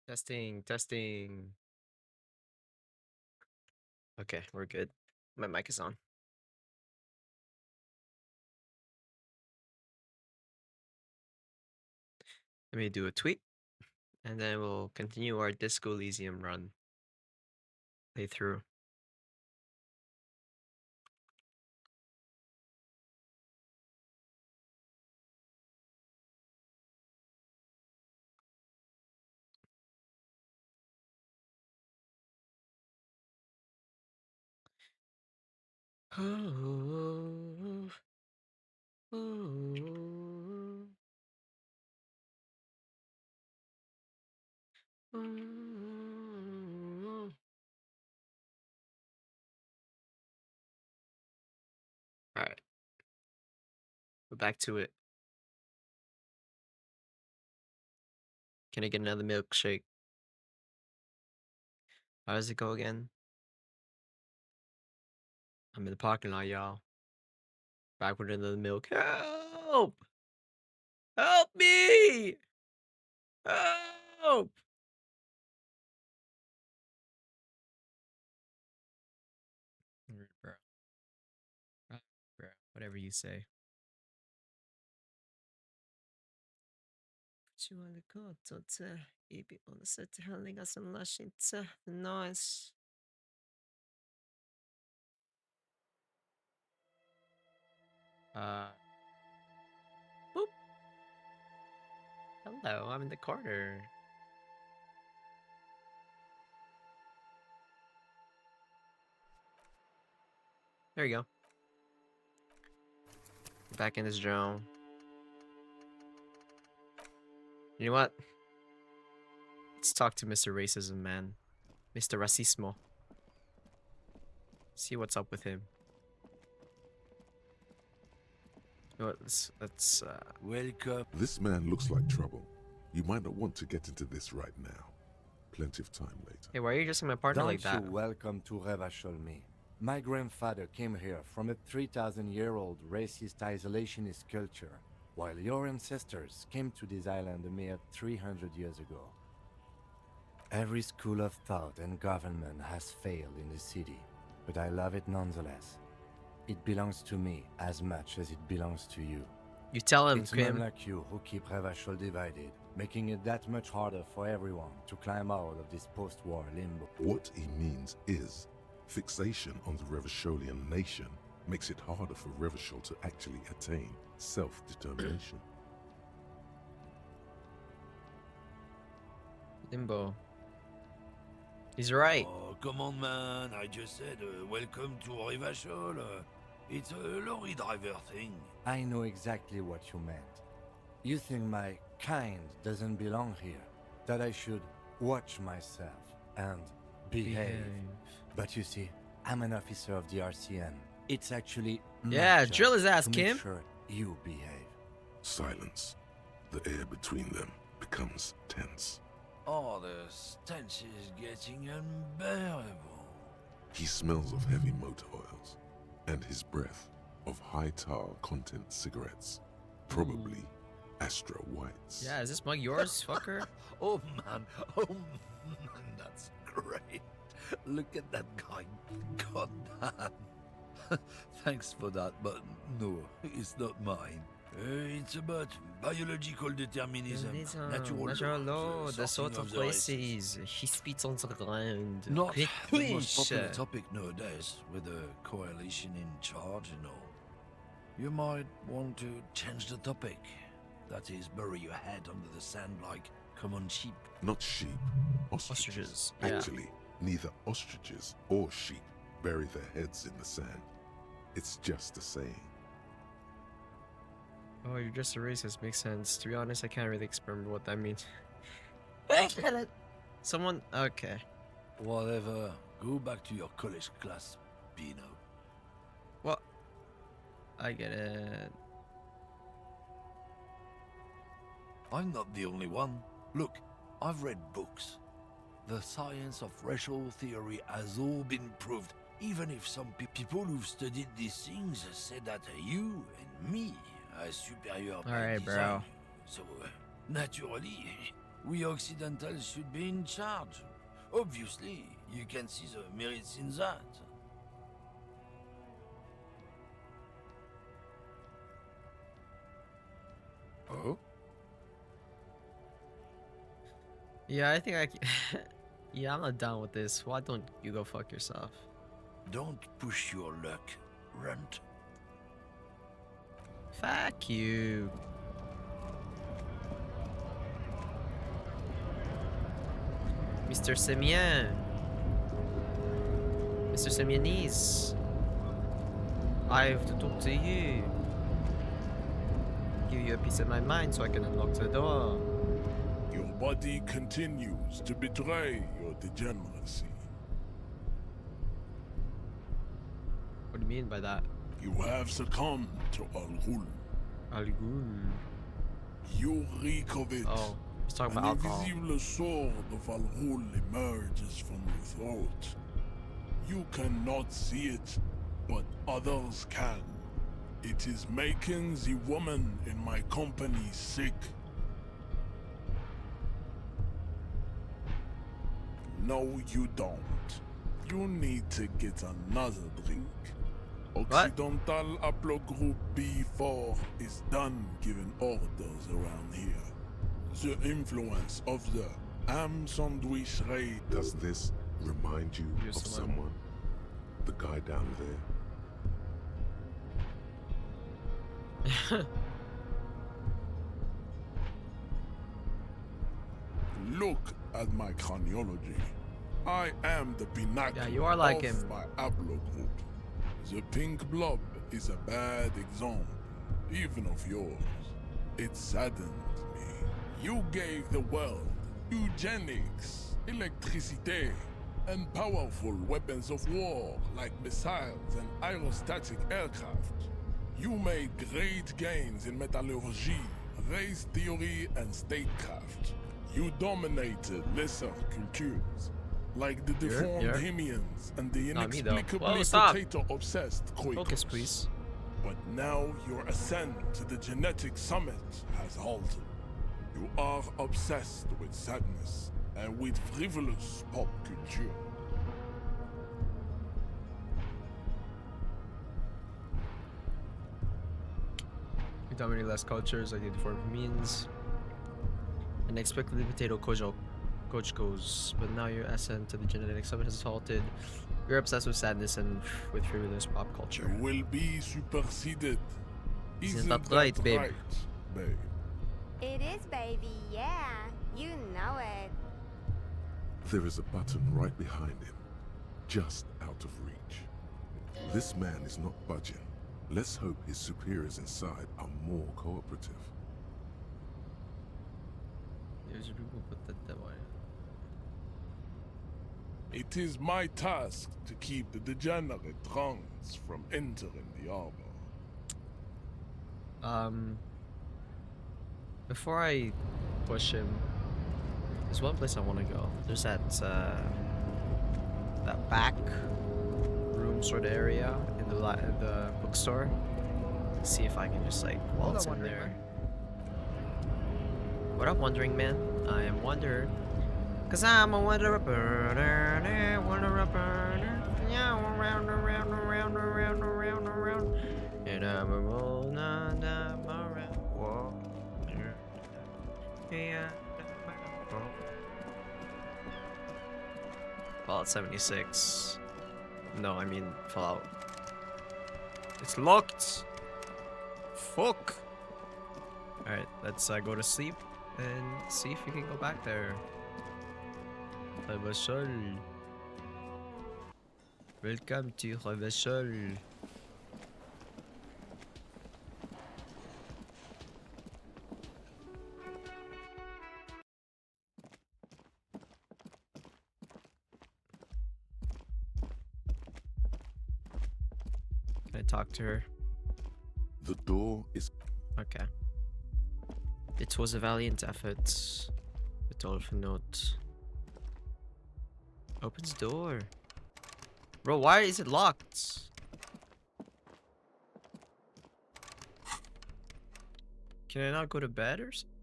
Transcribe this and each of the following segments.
Testing, testing. Okay, we're good. My mic is on. Let me do a tweet, and then we'll continue our Disco Elysium run playthrough. Oh, oh, oh. All right, we're back to it. Can I get another milkshake? How does it go again? I'm in the parking lot, y'all. Back with another milk. Help! Help me! Help! Bro. Bro, whatever you say. Put you on the court, Ibi on the set to handling us and lashing nice. Boop. Hello, I'm in the corner. There you go. Back in this drone. You know what? Let's talk to Mr. Racism, man. Mr. Racismo. See what's up with him. You know what? Let's Welcome. This man looks like trouble. You might not want to get into this right now. Plenty of time later. Hey, why are you addressing my partner like that? Don't you welcome to Revacholmi. My grandfather came here from a 3,000-year-old racist isolationist culture, while your ancestors came to this island a mere 300 years ago. Every school of thought and government has failed in the city, but I love it nonetheless. It belongs to me as much as it belongs to you. You tell him, It's men Kim. like you who keep Revachol divided, making it that much harder for everyone to climb out of this post-war limbo. What he means is, fixation on the Revacholian nation makes it harder for Revachol to actually attain self-determination. Limbo. He's right. Oh, come on, man. I just said, welcome to Revachol. It's a lorry driver thing. I know exactly what you meant. You think my kind doesn't belong here, that I should watch myself and behave. But you see, I'm an officer of the RCM. It's actually Yeah, my job drill his ass, to Kim. make sure you behave. Silence. The air between them becomes tense. Oh, the stench is getting unbearable. He smells of heavy motor oils, and his breath of high tar content cigarettes, probably Astra Whites. Yeah, is this mug yours, fucker? Oh, man. Oh, man, that's great. Look at that guy. God damn. Thanks for that, but no, it's not mine. It's about biological determinism, natural law, the sort sorting of the races. places he spits on the ground. Not the most Quick popular push. topic nowadays, with the coalition in charge and all. You might want to change the topic. That is, bury your head under the sand like common sheep. Not sheep, ostriches. Ostriches, yeah. Actually, neither ostriches or sheep bury their heads in the sand. It's just a saying. Oh, you're just a racist. Makes sense. To be honest, I can't really experiment what that means. Someone. Okay. Whatever. Go back to your college class, Pino. What? I get it. I'm not the only one. Look, I've read books. The science of racial theory has all been proved, even if some people who've studied these things said that you and me are superior by Alright, design. bro. So, naturally, We Occidentals should be in charge. Obviously, you can see the merits in that. Oh? Yeah, I think yeah, I'm not down with this. Why don't you go fuck yourself? Don't push your luck, runt. Fuck you. Mr. Semien. Mr. Semionis. I have to talk to you. Give you a piece of my mind so I can unlock the door. Your body continues to betray your degeneracy. What do you mean by that? You have succumbed to Al-Ghul. Al Ghul. You reek of it. Oh, he's talking An about alcohol. invisible sword of Al-Ghul emerges from your throat. You cannot see it, but others can. It is making the woman in my company sick. No, you don't. You need to get another drink. Occidental Haplogroup B4 is done giving orders around here. The influence of the ham sandwich raid. Does this remind you You're of someone. someone? The guy down there? Look at my craniology. I am the pinnacle Yeah, you are like of him. my haplogroup. The pink blob is a bad example, even of yours. It saddened me. You gave the world eugenics, electricity, and powerful weapons of war like missiles and aerostatic aircraft. You made great gains in metallurgy, race theory, and statecraft. You dominated lesser cultures, like the deformed yeah. Hemians and the Not me, though. inexplicably Whoa, stop. potato-obsessed Quakers. Focus, please. But now your ascent to the genetic summit has halted. You are obsessed with sadness and with frivolous pop culture. You dominate less cultures like the deformed means. Inexplicably potato coach goes, but now your ascent to the genetic summit has halted. You're obsessed with sadness and with frivolous pop You culture. will be superseded. Isn't that right, babe? right, babe? It is, baby, yeah. You know it. There is a button right behind him, just out of reach. This man is not budging. Let's hope his superiors inside are more cooperative. There's people put that way. It is my task to keep the degenerate drunks from entering the arbor. Before I push him, there's one place I want to go. There's that back room sort of area in the bookstore. See if I can just like waltz in there. What up, wandering man? I am Wanderer. Cause I'm a wanderer, burner, wanderer, burner. Yeah, around, around, around, around, around, around. And I'm a roll, I'm around. Whoa. Yeah. Fallout 76. No, I mean Fallout. It's locked. Fuck. Alright, let's go to sleep and see if we can go back there. Revachol. Welcome to Revachol. Can I talk to her? The door is... Okay. It was a valiant effort. With all of a note. Opens door. Bro, why is it locked? Can I not go to bed or something?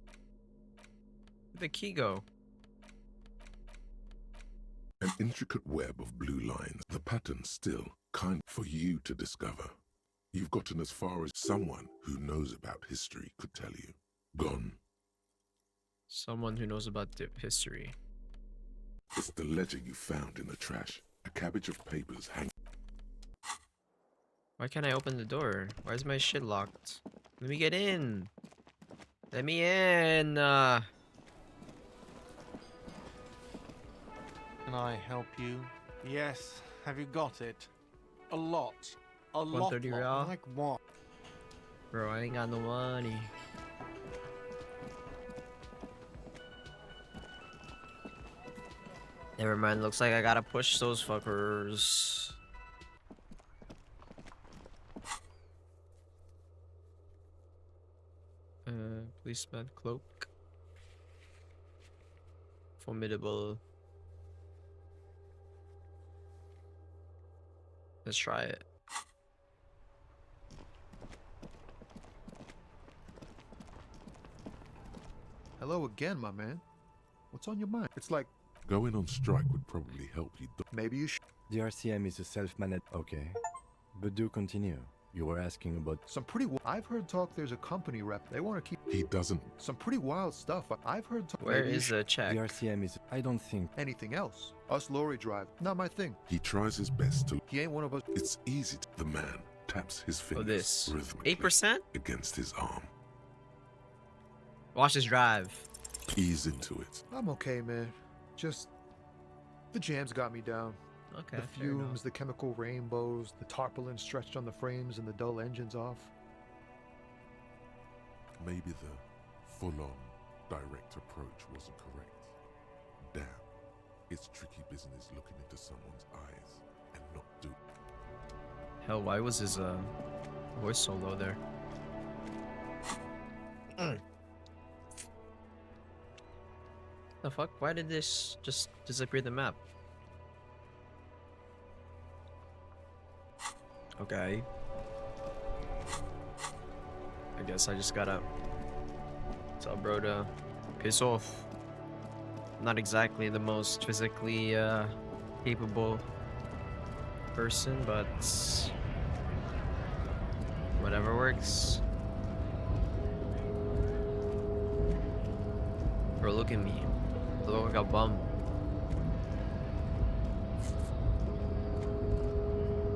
Where'd the key go? An intricate web of blue lines, the pattern still kind for you to discover. You've gotten as far as someone who knows about history could tell you. Gone. Someone who knows about history. It's the ledger you found in the trash. A cabbage of papers hanging. Why can't I open the door? Why is my shit locked? Let me get in. Let me in. Can I help you? Yes. Have you got it? A lot. A lot. 130 real? Like what? Bro, I ain't got no money. Never mind, looks like I gotta push those fuckers. Policeman cloak. Formidable. Let's try it. Hello again, my man. What's on your mind? It's like, Going on strike would probably help you. maybe you should. The RCM is a self-managed... Okay. But do continue. You were asking about... I've heard talk there's a company rep. They want to keep He doesn't. some pretty wild stuff. I've heard talk. Where maybe you is should- the check? The RCM is... I don't think... anything else? Us lorry drive. Not my thing. He tries his best to. He ain't one of us. It's easy. The man taps his Oh, fingers this. rhythmically 8%? against his arm. Watch this drive. Ease into it. I'm okay, man. Just the jams got me down. Okay. The fair enough. fumes, the chemical rainbows, the tarpaulin stretched on the frames, and the dull engines off. Maybe the full-on direct approach wasn't correct. Damn. It's tricky business looking into someone's eyes and not do. Hell, why was his voice so low there? The fuck? Why did this just disappear the map? Okay. I guess I just gotta tell bro to piss off. Not exactly the most physically capable person, but whatever works. Bro, look at me. I look like a bum.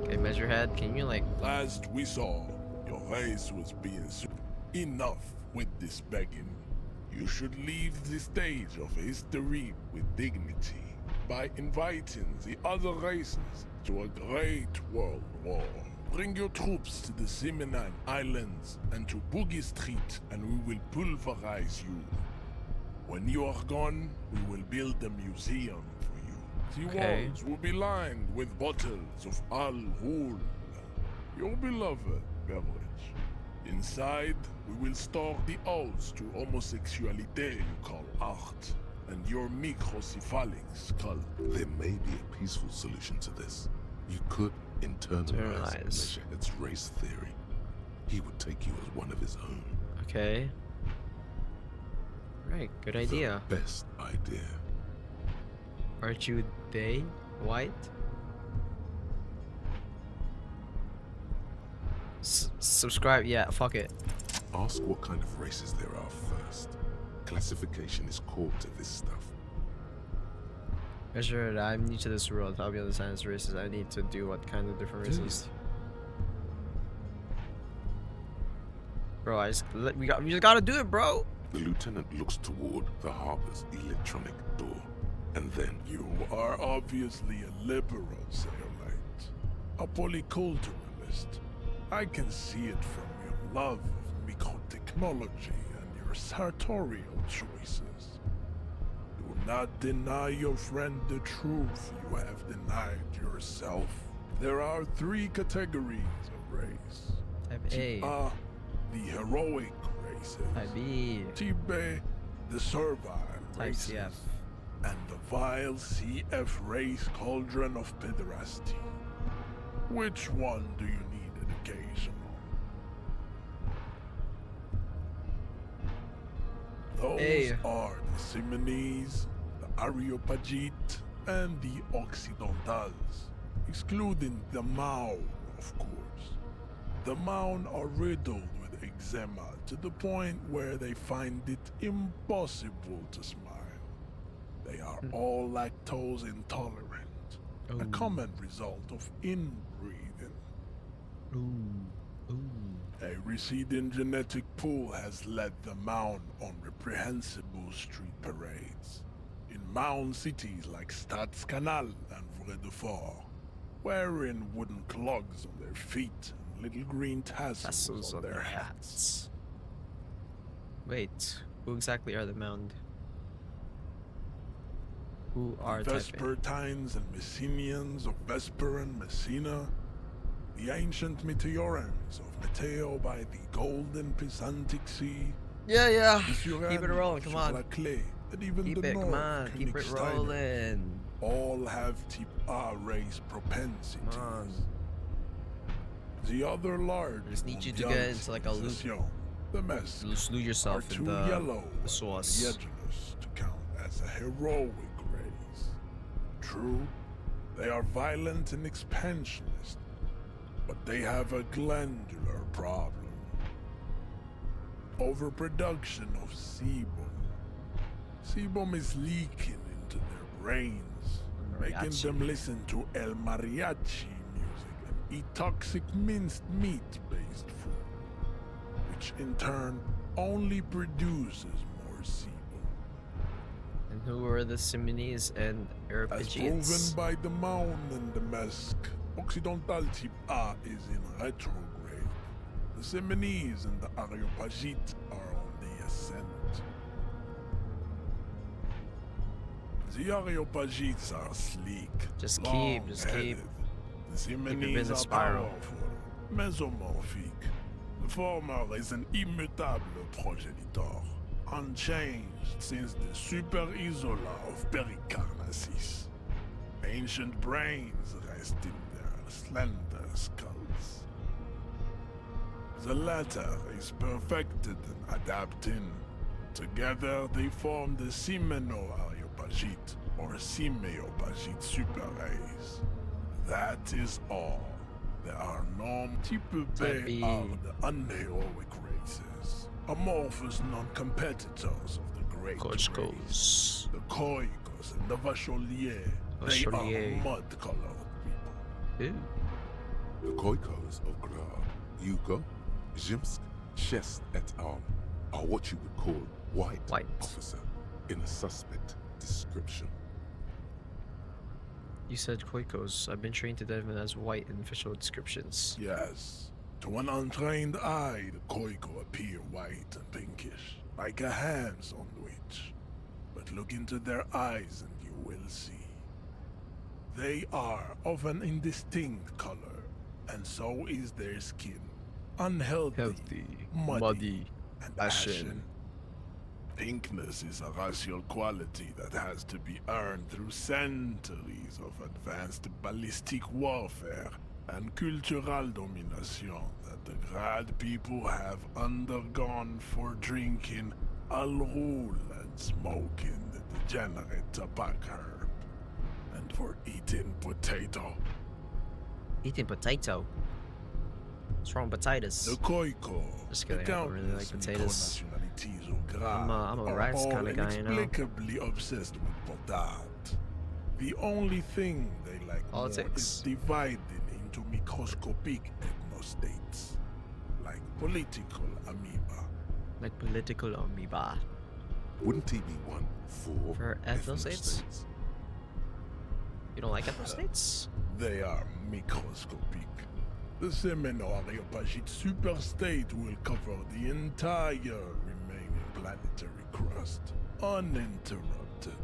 Okay, Measurehead, can you like... Last we saw, your race was being enough with this begging. You should leave the stage of history with dignity by inviting the other races to a great world war. Bring your troops to the Siminan Islands and to Boogie Street, and we will pulverize you. When you are gone, we will build a museum for you. The Okay. walls will be lined with bottles of Al Ghul, your beloved beverage. Inside, we will store the odes to homosexuality you call art, and your microcephalic skull. There may be a peaceful solution to this. You could internalize Internalize. Measurehead's race theory. He would take you as one of his own. Okay. Right, good idea. The best idea. Aren't you they? White? Subscribe, yeah, fuck it. Ask what kind of races there are first. Classification is core to this stuff. Measure, I'm new to this world. I'll be understand this races. I need to do what kind of different races? Bro, we just gotta do it, bro. The lieutenant looks toward the harbor's electronic door, and then You are obviously a liberal, Sayolite. A polyculturalist. I can see it from your love of microtechnology and your sartorial choices. Do not deny your friend the truth you have denied yourself. There are 3 categories of race. Type A. A, the heroic races. Type B. Type B, the servile Type races. CF. And the vile CF race cauldron of pederasty. Which one do you need education Those Hey. are the Simonese, the Areopagite, and the Occidentals, excluding the Maun, of course. The Maun are riddled with eczema to the point where they find it impossible to smile. They are all lactose intolerant, a common result of inbreeding. A receding genetic pool has led the Maun on reprehensible street parades in Maun cities like Stadskanal and Vredefort, wearing wooden clogs on their feet and little green tassels on their hats. Wait, who exactly are the Mound? Who are The typing? Vespertines and Messenians of Vesper and Messina, the ancient Meteorans of Meteo by the golden Pisantic Sea, Yeah. the Keep it Surans rolling, of come on. Chalaclé, and even Keep the it, North come on. Keep it Königsteiner, rolling. all have type A race propensities. Come on. The other large I just need you to Mondial get into like a loop. civilization, the Mesk, Slew are yourself too in the yellow sauce. and yedulous to count as a heroic race. True, they are violent and expansionist, but they have a glandular problem. Overproduction of sebum. Sebum is leaking into their brains, making Mariachi. them listen to El Mariachi music and eat toxic minced meat-based food, which in turn only produces more sebum. And who are the Simonese and As proven Arapagites? by the Maun and the Mesk, Occidental type A is in retrograde. The Simonese and the Areopagite are on the ascent. The Areopagites are sleek, Just keep. long-headed. The Keep it in Simonese the are spiral. powerful, mesomorphic. The former is an immutable progenitor, unchanged since the Super Isola of Pericarnassus. Ancient brains rest in their slender skulls. The latter is perfected and adapting. Together they form the Simeno-Areopagite or Simeopagite super race. That is all. There are no type Type B B. are the unheroic races, amorphous non-competitors of the great race. Kochkos. The Koikos and the Vacholier. They Vacholier. are mud-colored people. Ooh. The Koikos of Grad, Yugo, Zhimsk, Shest et al. Are what you would call white, officer in a suspect description. You said Koikos. I've been trained to them as white in official descriptions. Yes. To an untrained eye, the Koiko appear white and pinkish, like a ham sandwich. But look into their eyes and you will see. They are of an indistinct color, and so is their skin. Unhealthy, muddy, and ashen. Pinkness is a racial quality that has to be earned through centuries of advanced ballistic warfare and cultural domination that the Grad people have undergone for drinking Al Rul and smoking the degenerate tobacco herb, and for eating potato. Eating potato. What's wrong with potatoes? The Koiko, Just the kidding, I don't really like countless potatoes. nationalities of Grad I'm a are rice all kinda guy, you know? inexplicably obsessed with potat. The only thing they like more Politics. is dividing into microscopic ethnostates, like political amoeba. Like political amoeba. Wouldn't he be one For ethnostates? ethnostates? You don't like ethnostates? They are microscopic. The Semeno-Areopagite superstate will cover the entire remaining planetary crust, uninterrupted.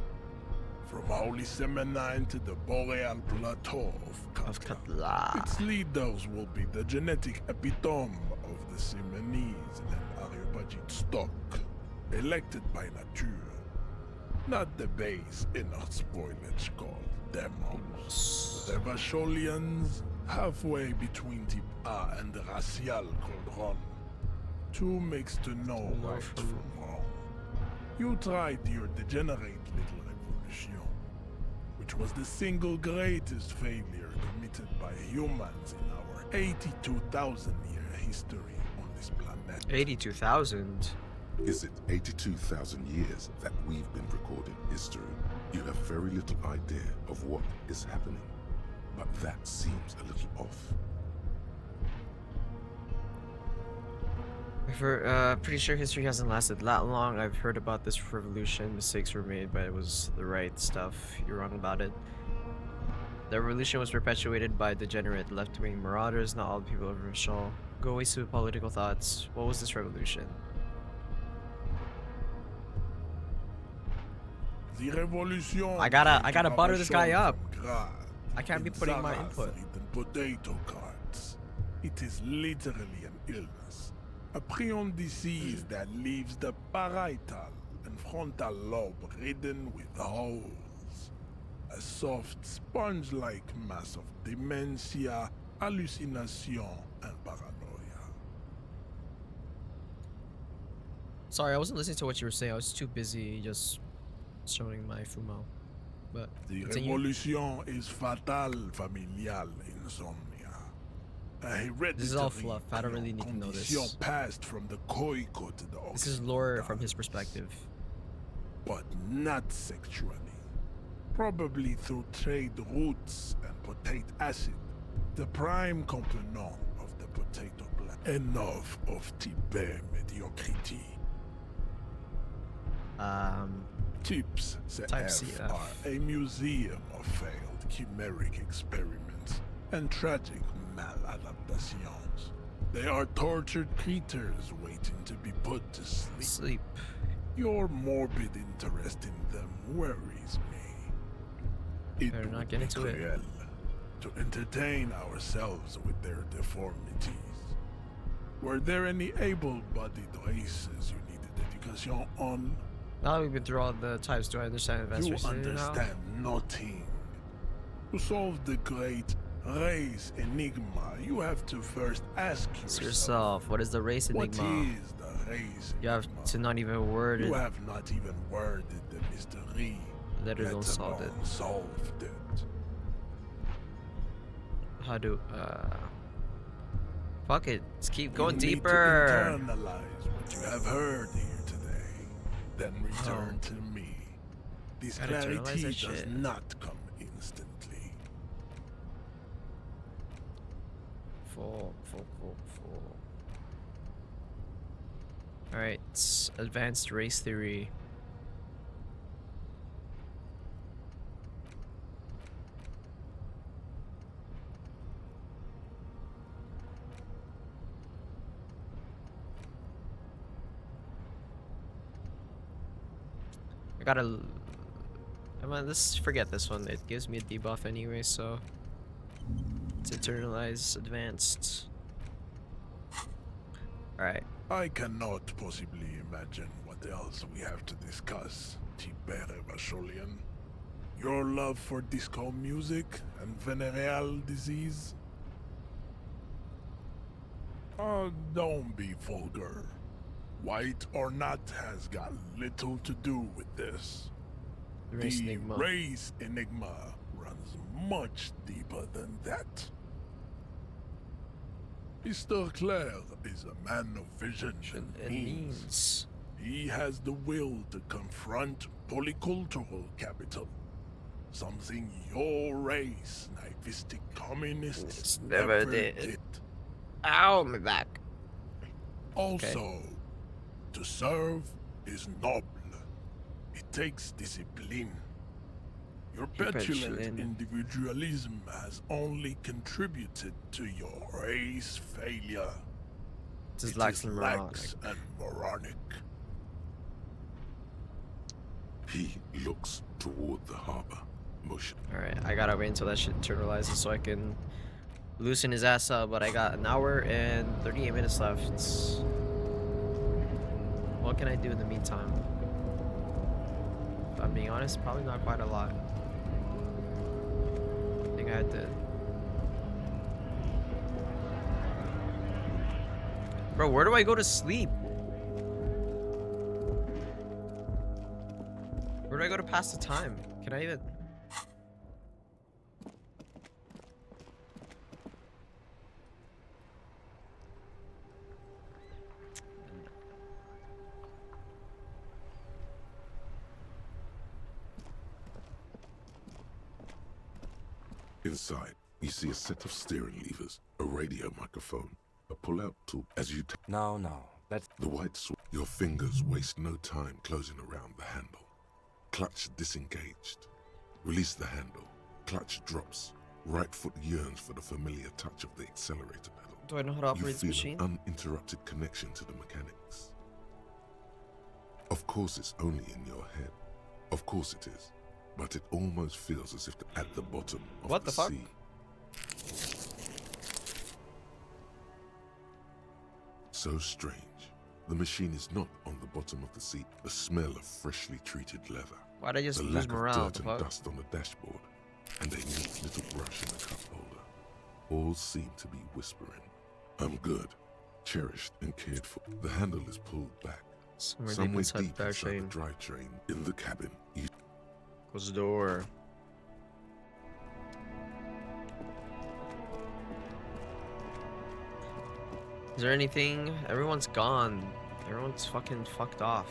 From Holy Semenine to the Boreal Plateau of Katla. Its leaders will be the genetic epitome of the Simonese and Areopagite stock, elected by nature, not the base inner spoilage called demos. The Vacholians, halfway between type A and the racial called Ron. Two mixed to know right from wrong. You tried your degenerate little revolution, which was the single greatest failure committed by humans in our 82,000-year history on this planet. 82,000. Is it 82,000 years that we've been recording history? You have very little idea of what is happening, but that seems a little off. Pretty sure history hasn't lasted that long. I've heard about this revolution. Mistakes were made, but it was the right stuff. You're wrong about it. The revolution was perpetuated by degenerate left-wing marauders. Not all the people of Rochelle. Go away to political thoughts. What was this revolution? The revolution. I gotta butter this guy up. Grad I can't be in putting my Zara's input. written potato cards. It is literally an illness. A prion disease that leaves the parietal and frontal lobe ridden with holes. A soft, sponge-like mass of dementia, hallucination, and paranoia. Sorry, I wasn't listening to what you were saying. I was too busy just showing my fumo. But The continue. revolution is fatal familial insomnia. A hereditary This is all fluff. I don't really need to know this. condition passed from the Koiko to the This is lore from his perspective. but not sexually. Probably through trade routes and potate acid, the prime component of the potato plant. Enough of Tibet mediocrity. Tips Type CF CF. are a museum of failed chimeric experiments and tragic maladaptations. They are tortured creatures waiting to be put to sleep. Sleep. Your morbid interest in them worries me. It Better not would get be into it. cruel to entertain ourselves with their deformities. Were there any able-bodied races you needed education on? Now that we've been through all the types, do I understand advanced You reasoning now? understand nothing. To solve the great race enigma, you have to first ask Ask yourself, yourself, what is the race what enigma? is the race You have enigma? to not even word it. You have not even worded the mystery. Let it let go solved it. alone solved it. How do fuck it. Let's keep going You need deeper. to internalize what you have heard here today, then return Oh. to me. This Gotta internalize clarity that does shit. not come instantly. Full. Alright, advanced race theory. I gotta. Come on, let's forget this one. It gives me a debuff anyway, so. It's internalized, advanced. Alright. I cannot possibly imagine what else we have to discuss, Tibere Vasholian. Your love for disco music and venereal disease? Don't be vulgar. White or not has got little to do with this. The race The enigma. race enigma runs much deeper than that. Mr. Clare is a man of vision It and means. means. He has the will to confront polycultural capital. Something your race, naivistic communists, Never did. Ow, my back. Also, to serve is noble. It takes discipline. Your petulant petulant. individualism has only contributed to your race failure. This is It lax is and lax moronic. and moronic. He looks toward the harbor. Motion. Alright, I gotta wait until that shit internalizes so I can loosen his ass up, but I got an hour and 38 minutes left. What can I do in the meantime? If I'm being honest, probably not quite a lot. I think I had to... Bro, where do I go to sleep? do I go to pass the time? Can I even... Inside, you see a set of steering levers, a radio microphone, a pull-out tool. As you No, that's... the white switch, your fingers waste no time closing around the handle. Clutch disengaged. Release the handle. Clutch drops. Right foot yearns for the familiar touch of the accelerator pedal. Do I know how to You operate this feel machine? an uninterrupted connection to the mechanics. Of course it's only in your head. Of course it is. But it almost feels as if at the bottom of What the fuck? sea. So strange. The machine is not on the bottom of the seat. The smell of freshly treated leather. Why'd I just The lose lack morale? of dirt and dust on the dashboard. And a neat little brush in the cup holder. All seem to be whispering. I'm good. Cherished and cared for. The handle is pulled back. Somewhere Somewhere deep deep inside inside the the drivetrain. In the cabin. You Close the door. Is there anything? Everyone's gone. Everyone's fucking fucked off.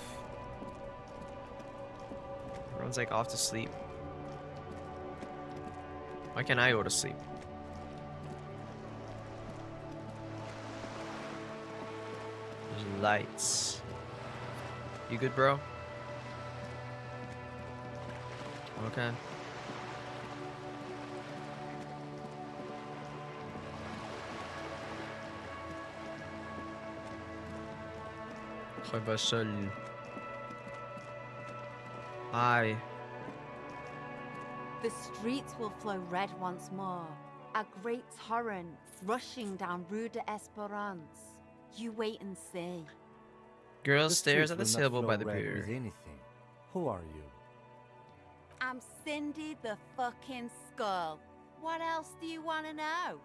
Everyone's like off to sleep. Why can't I go to sleep? There's lights. You good, bro? Okay. Je vais seul. Hi. The streets will flow red once more. A great torrent rushing down Rue de Esperance. You wait and see. Girl The stares at street the will not sailboat by flow the red pier. with anything. Who are you? I'm Cindy the fucking Skull. What else do you want to know?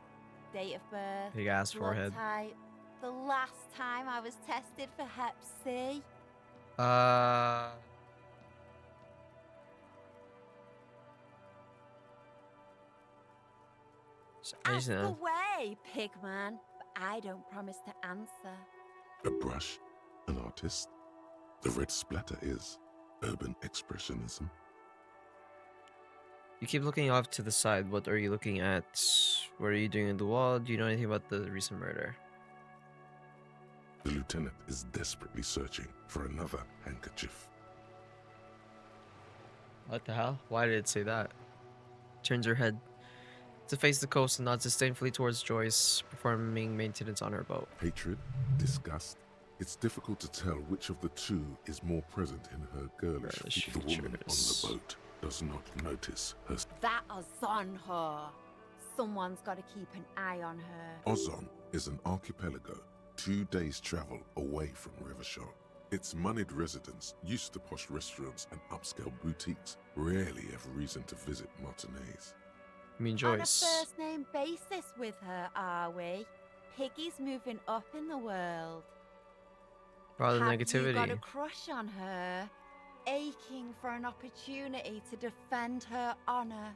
Date of birth, Big ass blood forehead. type, the last time I was tested for Hep C. Ask Amazing. away, pigman, but I don't promise to answer. A brush, an artist. The red splatter is urban expressionism. You keep looking off to the side. What are you looking at? What are you doing in the wall? Do you know anything about the recent murder? The lieutenant is desperately searching for another handkerchief. What the hell? Why did it say that? Turns her head to face the coast and nods disdainfully towards Joyce, performing maintenance on her boat. Hatred, disgust. It's difficult to tell which of the two is more present in her girlish. Girlish The woman on features. the boat does not notice her. That is on her. Someone's got to keep an eye on her. Ozon is an archipelago 2 days' travel away from Rivershore. Its moneyed residents, used to posh restaurants and upscale boutiques, rarely have reason to visit Martinez. I mean On a Joyce. first name basis with her, are we? Piggy's moving up in the world. Rather Have you got a negativity. crush on her? Aching for an opportunity to defend her honor.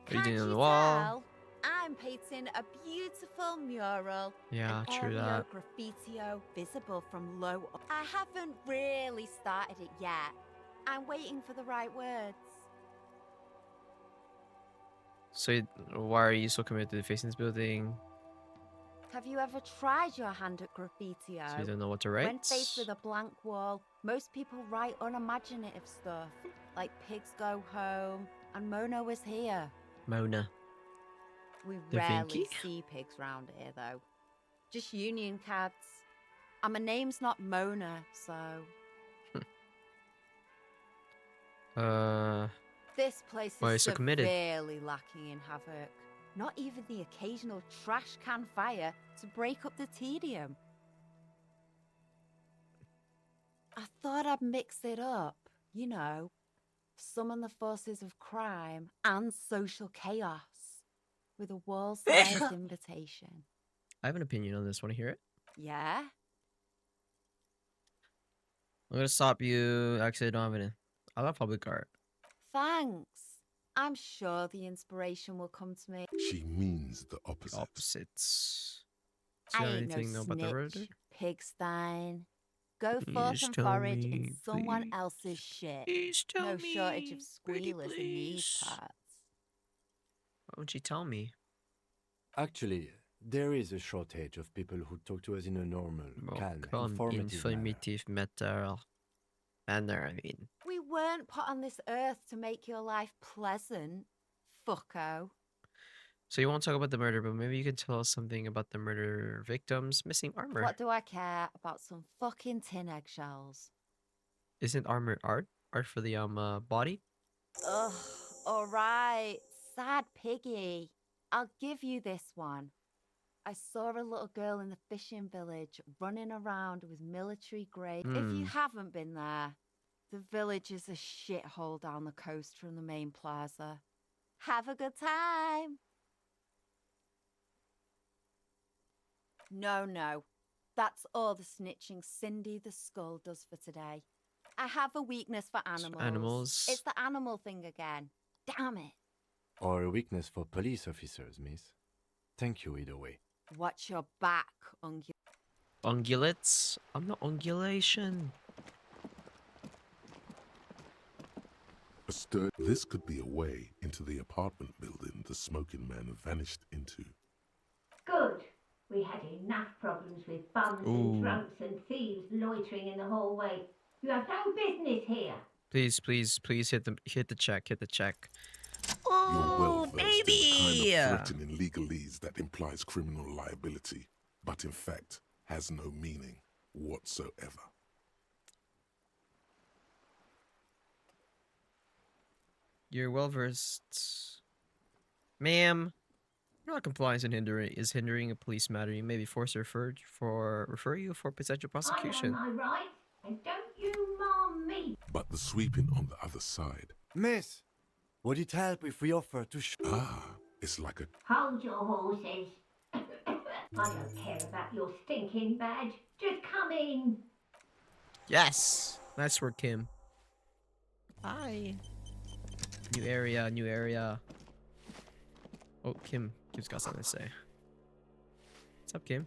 What are you doing on Can't the wall? tell? I'm painting a beautiful mural. Yeah, an true that. graffitio visible from low up. I haven't really started it yet. I'm waiting for the right words. So why are you so committed to facing this building? Have you ever tried your hand at graffitio? So you don't know what to write? When faced with a blank wall, most people write unimaginative stuff, like pigs go home and Mona was here. Mona. We Da rarely Vinci? see pigs round here, though. Just union cabs. And my name's not Mona, so... This place Why are you is so committed? severely lacking in havoc. Not even the occasional trash can fire to break up the tedium. I thought I'd mix it up, you know, summon the forces of crime and social chaos with a wall-sized invitation. I have an opinion on this. Want to hear it? Yeah? I'm gonna stop you. Actually, I don't have any. I love public art. Thanks. I'm sure the inspiration will come to me. She means the The opposite. opposites. Do I you know ain't no anything about the murder? snitch, Pigstein. Go Please forth and tell forage in me, someone please. else's shit. Please tell No me. shortage of Pretty squealers in these please. parts. Why won't you tell me? Actually, there is a shortage of people who talk to us in a normal, calm, informative manner. manner, I mean. We weren't put on this earth to make your life pleasant, fucko. So you won't talk about the murder, but maybe you can tell us something about the murder victim's missing armor. What do I care about some fucking tin eggshells? Isn't armor art? Art for the body? Ugh, alright, sad piggy. I'll give you this one. I saw a little girl in the fishing village running around with military grade. If you haven't been there, the village is a shithole down the coast from the main plaza. Have a good time. No. That's all the snitching Cindy the Skull does for today. I have a weakness for animals. It's the animal thing again. Damn it. Or a weakness for police officers, miss. Thank you either way. Watch your back, Ungulates? I'm not ungulation. This could be a way into the apartment building the smoking man vanished into. Good. We had enough problems with bums and drunks and thieves loitering in the hallway. You have no business here. Please hit the check. You're well versed baby! in the kind of threatening legalese that implies criminal liability, but in fact has no meaning whatsoever. You're well versed. Ma'am, non-compliance and hindering a police matter. You may be forced to refer you for potential prosecution. I know my rights, and don't you mom me. But the sweeping on the other side. Miss, would it help if we offer to It's like a... Hold your horses. I don't care about your stinking badge. Just come in. Yes! Nice work, Kim. Hi. New area. Oh, Kim's got something to say. What's up, Kim?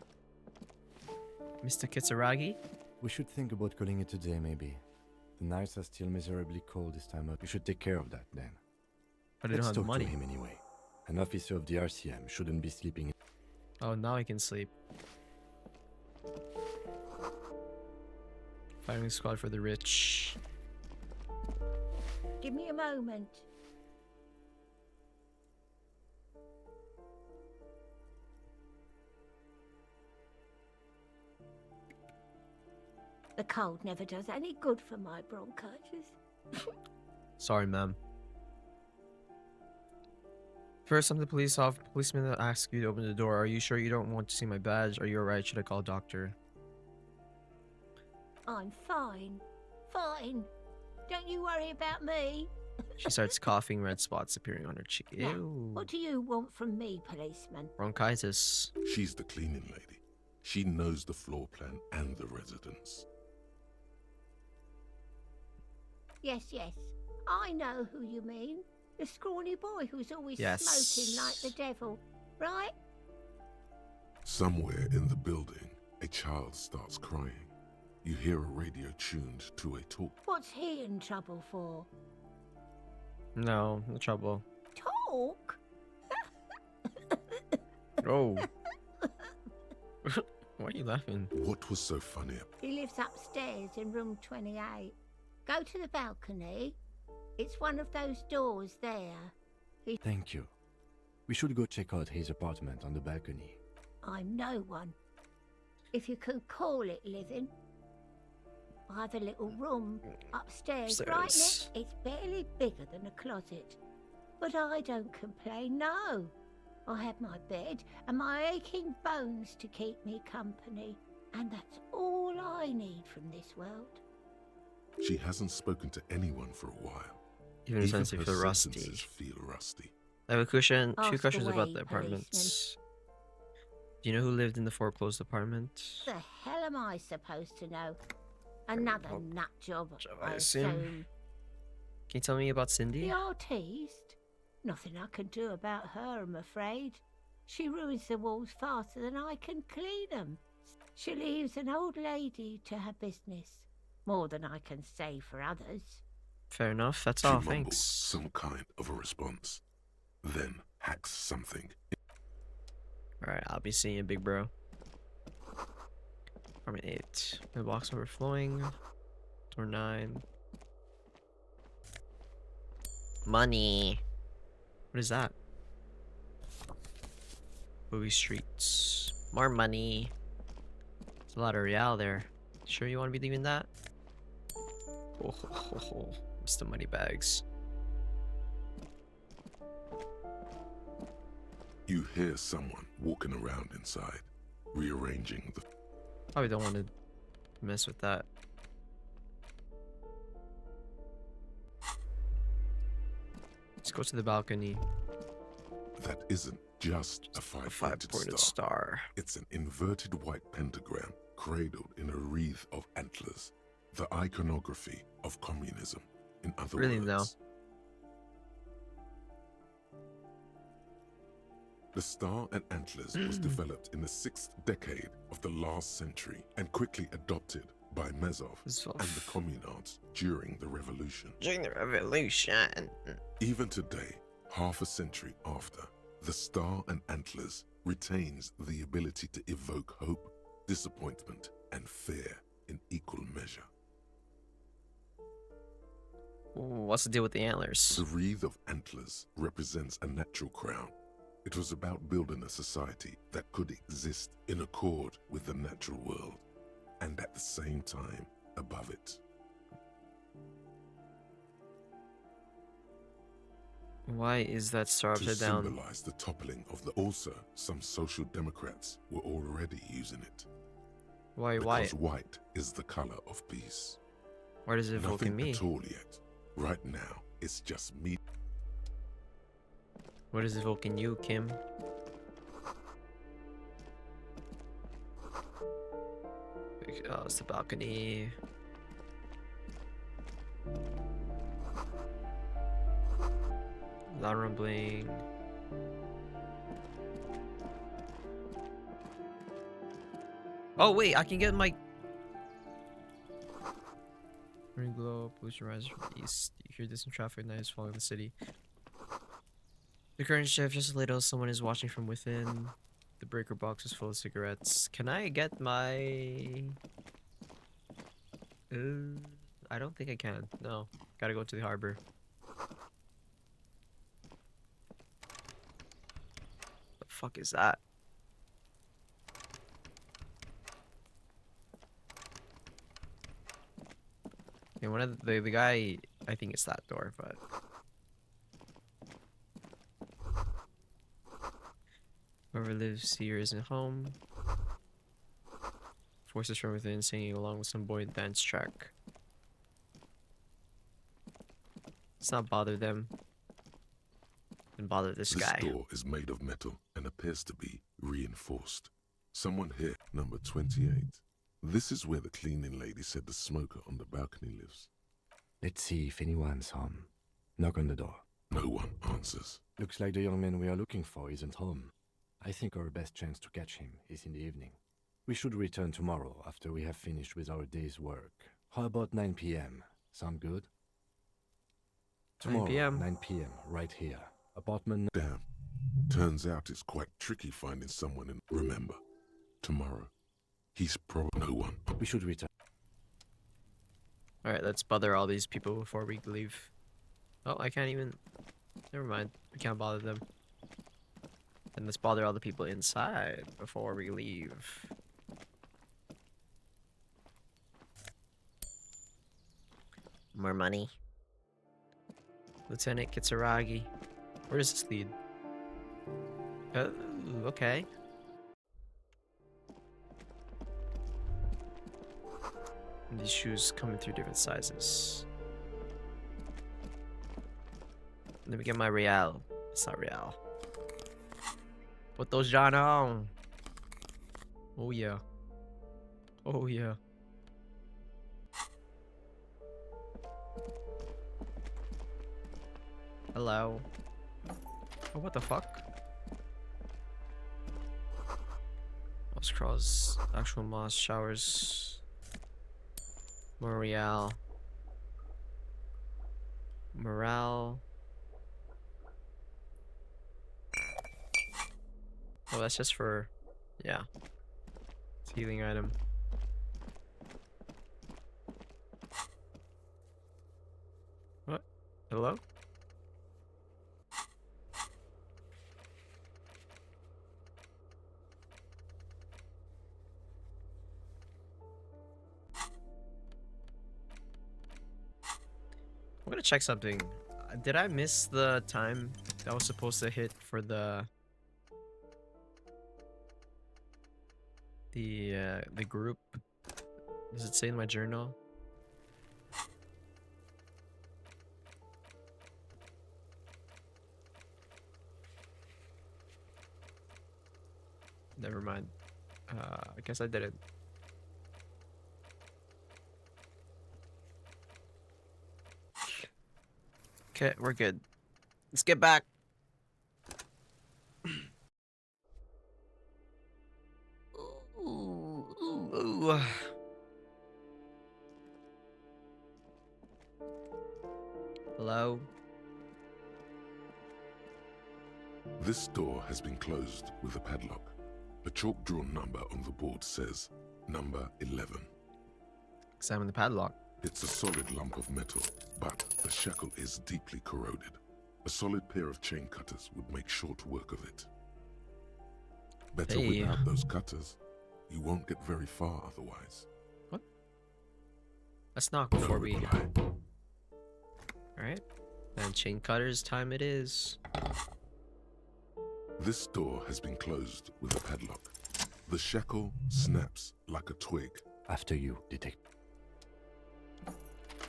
Mr. Kitsuragi? We should think about calling it a day, maybe. The nights are still miserably cold this time up. We should take care of that then. But I don't Let's have the talk money. to him anyway. An officer of the RCM shouldn't be sleeping. Oh, now I can sleep. Firing squad for the rich. Give me a moment. The cold never does any good for my bronchitis. Sorry, ma'am. First, I'm the policeman that asked you to open the door. Are you sure you don't want to see my badge? Are you alright? Should I call a doctor? I'm fine. Fine. Don't you worry about me. She starts coughing, red spots appearing on her cheek. Now, Ew. what do you want from me, policeman? Bronchitis. She's the cleaning lady. She knows the floor plan and the residence. Yes. I know who you mean. The scrawny boy who's always Yes. smoking like the devil, right? Somewhere in the building, a child starts crying. You hear a radio tuned to a talk. What's he in trouble for? No trouble. Talk? Oh. Why are you laughing? What was so funny? He lives upstairs in room 28. Go to the balcony. It's one of those doors there. Thank you. We should go check out his apartment on the balcony. I'm no one. If you can call it living. I have a little room upstairs, right, Upstairs. Nick? It's barely bigger than a closet. But I don't complain, no. I have my bed and my aching bones to keep me company. And that's all I need from this world. She hasn't spoken to anyone for a while. Even Even sense you her feel rusty. sentences feel rusty. I have a few Ask questions about away, the apartments. Do you know who lived in the foreclosed apartment? The hell am I supposed to know? Another Oh, nut job, I I assume. assume. Can you tell me about Cindy? The artiste? Nothing I can do about her, I'm afraid. She ruins the walls faster than I can clean them. She leaves an old lady to her business. More than I can say for others. Fair enough. That's She all. mumbles Thanks. some kind of a response, then hacks something. Alright, I'll be seeing you, big bro. Apartment 8. The box overflowing. Door 9. Money. What is that? Movie streets. More money. There's a lot of real there. Sure you want to be leaving that? Oh, ho, ho, ho. It's the money bags. You hear someone walking around inside, rearranging the... Probably don't want to mess with that. Let's go to the balcony. That isn't just a A five-pointed five-pointed star. star. It's an inverted white pentagram cradled in a wreath of antlers. The iconography of communism, in other Really, words. though? The star and antlers was developed in the 6th decade of the last century and quickly adopted by Mezov and the communards during the revolution. During the revolution. Even today, half a century after, the star and antlers retains the ability to evoke hope, disappointment, and fear in equal measure. What's the deal with the antlers? The wreath of antlers represents a natural crown. It was about building a society that could exist in accord with the natural world, and at the same time above it. Why is that star To upside down? symbolize the toppling of the... Also, some social democrats were already using it. Why? Because white is the color of peace. Why does it evoke in Nothing me? at all yet. Right now, it's just me. What is evoking you, Kim? Oh, it's the balcony. Loud rumbling. Oh wait, I can get my ring glow, pollution rises from the east. You hear distant traffic noise following the city. The current shift, just a little, someone is watching from within. The breaker box is full of cigarettes. Can I get my... I don't think I can. No. Gotta go to the harbor. The fuck is that? Yeah, one of the guy, I think it's that door, but... Whoever lives here isn't home. Forces from within singing along with some boy dance track. Let's not bother them. And bother this guy. This door is made of metal and appears to be reinforced. Someone here, number 28. This is where the cleaning lady said the smoker on the balcony lives. Let's see if anyone's home. Knock on the door. No one answers. Looks like the young man we are looking for isn't home. I think our best chance to catch him is in the evening. We should return tomorrow after we have finished with our day's work. How about 9 p.m.? Sound good? 9 Tomorrow, p.m. 9 p.m. right here. Apartment... Damn. Turns out it's quite tricky finding someone in... Remember, tomorrow, he's probably no one. We should return. Alright, let's bother all these people before we leave. Oh, I can't even... Never mind. We can't bother them. And let's bother all the people inside before we leave. More money. Lieutenant Kitsuragi. Where does this lead? Oh, okay. And these shoes come in 3 different sizes. Let me get my real. It's not real. Put those John on. Oh yeah. Oh yeah. Hello. Oh, what the fuck? Moss crawls, actual moss showers. Morale. Morale. Oh, that's just for, yeah. It's a healing item. What? Hello? I'm gonna check something. Did I miss the time that was supposed to hit for the group? Does it say in my journal? Never mind. I guess I didn't. Okay, we're good. Let's get back. Ooh, ooh, ooh. Hello? This door has been closed with a padlock. A chalk-drawn number on the board says number 11. Examine the padlock. It's a solid lump of metal, but the shackle is deeply corroded. A solid pair of chain cutters would make short work of it. Better Hey. without those cutters. You won't get very far otherwise. What? Let's knock No before we... reply. Alright. Then chain cutters time it is. This door has been closed with a padlock. The shackle snaps like a twig. After you, detective.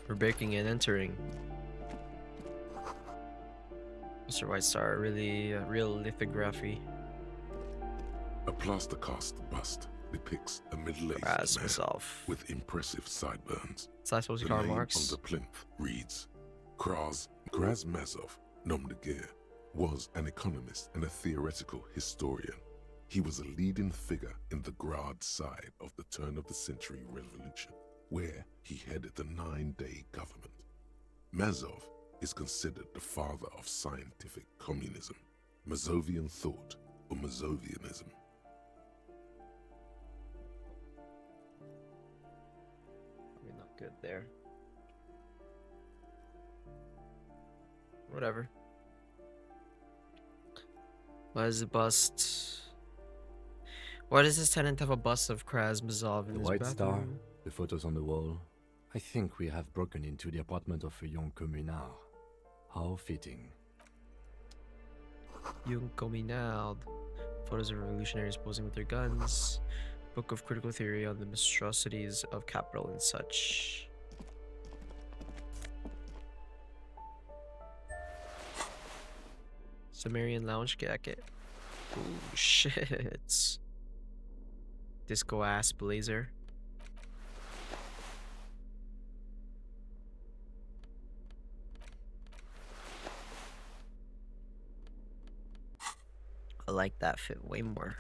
We're breaking and entering. Mr. White Star, really real lithography. A plaster cast bust depicts a middle-aged man Razmazov. with impressive sideburns. Is that supposed to The be Karl name Marx? on the plinth reads, Razmazov Nomdegir was an economist and a theoretical historian. He was a leading figure in the Grad side of the turn-of-the-century revolution, where he headed the 9-day government. Mazov is considered the father of scientific communism, Mazovian thought, or Mazovianism. Probably not good there. Whatever. Why is the bust? Why does this tenant have a bust of Krasmazov in The his White Star, bathroom? the photos on the wall. I think we have broken into the apartment of a young communard. How fitting. Young Communard. Photos of revolutionaries posing with their guns. Book of critical theory on the monstrosities of capital and such. Sumerian lounge jacket. Ooh, shit. Disco ass blazer. I like that fit way more.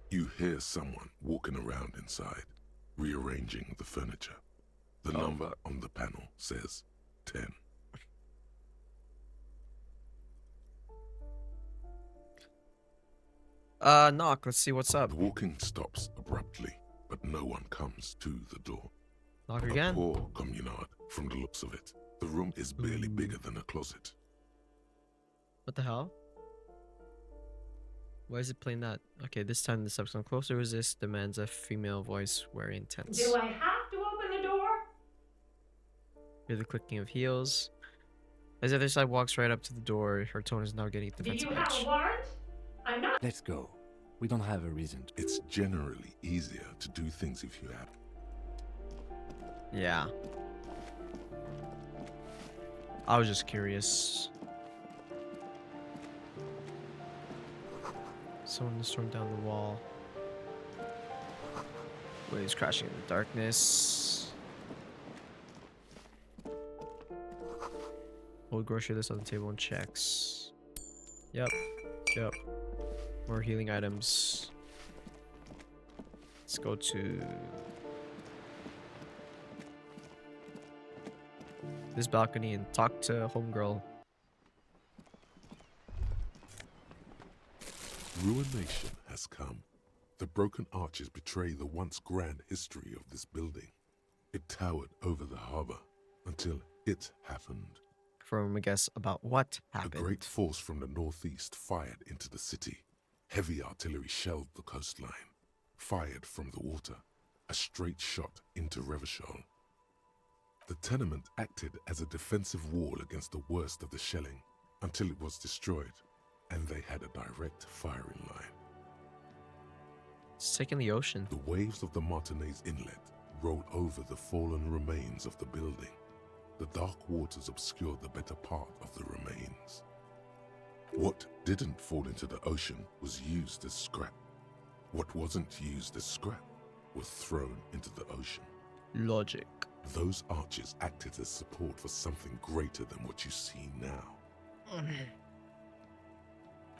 You hear someone walking around inside, rearranging the furniture. The number on the panel says 10. Knock, let's see what's up. The walking stops abruptly, but no one comes to the door. Knock A again. poor communard, from the looks of it. The room is barely bigger than a closet. What the hell? Why is it playing that? Okay, this time the steps come closer. Resist demands a female voice very intense. Do I have to open the door? Hear the clicking of heels. As the other side walks right up to the door, her tone is now getting Do defensive you have edge. a warrant? I'm not. Let's go. We don't have a reason to. It's generally easier to do things if you have. Yeah. I was just curious. Someone stormed down the wall. Waves crashing in the darkness. Hold grocery list on the table and checks. Yep. Yep. More healing items. Let's go to this balcony and talk to homegirl. Ruination has come. The broken arches betray the once grand history of this building. It towered over the harbor until it happened. From a guess about what happened. A great force from the northeast fired into the city. Heavy artillery shelled the coastline. Fired from the water. A straight shot into Revachol. The tenement acted as a defensive wall against the worst of the shelling until it was destroyed, and they had a direct firing line. It's taking the ocean. The waves of the Martinez Inlet rolled over the fallen remains of the building. The dark waters obscured the better part of the remains. What didn't fall into the ocean was used as scrap. What wasn't used as scrap was thrown into the ocean. Logic. Those arches acted as support for something greater than what you see now.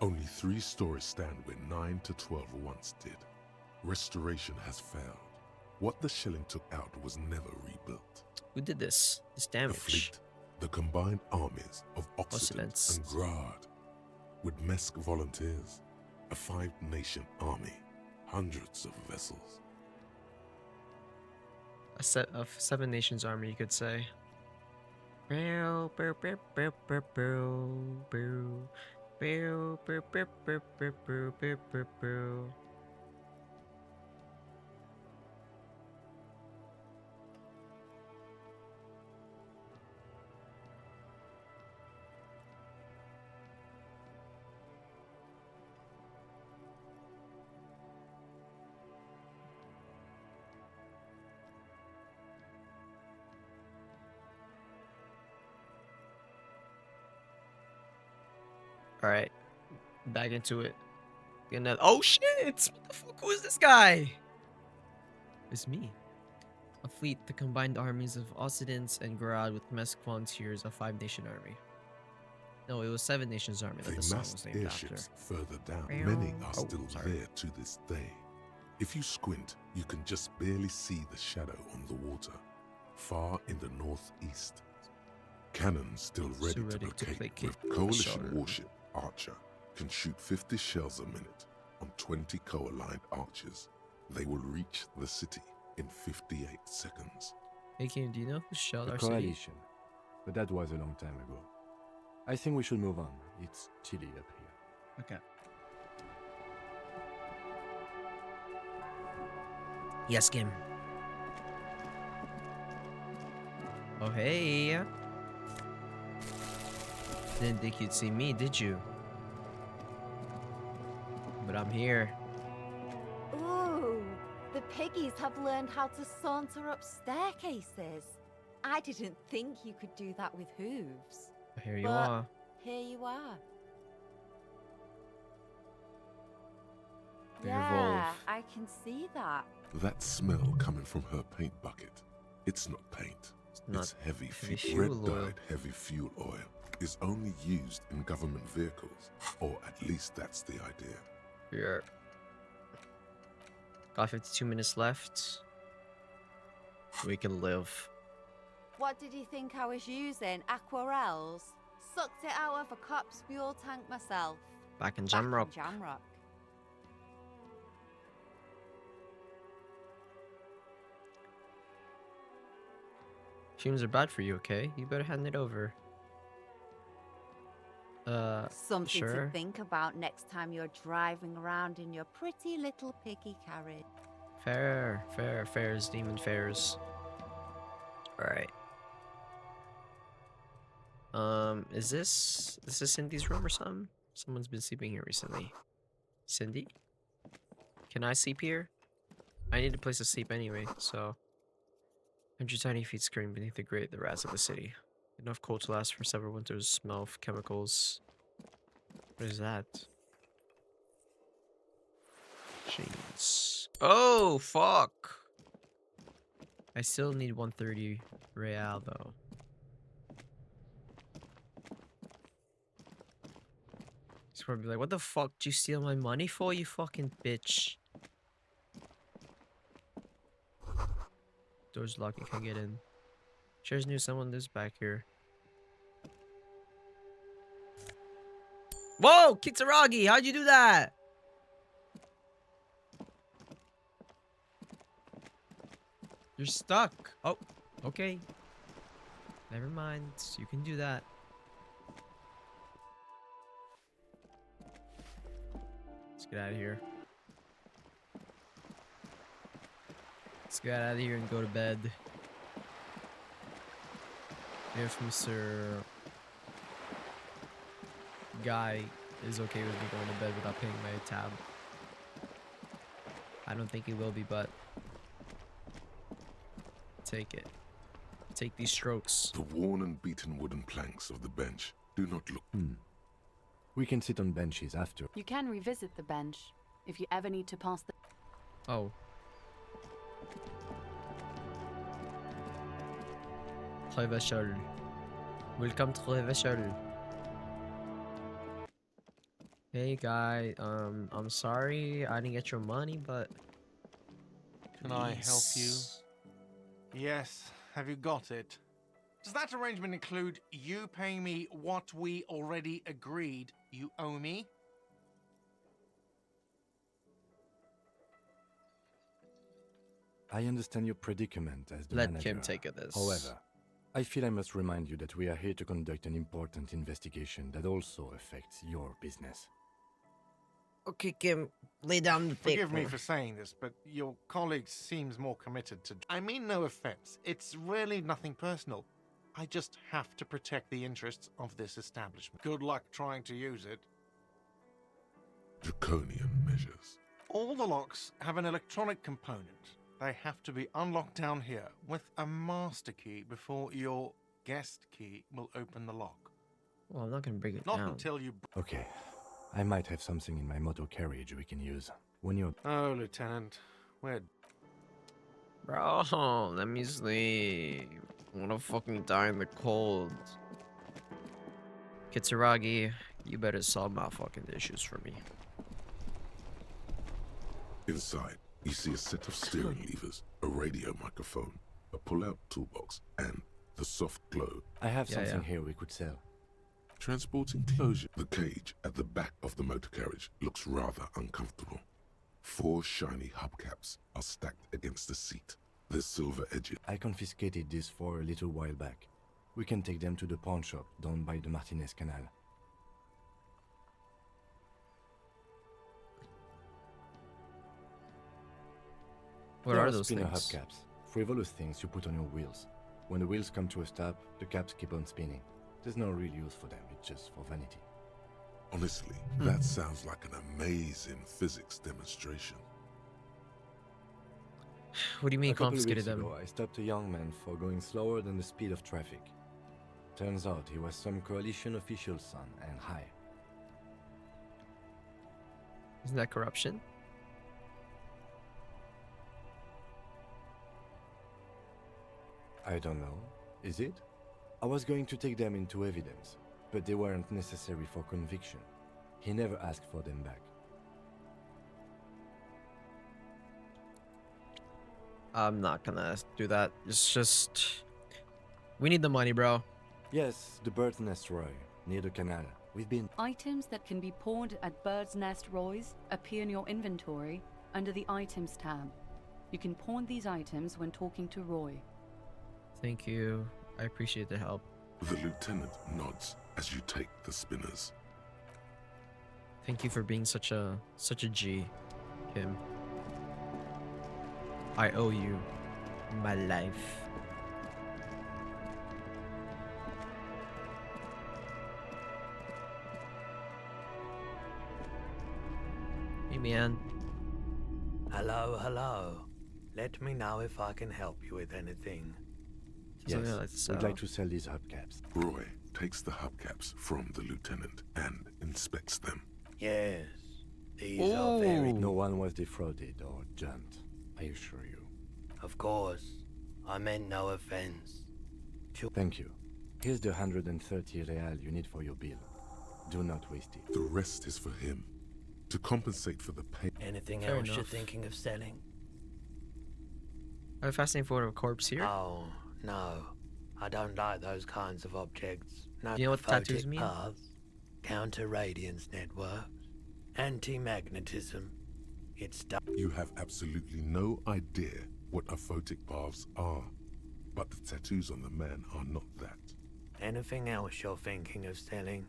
Only 3 stories stand where 9 to 12 once did. Restoration has failed. What the shelling took out was never rebuilt. Who did this? This The damage. fleet, the combined armies of Occident Occidents. and Grad, with Mesk volunteers, a 5-nation army, hundreds of vessels. A set of 7 nations army, you could say. Alright. Back into it. Oh shit! What the fuck? Who is this guy? It's me. A fleet, the combined armies of Occidents and Grad with Mesk volunteers, a 5-nation army. No, it was 7 nations army that They the song massed was named after. airships further down. Many are Oh, still sorry. there to this day. If you squint, you can just barely see the shadow on the water, far in the northeast. Cannons still ready, to placate with coalition Revachol. warship Archer can shoot 50 shells a minute on 20 co-aligned archers. They will reach the city in 58 seconds. Hey Kim, do you know who shelled The our city? coalition. But that was a long time ago. I think we should move on. It's chilly up here. Okay. Yes, Kim. Oh, hey. Didn't think you'd see me, did you? But I'm here. Ooh, the piggies have learned how to saunter up staircases. I didn't think you could do that with hooves. Here you But are. Here you are. They Yeah, revolve. I can see that. That smell coming from her paint bucket, it's not paint. not It's heavy heavy fuel. fuel oil. Red-dyed heavy fuel oil is only used in government vehicles, or at least that's the idea. Here. Got 52 minutes left. We can live. What did you think I was using? Aquarels? Sucked it out of a cop's fuel tank myself. Back in Back in Jamrock. Jamrock. Fumes are bad for you, okay? You better hand it over. Something sure. to think about next time you're driving around in your pretty little piggy carriage. Fair, fairs, demon fairs. Alright. Is this Cindy's room or something? Someone's been sleeping here recently. Cindy? Can I sleep here? I need a place to sleep anyway, so 100 tiny feet scurrying beneath the great the rats of the city. Enough cold to last for several winters, smell of chemicals. What is that? Jeez. Oh, fuck! I still need 130 real, though. probably like, what the fuck did you steal my money for, you fucking bitch? Door's locked, you can't get in. Shares knew someone lives back here. Whoa! Kitsuragi, how'd you do that? You're stuck. Oh, okay. Never mind. You can do that. Let's get out of here. Let's get out of here and go to bed. If Mr. Guy is okay with me going to bed without paying my tab. I don't think he will be, but take it. Take these strokes. The worn and beaten wooden planks of the bench do not look. We can sit on benches after. You can revisit the bench if you ever need to pass the. Oh. Revachol. Welcome to Revachol. Hey guy, I'm sorry I didn't get your money, but Can I help you? please. Yes. Have you got it? Does that arrangement include you paying me what we already agreed you owe me? I understand your predicament as the Let manager. Kim take it this. However, I feel I must remind you that we are here to conduct an important investigation that also affects your business. Okay, Kim, lay down the paper. Forgive me for saying this, but your colleague seems more committed to. I mean no offense. It's really nothing personal. I just have to protect the interests of this establishment. Good luck trying to use it. Draconian measures. All the locks have an electronic component. They have to be unlocked down here with a master key before your guest key will open the lock. Well, I'm not gonna break it Not down. until you. Okay, I might have something in my motor carriage we can use. When you're... Oh, Lieutenant, we're. Bro, let me sleep. I wanna fucking die in the cold. Kitsuragi, you better solve my fucking issues for me. Inside, you see a set of steering levers, a radio microphone, a pull-out toolbox, and the soft glow. I have Yeah, something yeah. here we could sell. Transport enclosure. The cage at the back of the motor carriage looks rather uncomfortable. 4 shiny hubcaps are stacked against the seat. There's silver edges. I confiscated these 4 a little while back. We can take them to the pawn shop down by the Martinez Canal. What They are those spinner things? hubcaps, frivolous things you put on your wheels. When the wheels come to a stop, the caps keep on spinning. There's no real use for them, it's just for vanity. Honestly, that sounds like an amazing physics demonstration. What do you mean A couple confiscated weeks them? ago, I stopped a young man for going slower than the speed of traffic. Turns out he was some coalition official's son and high. Isn't that corruption? I don't know. Is it? I was going to take them into evidence, but they weren't necessary for conviction. He never asked for them back. I'm not gonna do that. It's just... We need the money, bro. Yes, the Bird's Nest Roy, near the canal. We've been... Items that can be pawned at Bird's Nest Roy's appear in your inventory under the Items tab. You can pawn these items when talking to Roy. Thank you. I appreciate the help. The lieutenant nods as you take the spinners. Thank you for being such a G, Kim. I owe you my life. Hey, man. Hello, hello. Let me know if I can help you with anything. Something Yes, I'd like to we'd sell. like to sell these hubcaps. Roy takes the hubcaps from the lieutenant and inspects them. Yes, these are very... No one was defrauded or jumped, I assure you. Of course, I meant no offense. Thank you. Here's the 130 real you need for your bill. Do not waste it. The rest is for him. To compensate for the pain. Anything Fair else you're enough. thinking of selling? I have a fascinating photo of a corpse here. Oh, no. I don't like those kinds of objects. No Do you know what the tattoos photic mean? paths, counter-radiance networks, anti-magnetism. It's done. You have absolutely no idea what aphotic paths are. But the tattoos on the man are not that. Anything else you're thinking of selling?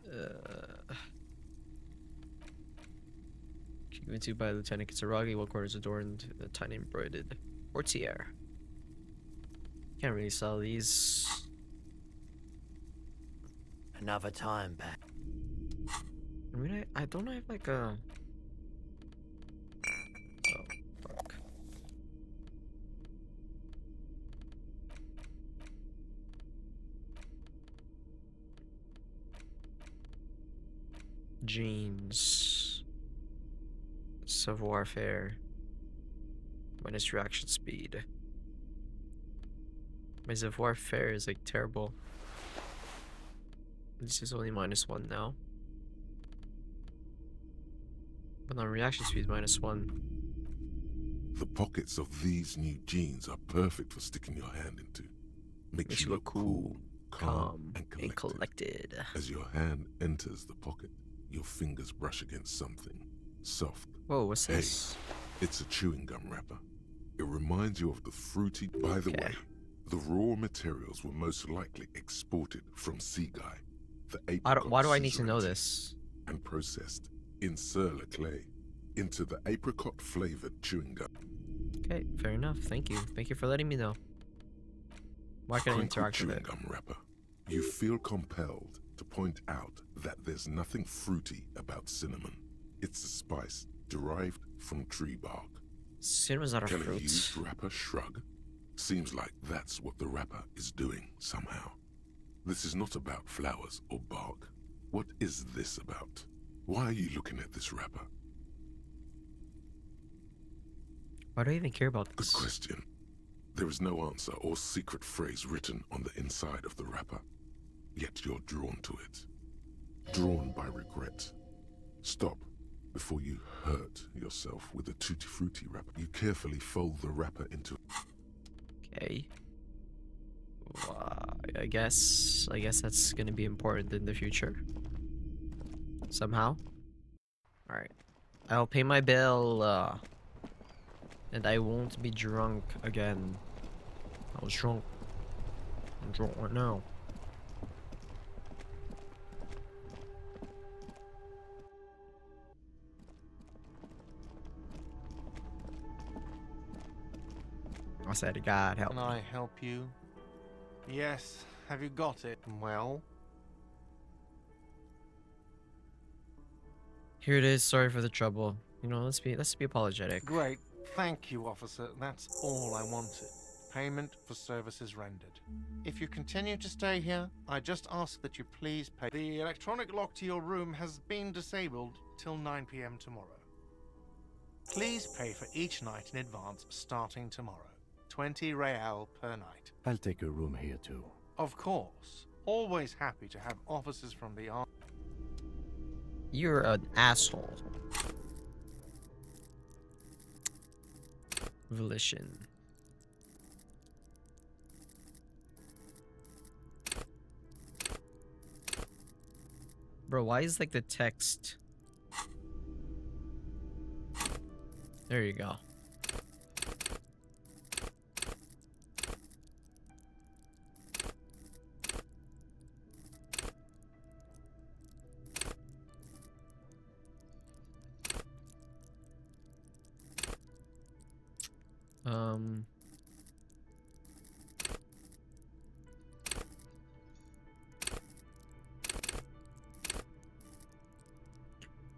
Given to by Lieutenant Kitsuragi, one corner is adorned with a tiny embroidered portiere. Can't really sell these. Another time back. I mean, I don't have like a. Oh, fuck. Jeans. Savoir faire. Minus reaction speed. My savoir faire is like terrible. This is only -1 now. But my reaction speed is -1. The pockets of these new jeans are perfect for sticking your hand into. Makes you look cool, calm, and collected. As your hand enters the pocket, your fingers brush against something soft. Whoa, what's Hey, this? it's a chewing gum wrapper. It reminds you of the fruity. By the way, the raw materials were most likely exported from Seaguy, the apricot Why do I need to know suzerainty, this? and processed in Sur Le Clay into the apricot flavored chewing gum. Okay, fair enough. Thank you. Thank you for letting me know. Why can I Crinkled interact with chewing it? gum wrapper. You feel compelled to point out that there's nothing fruity about cinnamon. It's a spice derived from tree bark. Cinnamon's not a Can a fruit. used wrapper shrug? Seems like that's what the wrapper is doing somehow. This is not about flowers or bark. What is this about? Why are you looking at this wrapper? Why do I even care about Good this? question. There is no answer or secret phrase written on the inside of the wrapper. Yet you're drawn to it. Drawn by regret. Stop before you hurt yourself with a Tutti Frutti wrapper. You carefully fold the wrapper into... Okay. I guess that's gonna be important in the future. Somehow. Alright. I'll pay my bill, and I won't be drunk again. I was drunk. I'm drunk right now. I said, God help Can me. I help you? Yes. Have you got it? Well, Here it is. Sorry for the trouble. You know, let's be apologetic. great. Thank you, officer. That's all I wanted. Payment for services rendered. If you continue to stay here, I just ask that you please pay. The electronic lock to your room has been disabled till 9 p.m. tomorrow. Please pay for each night in advance starting tomorrow. 20 real per night. I'll take a room here too. Of course. Always happy to have officers from the army. You're an asshole. Volition. Bro, why is like the text? There you go.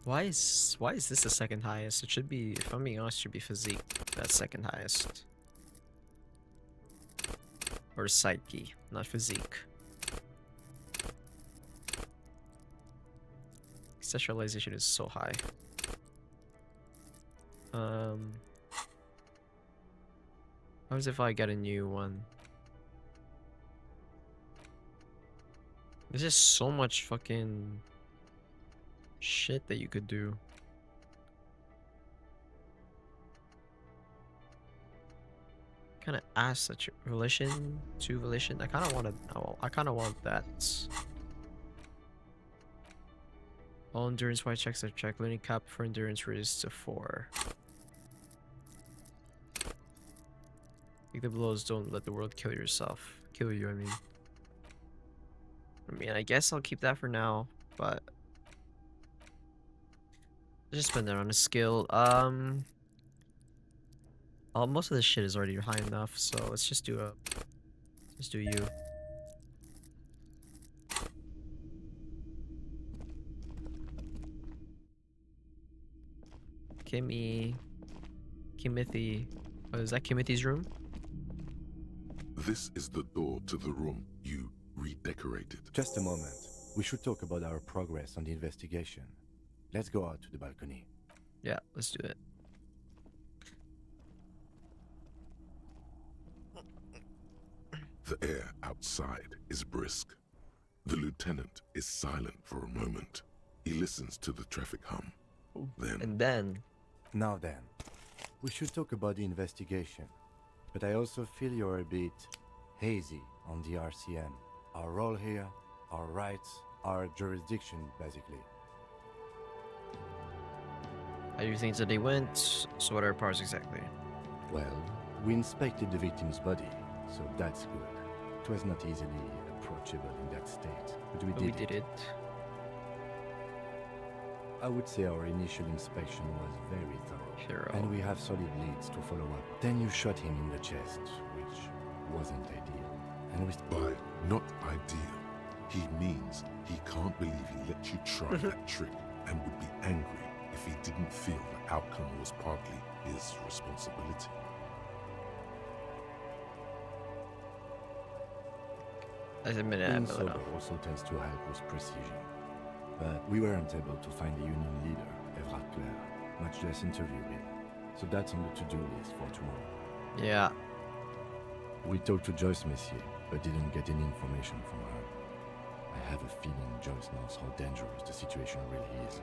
Why is this the second highest? It should be, if I'm being honest, it should be physique. That's second highest. Or psyche, not physique. Sexualization is so high. What happens if I get a new one? There's just so much fucking... shit that you could do. Kind of ask such volition to volition. I kind of want to. I kind of want that. All endurance white checks are check. Learning cap for endurance reduces to 4. Take the blows. Don't let the world kill yourself. Kill you. I mean, I guess I'll keep that for now. But just spend that on a skill. Most of this shit is already high enough, so let's just do you. Kimothy. Oh, is that Kimothy's room? This is the door to the room you redecorated. Just a moment. We should talk about our progress on the investigation. Let's go out to the balcony. Yeah, let's do it. The air outside is brisk. The lieutenant is silent for a moment. He listens to the traffic hum. Then... Now then, we should talk about the investigation. But I also feel you're a bit hazy on the RCM. Our role here, our rights, our jurisdiction, basically. How do you think that they went? So what are our powers exactly? Well, we inspected the victim's body, so that's good. It was not easily approachable in that state, but we did it. I would say our initial inspection was very thorough, and we have solid leads to follow up. Then you shot him in the chest, which wasn't ideal. And we By not ideal, he means he can't believe he let you try that trick and would be angry if he didn't feel the outcome was partly his responsibility. I admit being sober also tends to help with precision. But we weren't able to find the union leader, Everard Clare, much less interview him. So that's on the to-do list for tomorrow. Yeah. We talked to Joyce Messier, but didn't get any information from her. I have a feeling Joyce knows how dangerous the situation really is.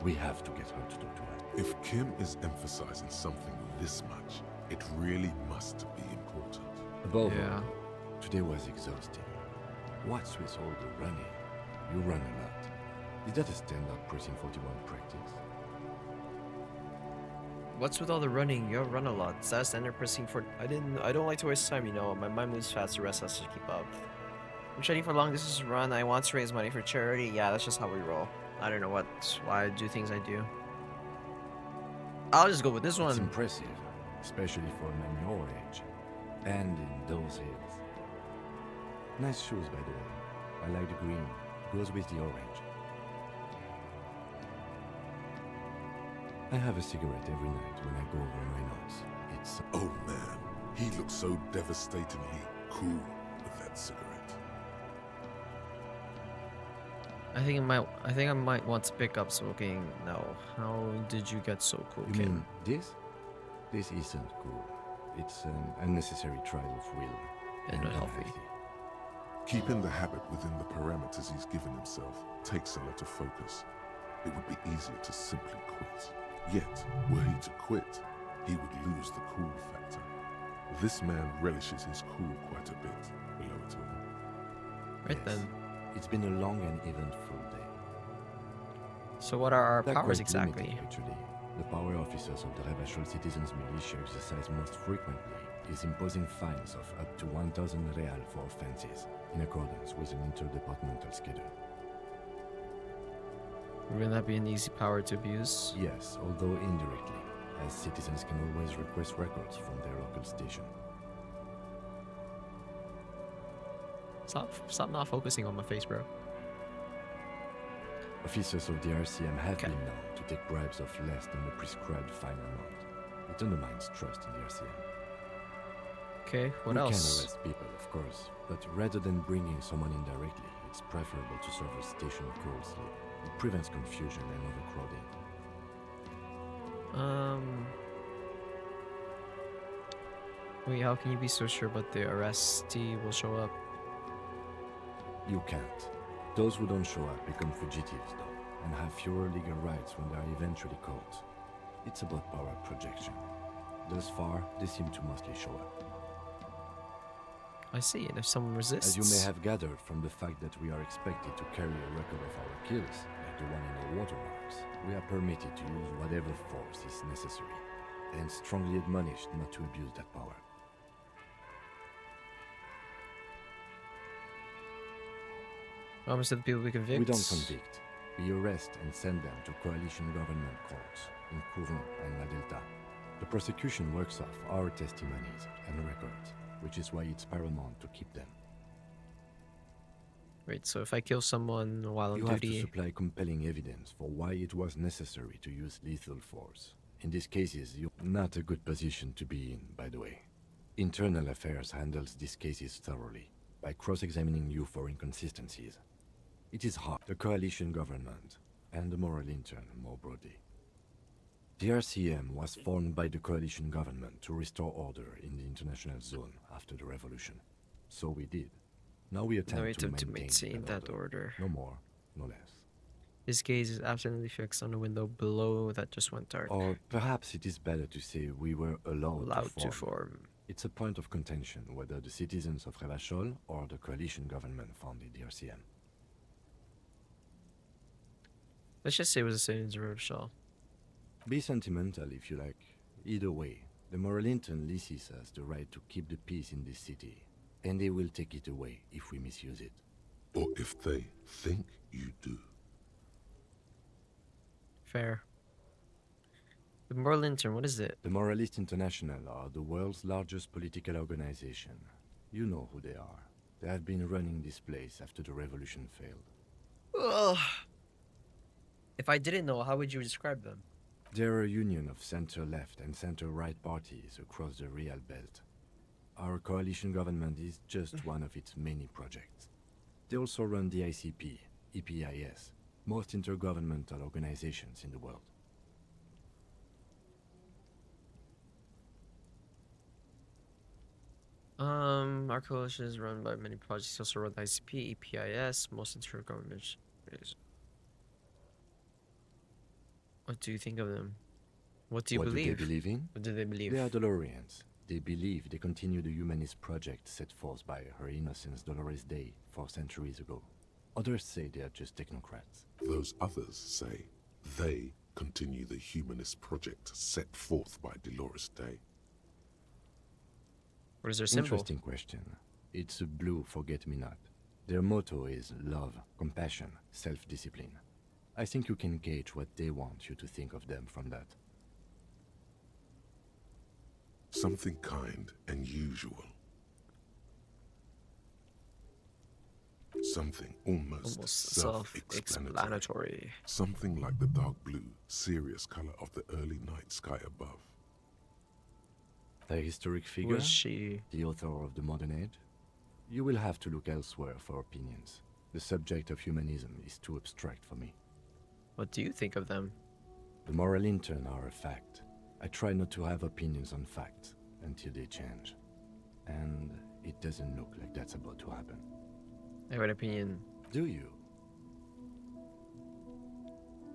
We have to get her to talk to her. If Kim is emphasizing something this much, it really must be important. Above all, today was exhausting. What's with all the running? You run a lot. Is that a standard Precinct 41 practice? What's with all the running? You run a lot. Is that a standard Precinct for? I don't like to waste time, you know. My mind moves fast, the rest has to keep up. I'm training for a long distance run. I want to raise money for charity. Yeah, that's just how we roll. I don't know why I do things I do. I'll just go with this one. It's impressive, especially for a man your age. And in those hills. Nice shoes, by the way. I like the green. Goes with the orange. I have a cigarette every night when I go over my notes. It's... Oh man, he looks so devastatingly cool with that cigarette. I think I might want to pick up smoking now. How did you get so cool, You mean this? This isn't cool. It's an unnecessary trial of will. And unhealthy. Keeping the habit within the parameters he's given himself takes a lot of focus. It would be easier to simply quit. Yet, were he to quit, he would lose the cool factor. This man relishes his cool quite a bit below it all. Right then. It's been a long and eventful day. So what are our They're powers quite exactly? limited, actually. The power officers of the Rebachol Citizens Militia exercise most frequently is imposing fines of up to 1,000 real for offenses, in accordance with an interdepartmental schedule. Will that be an easy power to abuse? Yes, although indirectly, as citizens can always request records from their local station. Stop not focusing on my face, bro. Officers of the RCM have been known to take bribes of less than the prescribed fine amount. It undermines trust in the RCM. Okay, what we else? can arrest people, of course, but rather than bringing someone in directly, it's preferable to serve a station closely. It prevents confusion and overcrowding. Wait, how can you be so sure but the arrestee will show up? You can't. Those who don't show up become fugitives, though, and have fewer legal rights when they are eventually caught. It's about power projection. Thus far, they seem to mostly show up. I see, and if someone resists... As you may have gathered from the fact that we are expected to carry a record of our kills, like the one in the watermarks, we are permitted to use whatever force is necessary, and strongly admonished not to abuse that power. What happens to the people we convict? We don't convict. We arrest and send them to coalition government courts in Couvon and La Delta. The prosecution works off our testimonies and records, which is why it's paramount to keep them. Wait, so if I kill someone while on You have to duty... supply compelling evidence for why it was necessary to use lethal force. In these cases, you're not a good position to be in, by the way. Internal Affairs handles these cases thoroughly, by cross-examining you for inconsistencies. It is hard, the coalition government, and the moral intern more broadly. The RCM was formed by the coalition government to restore order in the international zone after the revolution. So we did. Now we attempt to maintain that order. No more, no less. His gaze is absolutely fixed on the window below that just went dark. Or perhaps it is better to say we were allowed to form. It's a point of contention whether the citizens of Revachol or the coalition government founded the RCM. Let's just say it was the citizens of Revachol. Be sentimental if you like. Either way, the moral intern leases us the right to keep the peace in this city, and they will take it away if we misuse it. Or if they think you do. Fair. The Moral Intern, what is it? The Moralist International are the world's largest political organization. You know who they are. They have been running this place after the revolution failed. Ugh. If I didn't know, how would you describe them? They're a union of center-left and center-right parties across the Real Belt. Our coalition government is just one of its many projects. They also run the ICP, EPIS, most intergovernmental organizations in the world. Our coalition is run by many projects. Also run the ICP, EPIS, most intergovernmental. What do you think of them? What do you believe? What do they believe in? What do they believe? They are Dolorians. They believe they continue the humanist project set forth by Her Innocence Dolores Day 4 centuries ago. Others say they are just technocrats. Those others say they continue the humanist project set forth by Dolores Day. What is their symbol? Interesting question. It's a blue forget-me-not. Their motto is love, compassion, self-discipline. I think you can gauge what they want you to think of them from that. Something kind and usual. Something almost self-explanatory. Something like the dark blue, serious color of the early night sky above. A historic figure? Was she? The author of the modern age? You will have to look elsewhere for opinions. The subject of humanism is too abstract for me. What do you think of them? The moral intern are a fact. I try not to have opinions on facts until they change. And it doesn't look like that's about to happen. I have an opinion. Do you?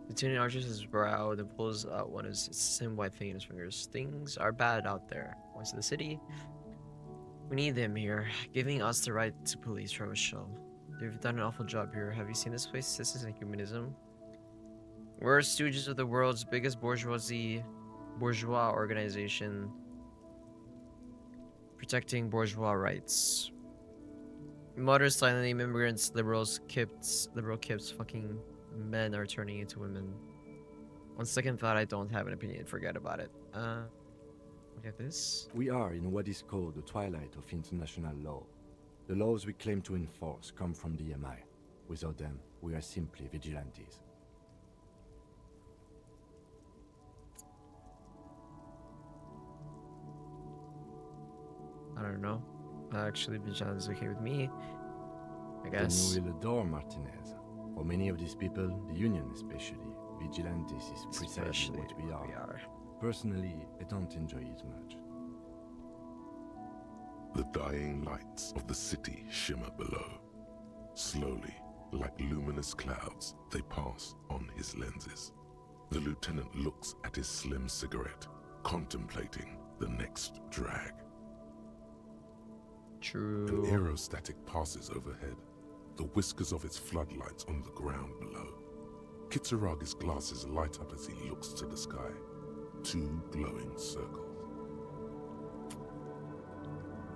The tuning arches his brow, then pulls out one of his same white thing in his fingers. Things are bad out there. West of the city. We need them here, giving us the right to police Revachol. They've done an awful job here. Have you seen this place? This isn't humanism. We're stooges of the world's biggest bourgeois organization, protecting bourgeois rights. Moderate, silently, immigrants, liberal kips, fucking men are turning into women. On second thought, I don't have an opinion. Forget about it. Look at this. We are in what is called the twilight of international law. The laws we claim to enforce come from the MI. Without them, we are simply vigilantes. I don't know. Actually, vigilance is okay with me, I guess. Then you will adore Martinez. For many of these people, the Union especially, vigilantes is precisely what we are. Personally, I don't enjoy it much. The dying lights of the city shimmer below. Slowly, Like luminous clouds, they pass on his lenses. The lieutenant looks at his slim cigarette, contemplating the next drag. True. An aerostatic passes overhead, the whiskers of its floodlights on the ground below. Kitsuragi's glasses light up as he looks to the sky. 2 glowing circles.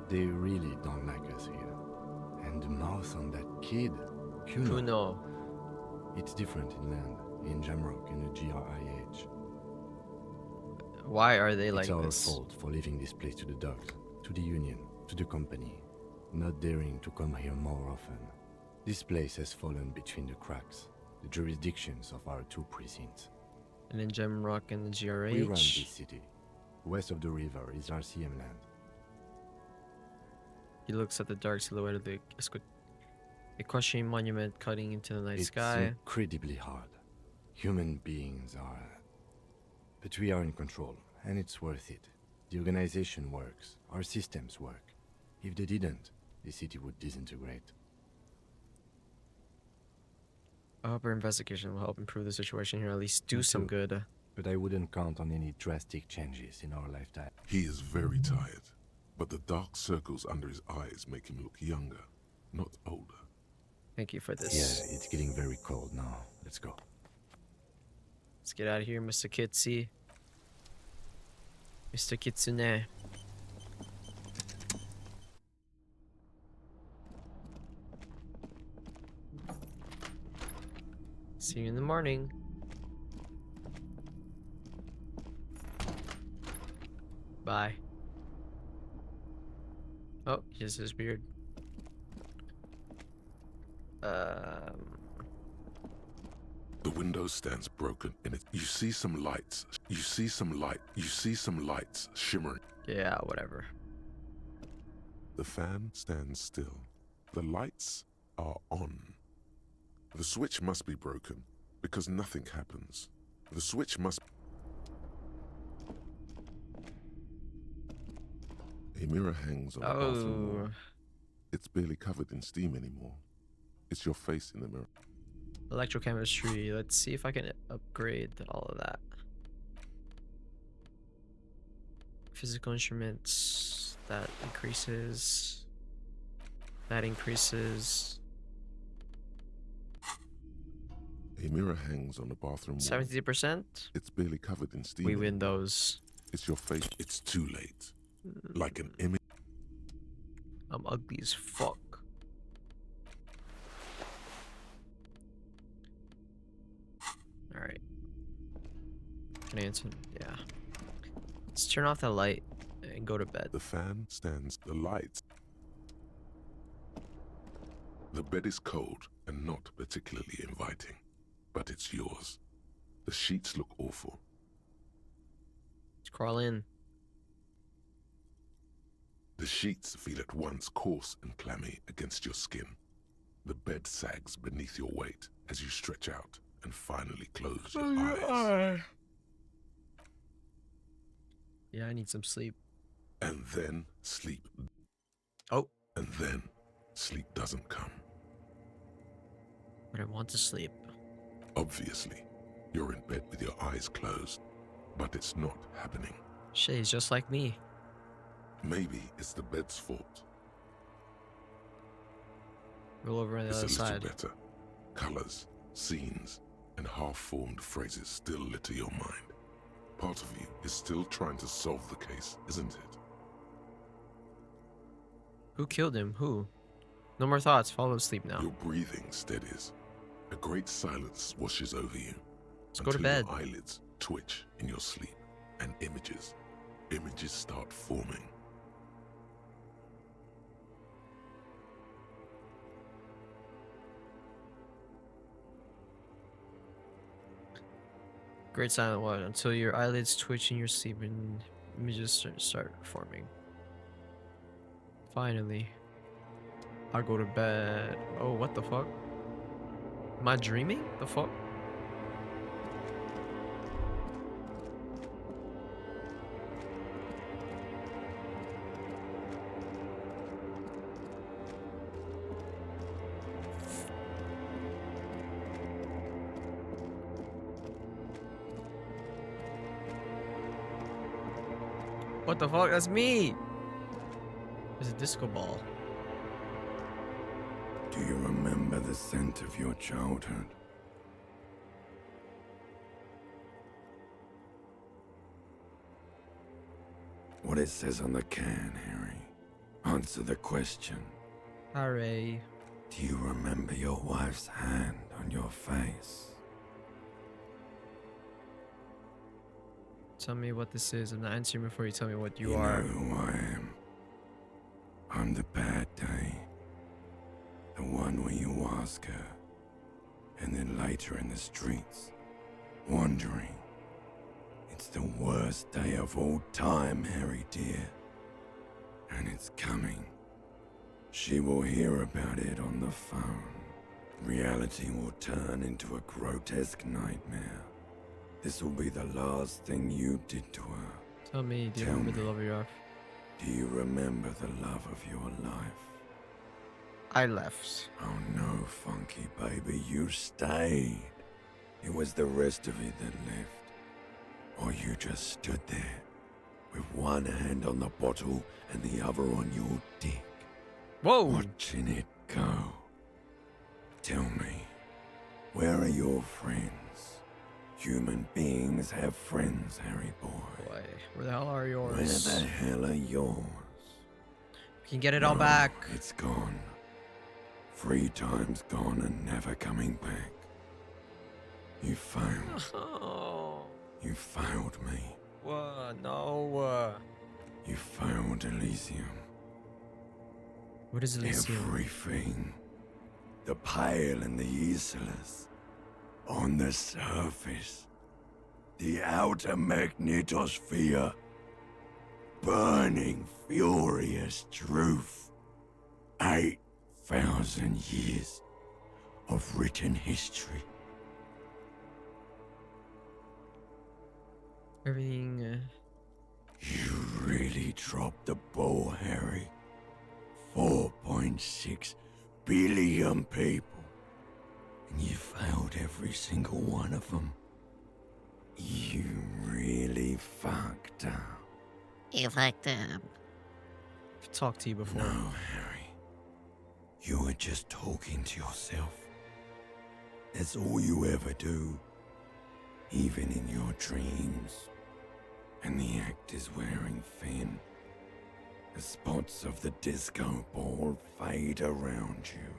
They really don't like us here. And the mouth on that kid, Kuno. It's different inland, in Jamrock, in the GRIH. Why are they like it's our this? fault for leaving this place to the dogs, to the Union, to the company, not daring to come here more often. This place has fallen between the cracks, the jurisdictions of our 2 precincts. And in Gemrock and the GRH. We run this city. West of the river is RCM land. He looks at the dark silhouette of the equestrian monument cutting into the night It's sky. incredibly hard. Human beings are... But we are in control, and it's worth it. The organization works. Our systems work. If they didn't, the city would disintegrate. I hope our investigation will help improve the situation here, at least do Me some too. good. But I wouldn't count on any drastic changes in our lifetime. He is very tired, but the dark circles under his eyes make him look younger, not older. Thank you for this. Yeah, it's getting very cold now. Let's go. Let's get out of here, Mr. Kitsy. Mr. Kitsune. See you in the morning. Bye. Oh, here's his beard. The window stands broken in it. You see some lights. You see some lights shimmering. Yeah, whatever. The fan stands still. The lights are on. The switch must be broken because nothing happens. The switch must... A mirror hangs on the bathroom wall. It's barely covered in steam anymore. It's your face in the mirror. Electrochemistry. Let's see if I can upgrade all of that. Physical instruments. That increases. That increases. A mirror hangs on the bathroom wall. 70%? It's barely covered in steam. We win those. It's your face. It's too late. Like an image. I'm ugly as fuck. Alright. Can I answer? Yeah. Let's turn off the light and go to bed. The fan stands. The lights. The bed is cold and not particularly inviting, but it's yours. The sheets look awful. Let's crawl in. The sheets feel at once coarse and clammy against your skin. The bed sags beneath your weight as you stretch out and finally close your eyes. Yeah, I need some sleep. And then sleep. Oh. And then sleep doesn't come. But I want to sleep. Obviously, you're in bed with your eyes closed, but it's not happening. Shit, he's just like me. Maybe it's the bed's fault. Roll over on the It's other a little side. better. Colors, scenes, and half-formed phrases still litter your mind. Part of you is still trying to solve the case, isn't it? Who killed him? Who? No more thoughts. Follow sleep now. Your breathing steadies. A great silence washes over you. Let's go to bed. Your eyelids twitch in your sleep, and images start forming. Great silent one until your eyelids twitch in your sleep and images start forming. Finally, I go to bed. Oh, what the fuck? Am I dreaming? The fuck? What the fuck? That's me! There's a disco ball. Do you remember the scent of your childhood? What it says on the can, Harry. Answer the question. Harry. Do you remember your wife's hand on your face? Tell me what this is. I'm not answering before you tell me what you You are. know who I am. I'm the bad day. The one where you ask her, and then later in the streets, wandering. It's the worst day of all time, Harry dear. And it's coming. She will hear about it on the phone. Reality will turn into a grotesque nightmare. This will be the last thing you did to her. Tell me, do you Tell remember the me. love of your life? Do you remember the love of your life? I left. Oh no, Funky baby, you stayed. It was the rest of it that left. Or you just stood there, with one hand on the bottle and the other on your dick. Whoa! Watching it go. Tell me, where are your friends? Human beings have friends, Harry boy. Boy, where the hell are yours? Where the hell are yours? We can get it all No, back. It's gone. 3 times gone and never coming back. You failed. Oh. You failed me. What? No. You failed Elysium. What is Elysium? Everything. The Pale and the Islas. On the surface. The outer magnetosphere. Burning, furious truth. 8,000 years of written history. Everything. You really dropped the ball, Harry. 4.6 billion people. And you failed every single one of them. You really fucked up. You fucked up. I've talked to you before. No, Harry. You were just talking to yourself. That's all you ever do. Even in your dreams. And the act is wearing thin. The spots of the disco ball fade around you.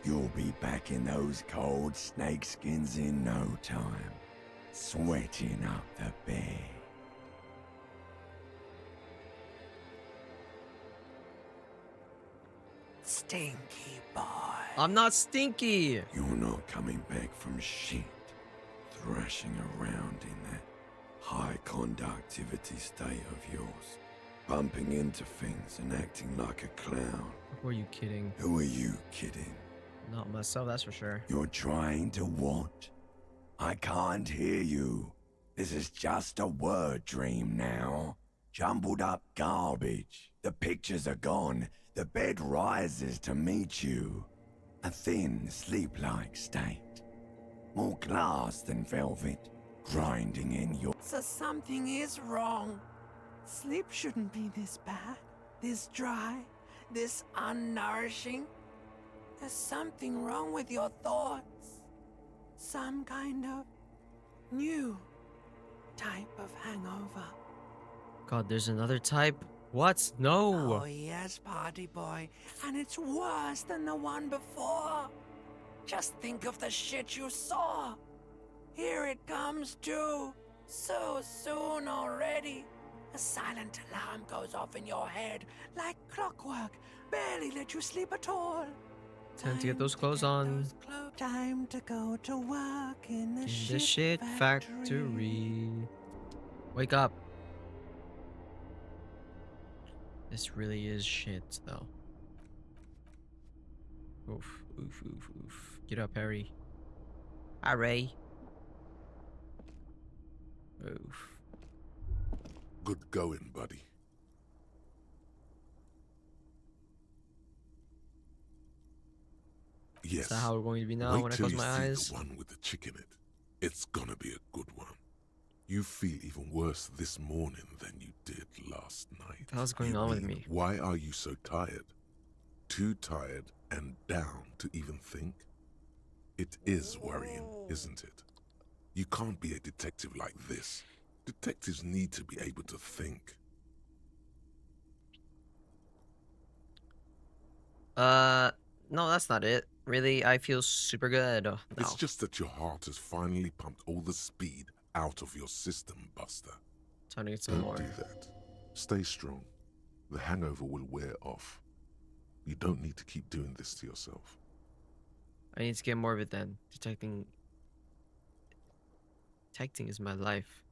You'll be back in those cold snakeskins in no time, sweating up the bed. Stinky boy. I'm not stinky. You're not coming back from shit, thrashing around in that high conductivity state of yours, bumping into things and acting like a clown. Who are you kidding? Who are you kidding? Not myself, that's for sure. You're trying to what? I can't hear you. This is just a word dream now. Jumbled up garbage. The pictures are gone. The bed rises to meet you. A thin, sleep-like state. More glass than velvet, grinding in your... So something is wrong. Sleep shouldn't be this bad, this dry, this unnourishing. There's something wrong with your thoughts. Some kind of new type of hangover. God, there's another type? What? No. Oh yes, party boy. And it's worse than the one before. Just think of the shit you saw. Here it comes too. So soon already. A silent alarm goes off in your head like clockwork. Barely let you sleep at all. Time to get those clothes on. Time to go to work in the shit factory. Wake up. This really is shit, though. Oof, oof, oof, oof. Get up, Harry. Harry. Oof. Good going, buddy. Yes. Is that how we're going to be now Wait when I till close you my see eyes? the one with the chick in it. It's gonna be a good one. You feel even worse this morning than you did last night. How's going You on with mean, me? Why are you so tired? Too tired and down to even think? It is worrying, isn't it? You can't be a detective like this. Detectives need to be able to think. No, that's not it. Really, I feel super good. Oh, no. It's just that your heart has finally pumped all the speed out of your system, Buster. Time to get some more. Don't do that. Stay strong. The hangover will wear off. You don't need to keep doing this to yourself. I need to get more of it then. Detecting is my life.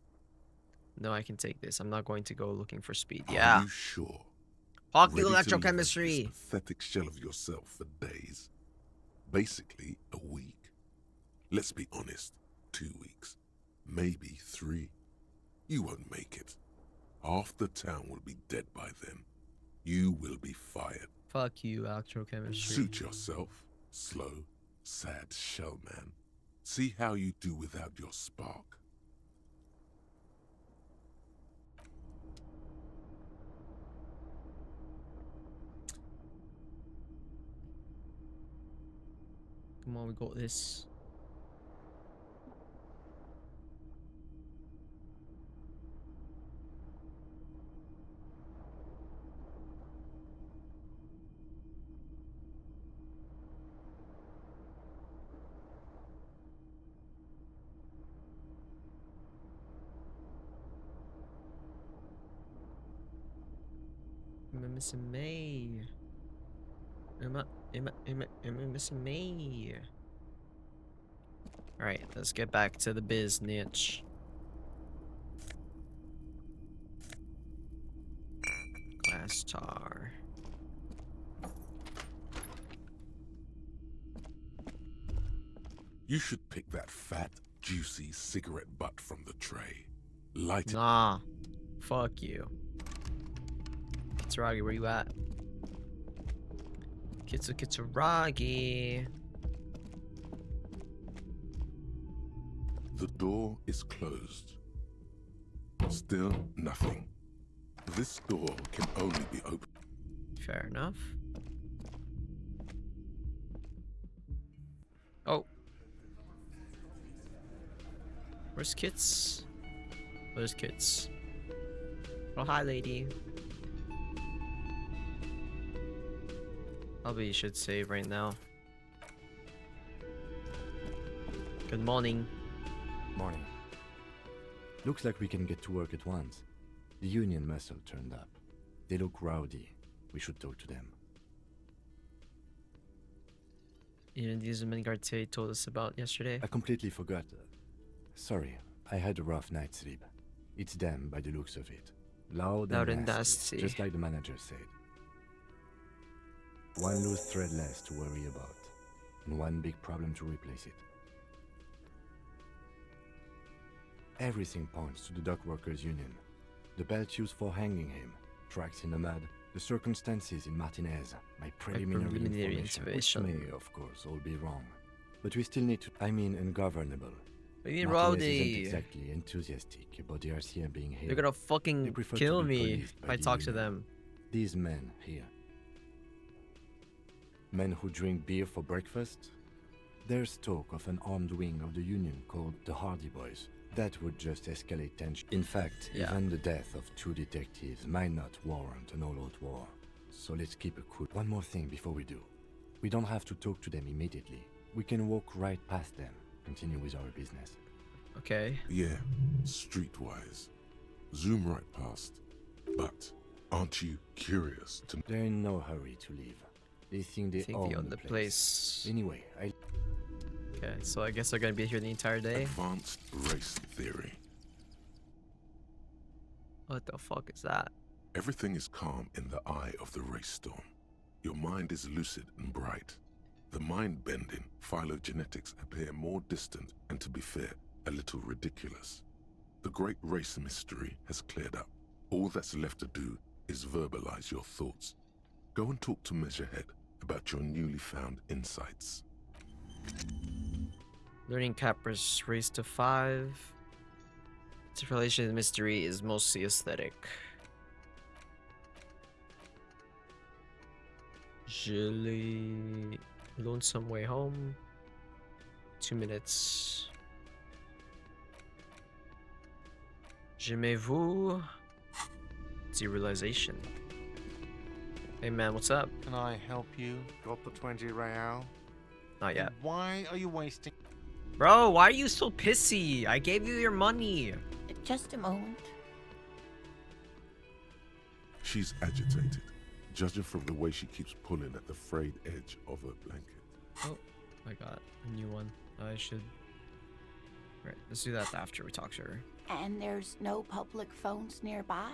No, I can take this. I'm not going to go looking for speed. Yeah. Are you sure? Fuck Ready you, to live as electrochemistry. this pathetic shell of yourself for days. Basically, a week. Let's be honest, 2 weeks. Maybe 3. You won't make it. Half the town will be dead by then. You will be fired. Fuck you, electrochemistry. Suit yourself, slow, sad shell man. See how you do without your spark. Come on, we got this. Am I missing me? Am I missing me? Alright, let's get back to the biznitch. Glass tar. You should pick that fat, juicy cigarette butt from the tray. Light it. Nah. Fuck you. Kitsuragi, where you at? Kitsuragi. The door is closed. Still nothing. This door can only be opened. Fair enough. Oh. Where's Kits? Where's Kits? Oh, hi, lady. Probably should save right now. Good morning. Morning. Looks like we can get to work at once. The Union muscle turned up. They look rowdy. We should talk to them. Even these Mengarte told us about yesterday. I completely forgot. Sorry, I had a rough night's sleep. It's them by the looks of it. Loud and nasty, just like the manager said. One loose thread less to worry about, and one big problem to replace it. Everything points to the dock workers' union. The belt used for hanging him, tracks in the mud, the circumstances in Martinez, my preliminary information, which may, of course, all be wrong. But we still need to, ungovernable. Martinez isn't exactly enthusiastic about the RCM being here. They're gonna fucking kill me if I talk to them. These men here. Men who drink beer for breakfast? There's talk of an armed wing of the Union called the Hardy Boys. That would just escalate tension. In fact, even the death of 2 detectives might not warrant an all-out war. So let's keep it cool. One more thing before we do. We don't have to talk to them immediately. We can walk right past them, continue with our business. Okay. Yeah, streetwise. Zoom right past. But aren't you curious to... They're in no hurry to leave. They think they own the place. Anyway, Okay, so I guess they're gonna be here the entire day. Advanced race theory. What the fuck is that? Everything is calm in the eye of the race storm. Your mind is lucid and bright. The mind-bending phylogenetics appear more distant and, to be fair, a little ridiculous. The great race mystery has cleared up. All that's left to do is verbalize your thoughts. Go and talk to Measurehead about your newly found insights. Learning cap was raised to 5. Its relation to mystery is mostly aesthetic. Jilly. Lonesome way home. 2 minutes. J'aimez-vous? Derealization. Hey man, what's up? Can I help you? Got the 20 real? Not yet. Why are you wasting? Bro, why are you so pissy? I gave you your money. Just a moment. She's agitated, judging from the way she keeps pulling at the frayed edge of her blanket. Oh, I got a new one. I should... Right, let's do that after we talk to her. And there's no public phones nearby?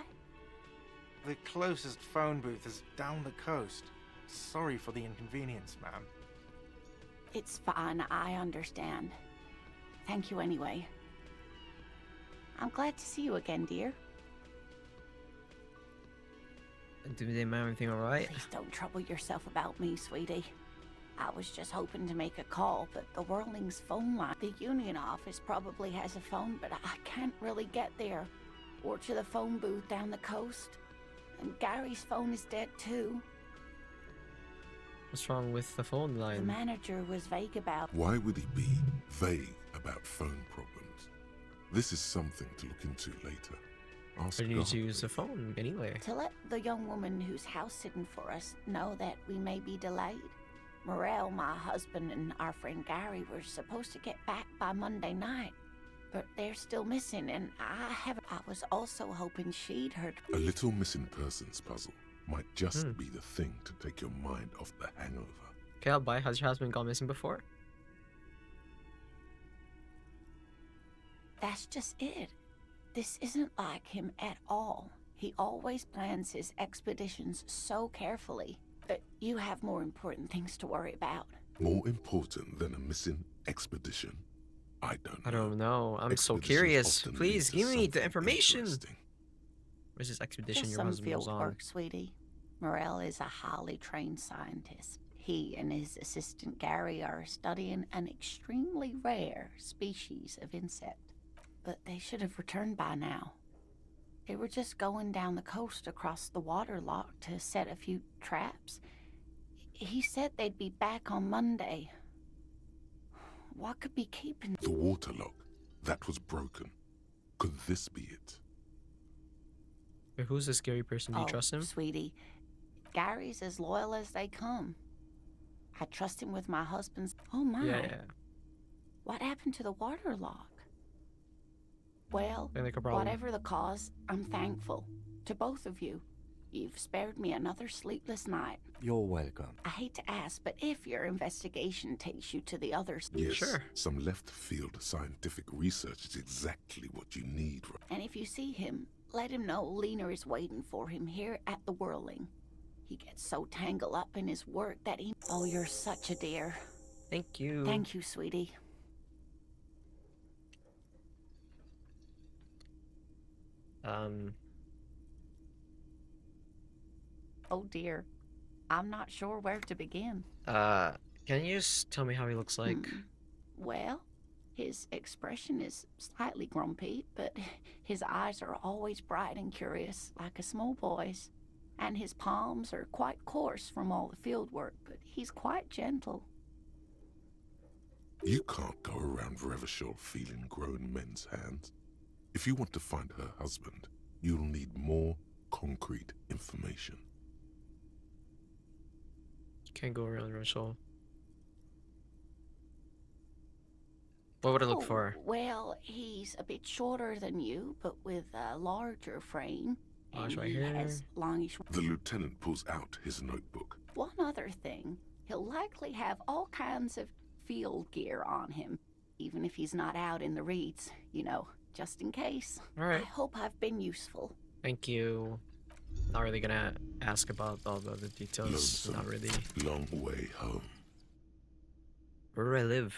The closest phone booth is down the coast. Sorry for the inconvenience, ma'am. It's fine, I understand. Thank you anyway. I'm glad to see you again, dear. Did they man everything alright? Please don't trouble yourself about me, sweetie. I was just hoping to make a call, but the Whirling's phone line. The union office probably has a phone, but I can't really get there. Or to the phone booth down the coast. And Gary's phone is dead too. What's wrong with the phone The line? manager was vague about... Why would he be vague about phone problems? This is something to look into later. Ask But you need God, to use the please. phone anyway. To let the young woman who's house sitting for us know that we may be delayed. Morel, my husband, and our friend Gary were supposed to get back by Monday night. But they're still missing, and I was also hoping she'd heard... A little missing persons puzzle might just be the thing to take your mind off the hangover. Okay, I'll buy. Has your husband gone missing before? That's just it. This isn't like him at all. He always plans his expeditions so carefully. But you have more important things to worry about. More important than a missing expedition? I don't know. I don't know. I'm so Expeditions curious. often Please lead to give me the something information. interesting. Where's this expedition Just your some husband field was on? work, sweetie. Morel is a highly trained scientist. He and his assistant Gary are studying an extremely rare species of insect. But they should have returned by now. They were just going down the coast across the waterlock to set a few traps. He said they'd be back on Monday. What could be keeping... The waterlock. That was broken. Could this be it? Wait, who's this scary person? Do you trust him? Sweetie, Gary's as loyal as they come. I trust him with my husband's... Oh my. Yeah. What happened to the waterlock? Well, Sounds like a problem. whatever the cause, I'm thankful. To both of you. You've spared me another sleepless night. You're welcome. I hate to ask, but if your investigation takes you to the others... Yes, some left-field scientific research is exactly what you need. And if you see him, let him know Lena is waiting for him here at the Whirling. He gets so tangled up in his work that he... Oh, you're such a dear. Thank you. Thank you, sweetie. Oh dear. I'm not sure where to begin. Can you just tell me how he looks like? Well, his expression is slightly grumpy, but his eyes are always bright and curious, like a small boy's. And his palms are quite coarse from all the field work, but he's quite gentle. You can't go around Revachol feeling grown men's hands. If you want to find her husband, you'll need more concrete information. Can't go around Rachel. What would I look for? Well, he's a bit shorter than you, but with a larger frame. Large And right he here. has longish... The lieutenant pulls out his notebook. One other thing, he'll likely have all kinds of field gear on him, even if he's not out in the reeds, you know, just in case. Alright. I hope I've been useful. Thank you. Not really gonna ask about all the other details. Lonesome, Not really. long way home. Where do I live?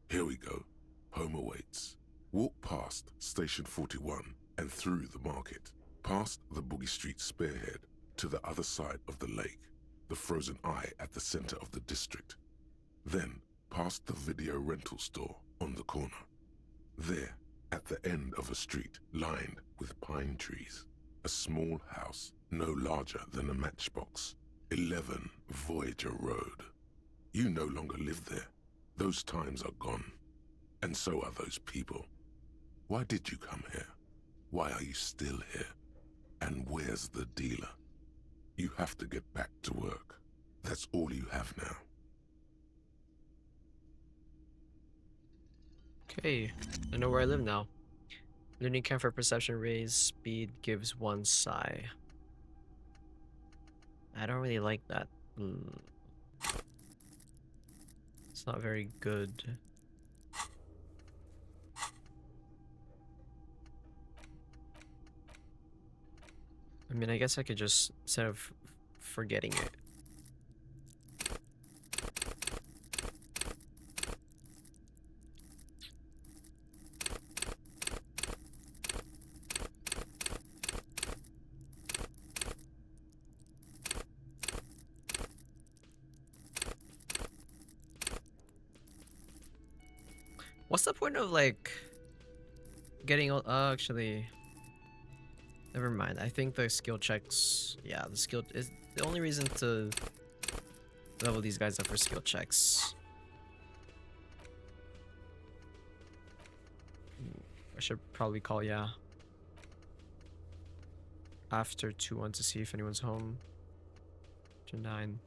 Here we go. Home awaits. Walk past Station 41 and through the market, past the Boogie Street spearhead to the other side of the lake, the frozen eye at the center of the district. Then past the video rental store on the corner. There, at the end of a street lined with pine trees, a small house no larger than a matchbox. 11 Voyager Road. You no longer live there. Those times are gone. And so are those people. Why did you come here? Why are you still here? And where's the dealer? You have to get back to work. That's all you have now. Okay, I know where I live now. Learning count for perception raise speed gives 1 psi. I don't really like that. It's not very good. I mean, I guess I could just, instead of forgetting it. What's the point of like getting all actually never mind. I think the skill checks, yeah, the skill is the only reason to level these guys up for skill checks. I should probably call, yeah, after 2-1 to see if anyone's home. To 9.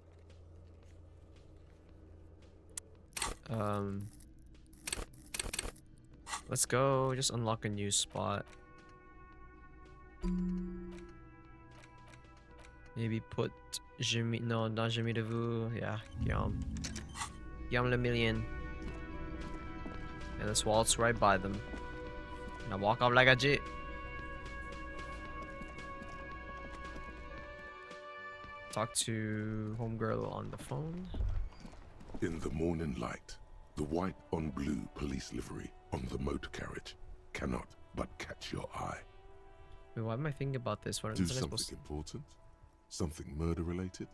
Let's go just unlock a new spot. Maybe put Jimmy, no, not Jimmy de Vous. Yeah, Guillaume. Guillaume le Million. And let's waltz right by them. And I walk off like a G. Talk to homegirl on the phone. In the morning light, the white on blue police livery on the motor carriage cannot but catch your eye. Wait, why am I thinking about this? What Do something important? Something murder related?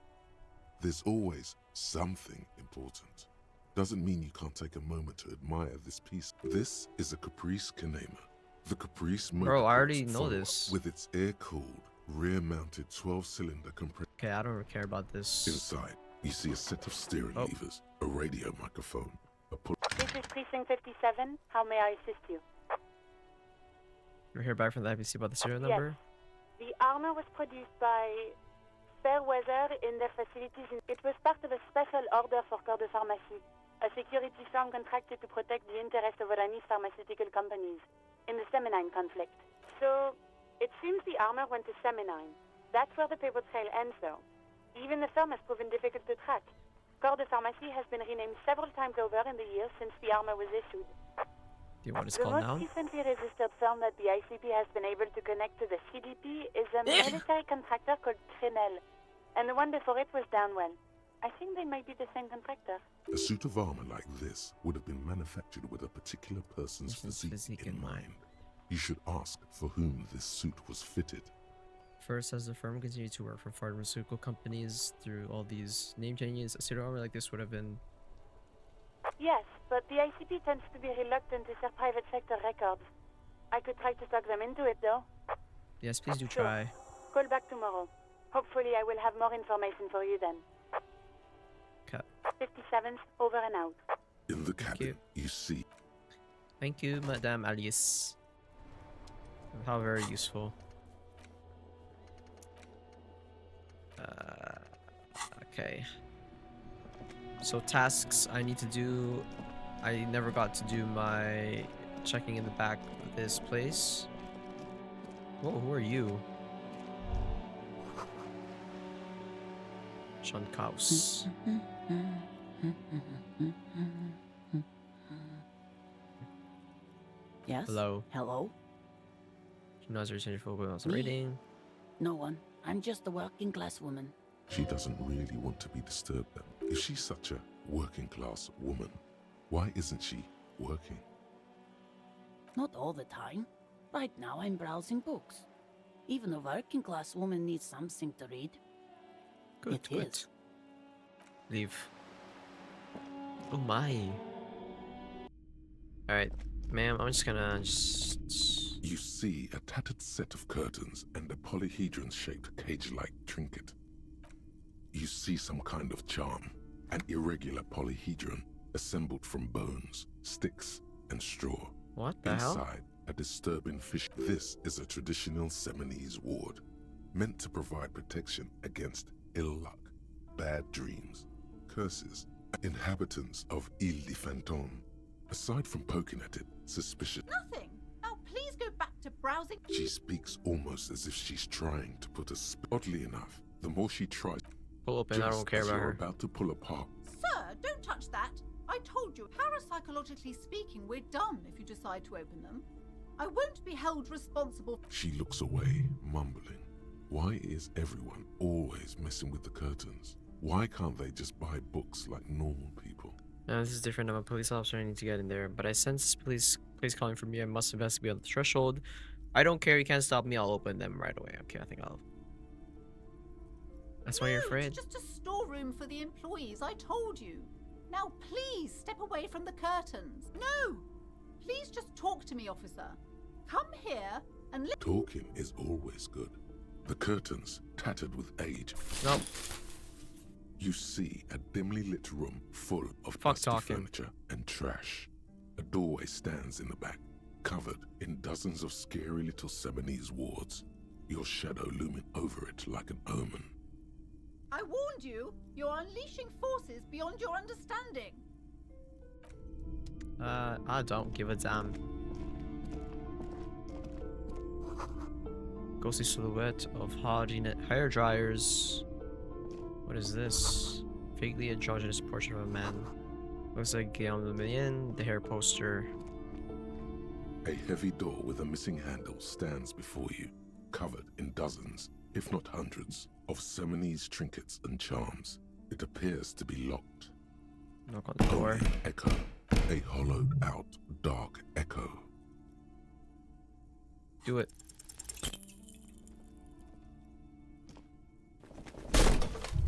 There's always something important. Doesn't mean you can't take a moment to admire this piece. This is a Caprice Kanema. The Caprice motor. Bro, I already know this. With its air-cooled, rear-mounted 12-cylinder compressor. Okay, I don't care about this. Inside, you see a set of steering levers, a radio microphone, a pull. This is Precinct 57. How may I assist you? We're here back from the IPC about the serial number. Yes. The armor was produced by Fairweather in their facilities. It was part of a special order for Corps de Pharmacie, a security firm contracted to protect the interests of Oranese pharmaceutical companies in the Seminine conflict. So, it seems the armor went to Seminine. That's where the paper trail ends, though. Even the firm has proven difficult to track. Corps de Pharmacie has been renamed several times over in the years since the armor was issued. Do you want to The call most now? recently registered firm that the ICP has been able to connect to the CDP is a military contractor called Trinell, and the one before it was Downwell. I think they might be the same contractor. A suit of armor like this would have been manufactured with a particular person's physique in mind. You should ask for whom this suit was fitted. First, as the firm continued to work for pharmaceutical companies through all these name changes, a suit of armor like this would have been... Yes, but the ICP tends to be reluctant to share private sector records. I could try to talk them into it, though. Yes, please do try. Call back tomorrow. Hopefully I will have more information for you then. Cut. 57th, over and out. In the cabin, you see... Thank you, Madame Alice. How very useful. Okay. So tasks I need to do. I never got to do my checking in the back of this place. Whoa, who are you? Sean Kaus. Yes? Hello. Hello? Reading. No one. I'm just a working class woman. She doesn't really want to be disturbed then. If she's such a working class woman, why isn't she working? Not all the time. Right now I'm browsing books. Even a working class woman needs something to read. Good, It good. is. Leave. Oh my. Alright, ma'am, I'm just gonna just... You see a tattered set of curtains and a polyhedron-shaped cage-like trinket. You see some kind of charm, an irregular polyhedron assembled from bones, sticks, and straw. What the hell? Inside, a disturbing fish. This is a traditional Seminese ward, meant to provide protection against ill luck, bad dreams, curses. Inhabitants of Ile de Fantôme, aside from poking at it, suspicious. Nothing. Now please go back to browsing. She speaks almost as if she's trying to put a oddly enough, the more she tries, pull open, I don't care as about you're her. about to pull apart. Sir, don't touch that. I told you, parapsychologically speaking, we're done if you decide to open them. I won't be held responsible. She looks away, mumbling. Why is everyone always messing with the curtains? Why can't they just buy books like normal people? No, this is different. I'm a police officer. I need to get in there. But I sense police calling for me. I must investigate on the threshold. I don't care. You can't stop me. I'll open them right away. Okay, I think I'll... That's why you're afraid. It's just a storeroom for the employees. I told you. Now please step away from the curtains. No! Please just talk to me, officer. Come here and Talking is always good. The curtains, tattered with age. Nope. You see a dimly lit room full of dusty furniture and trash. A doorway stands in the back, covered in dozens of scary little Seminese wards, your shadow looming over it like an omen. I warned you. You're unleashing forces beyond your understanding. I don't give a damn. Ghostly silhouette of hair dryers. What is this? Vaguely androgynous portrait of a man. Looks like Guillaume le Millien, the hair poster. A heavy door with a missing handle stands before you, covered in dozens, if not hundreds, of Seminese trinkets and charms. It appears to be locked. Knock on the door. Only an echo, a hollowed out, dark echo. Do it.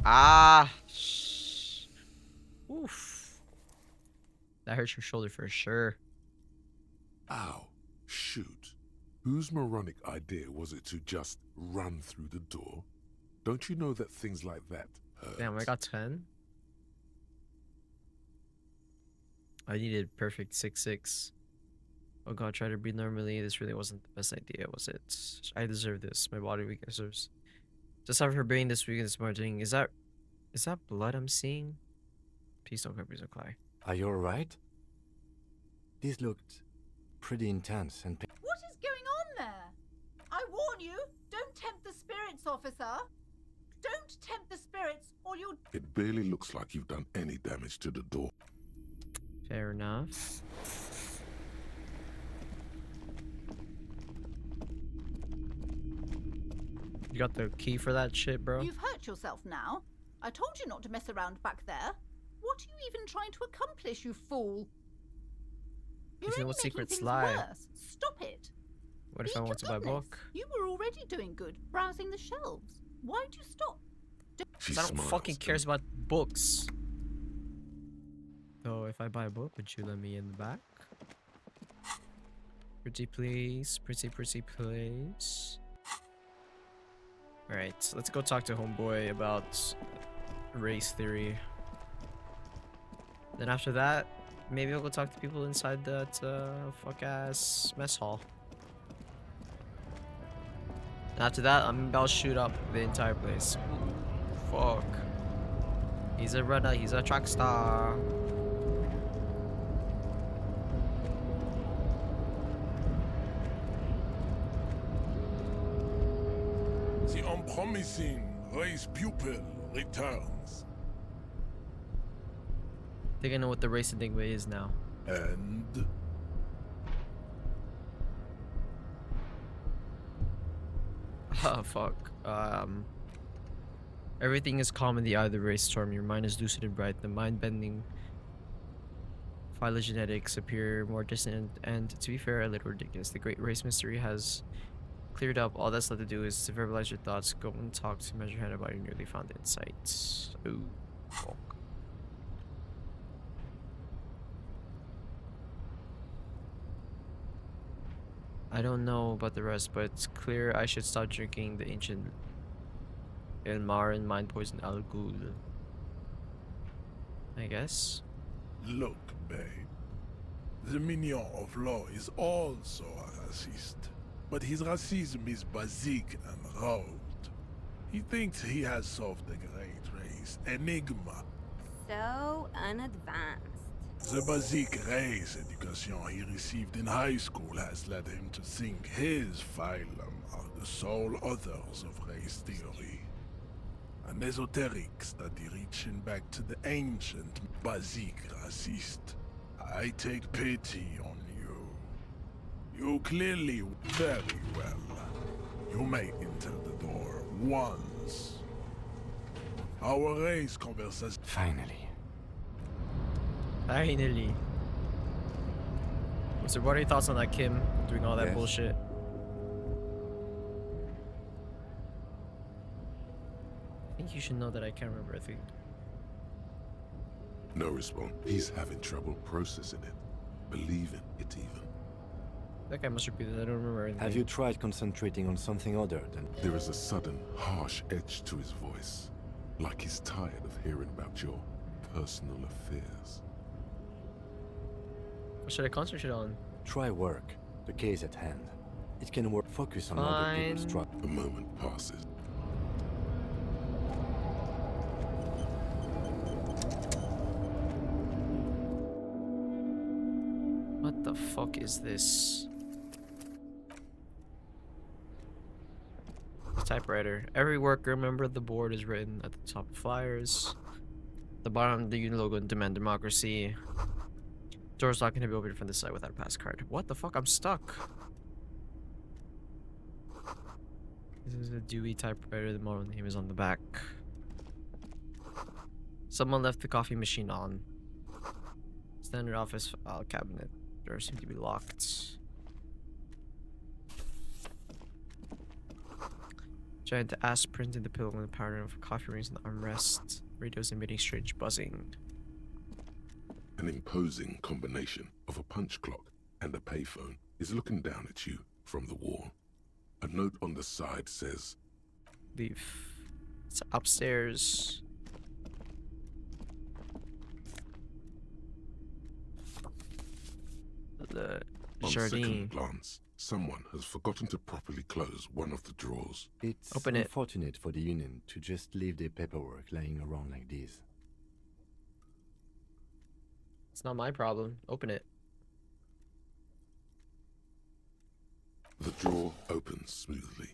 Ah! Oof. That hurts your shoulder for sure. Ow. Shoot. Whose moronic idea was it to just run through the door? Don't you know that things like that hurt? Damn, I got 10. I needed perfect 6-6. Oh god, try to breathe normally. This really wasn't the best idea, was it? I deserve this. My body weak deserves. Just have her brain this week this morning. Is that blood I'm seeing? Please don't cry, please don't cry. Are you alright? These looked pretty intense and What is going on there? I warn you, don't tempt the spirits, officer. Don't tempt the spirits, or you'll... It barely looks like you've done any damage to the door. Fair enough. You got the key for that shit, bro? You've hurt yourself now. I told you not to mess around back there. What are you even trying to accomplish, you fool? You're only what making secrets things lie? worse. Stop it. What if I want to buy a book? You were already doing good, browsing the shelves. Why'd you stop? I don't fucking cares about books. So if I buy a book, would you let me in the back? Pretty please, pretty please. Alright, let's go talk to homeboy about race theory. Then after that, maybe I'll go talk to people inside that fuck ass mess hall. And after that, I'm about to shoot up the entire place. Fuck. He's a runner, he's a track star. The unpromising race pupil returns. I think I know what the race enigma is now. And? Oh, fuck. Everything is calm in the eye of the race storm. Your mind is lucid and bright. The mind-bending phylogenetics appear more distant and, to be fair, a little ridiculous. The great race mystery has cleared up. All that's left to do is to verbalize your thoughts. Go and talk to Measure Hand about your newly found insights. Ooh, fuck. I don't know about the rest, but it's clear I should stop drinking the ancient Ilmarin mind poison Al Ghul. I guess. Look, babe. The minion of law is also a racist. But his racism is basic and rote. He thinks he has solved the great race enigma. So unadvanced. The basic race education he received in high school has led him to think his phylum are the sole authors of race theory. An esoteric study reaching back to the ancient basic racist. I take pity on you. You clearly very well. You may enter the door once. Our race converses. Finally. Finally. So what are your thoughts on that, Kim? Doing all that bullshit? I think you should know that I can't remember everything. No response. He's having trouble processing it, believing it even. That guy must repeat it. I don't remember anything. Have you tried concentrating on something other than... There is a sudden, harsh edge to his voice, like he's tired of hearing about your personal affairs. What should I concentrate on? Try work. The case at hand. It can work. Focus on other people's trouble. A moment passes. What the fuck is this? Typewriter. Every worker member of the board is written at the top of flyers. The bottom, the union logo and demand democracy. Doors not going to be opened from this side without a pass card. What the fuck? I'm stuck. This is a Dewey typewriter. The model name is on the back. Someone left the coffee machine on. Standard office file cabinet. Doors seem to be locked. Giant ass print in the pillow and the pattern of coffee rings in the armrest. Radios emitting strange buzzing. An imposing combination of a punch clock and a payphone is looking down at you from the wall. A note on the side says, Leave. It's upstairs. The on Jardine. second glance, someone has forgotten to properly close one of the drawers. It's Open it. unfortunate for the union to just leave their paperwork lying around like this. It's not my problem. Open it. The drawer opens smoothly.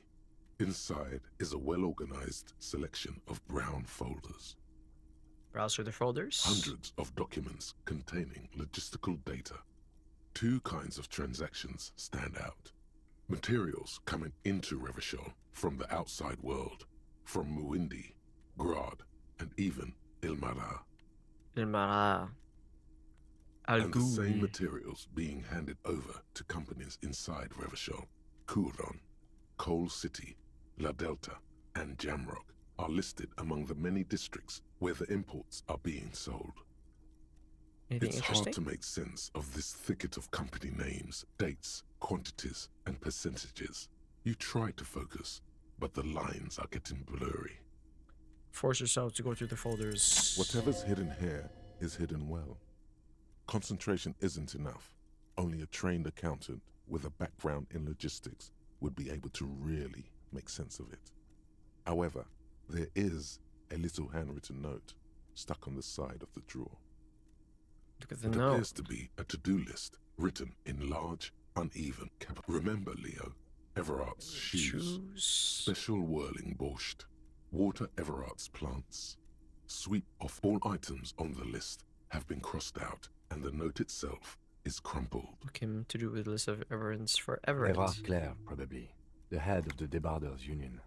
Inside is a well-organized selection of brown folders. Browse through the folders. Hundreds of documents containing logistical data. Two kinds of transactions stand out. Materials coming into Revachol from the outside world, from Muindi, Grad, and even Ilmara. Ilmara. And the same materials being handed over to companies inside Revachol. Kuron, Coal City, La Delta, and Jamrock are listed among the many districts where the imports are being sold. Anything It's interesting? hard to make sense of this thicket of company names, dates, quantities, and percentages. You try to focus, but the lines are getting blurry. Force yourself to go through the folders. Whatever's hidden here is hidden well. Concentration isn't enough. Only a trained accountant with a background in logistics would be able to really make sense of it. However, there is a little handwritten note stuck on the side of the drawer. Look at the It note. appears to be a to-do list written in large, uneven capital. Remember, Leo, Everart's shoes. Special whirling borscht. Water Everart's plants. Sweep off all items on the list have been crossed out, and the note itself is crumpled. Look him to do with list of Everins for Everett. Everard Clare, probably. The head of the Debarders Union.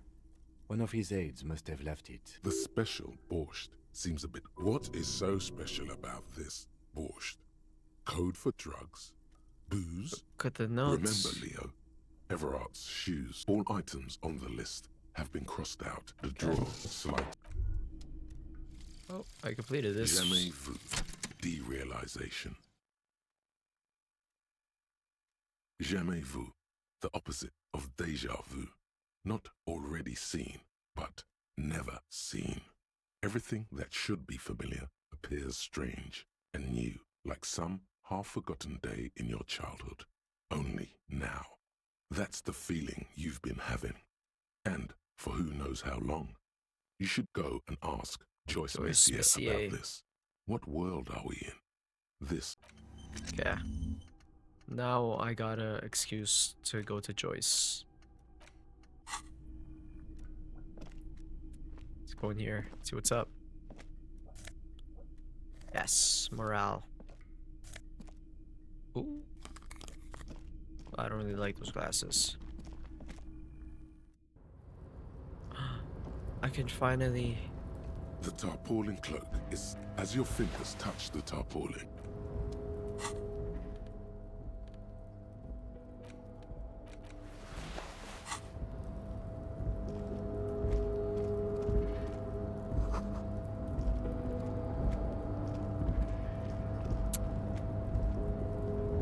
One of his aides must have left it. The special borscht seems a bit... What is so special about this borscht? Code for drugs? Booze? Look at the notes. Remember, Leo, Everart's shoes. All items on the list have been crossed out. The drawer slide. Oh, I completed this. Jamais vu. Derealization. Jamais vu. The opposite of déjà vu. Not already seen, but never seen. Everything that should be familiar appears strange and new, like some half-forgotten day in your childhood. Only now. That's the feeling you've been having. And for who knows how long. You should go and ask Joyce Messier about this. What world are we in? This. Okay. Now I got an excuse to go to Joyce. Let's go in here, see what's up. Yes, morale. Ooh. I don't really like those glasses. I can finally... The tarpaulin cloak is as your fingers touch the tarpaulin.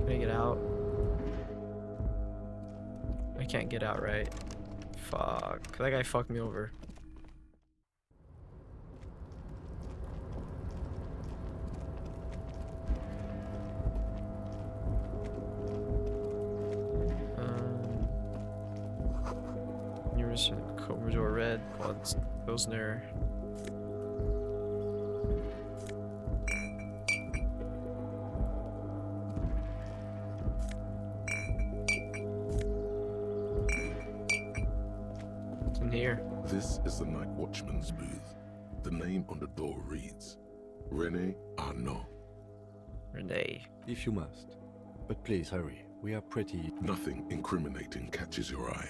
Can I get out? I can't get out, right? Fuck. That guy fucked me over. Commodore Red, Quads, Pilsner. What's in here? This is the night watchman's booth. The name on the door reads René Arnaud. René. If you must. But please hurry. We are pretty... Nothing incriminating catches your eye.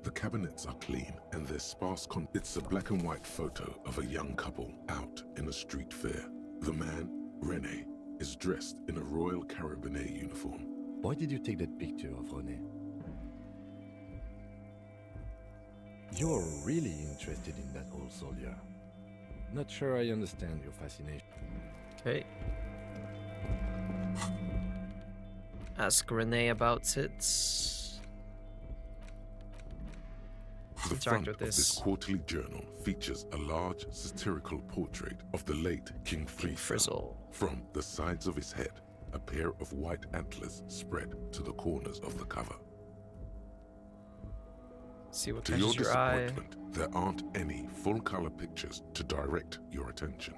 The cabinets are clean and there's sparse It's a black and white photo of a young couple out in a street fair. The man, René, is dressed in a Royal Carabinier uniform. Why did you take that picture of René? You're really interested in that old soldier. Not sure I understand your fascination. Okay. Ask René about it. The front of this quarterly journal features a large satirical portrait of the late King Frizzle. From the sides of his head, a pair of white antlers spread to the corners of the cover. See what to your catches your eye. disappointment, there aren't any full-color pictures to direct your attention.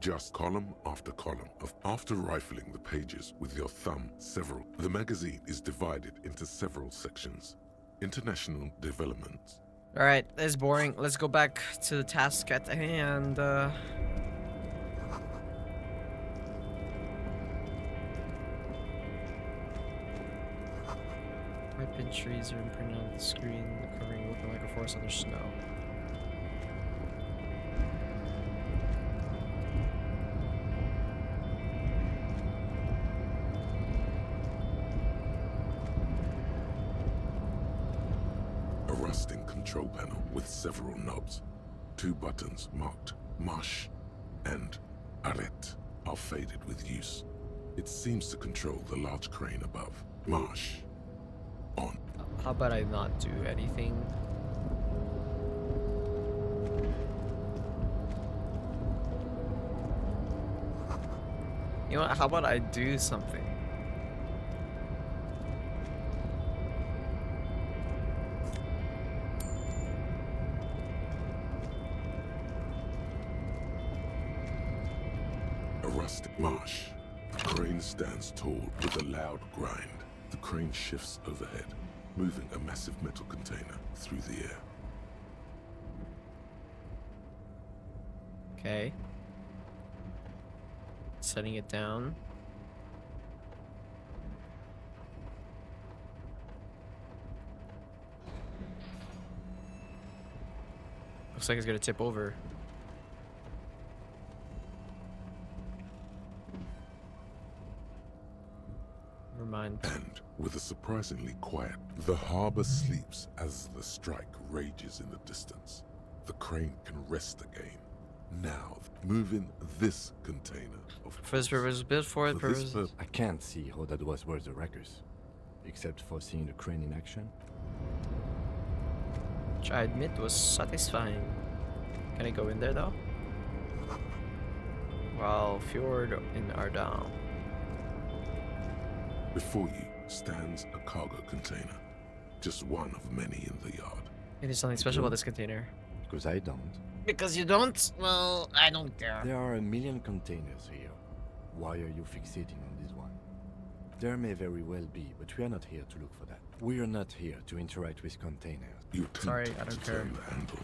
Just column after column of after rifling the pages with your thumb the magazine is divided into several sections. International developments. Alright, that's boring. Let's go back to the task at hand. Weapon trees are imprinted on the screen, covering looking like a forest under snow. Rusting control panel with several knobs. 2 buttons marked Marche and Aight are faded with use. It seems to control the large crane above. Marche. On. How about I not do anything? You know what? How about I do something? Rustic marsh. The crane stands tall with a loud grind. The crane shifts overhead, moving a massive metal container through the air. Okay. Setting it down. Looks like it's gonna tip over. Never mind. And with a surprisingly quiet, the harbor sleeps as the strike rages in the distance. The crane can rest again. Now, moving this container of For this purpose, built for it, purpose. I can't see how that was worth the wreckers. except for seeing the crane in action. Which I admit was satisfying. Can I go in there though? Well, Fjord in Ardal. Before you stands a cargo container, just one of many in the yard. It is something special about this container. Because I don't. Because you don't? Well, I don't care. There are a million containers here. Why are you fixating on this one? There may very well be, but we are not here to look for that. We are not here to interact with containers. You attempt Sorry, I don't to care. turn the handle,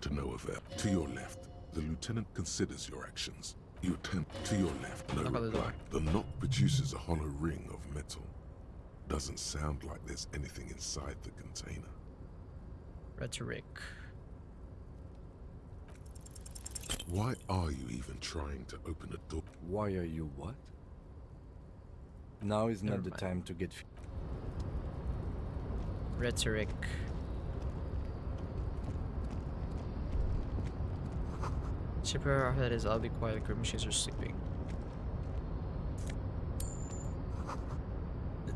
to no avail. To your left, the lieutenant considers your actions. You attempt to your left, no Knock on the reply. door. The knock produces a hollow ring of metal. Doesn't sound like there's anything inside the container. Rhetoric. Why are you even trying to open a door? Why are you what? Now is Never not the mind. time to get... Rhetoric. Chipper, that is, I'll be quiet, group machines are sleeping.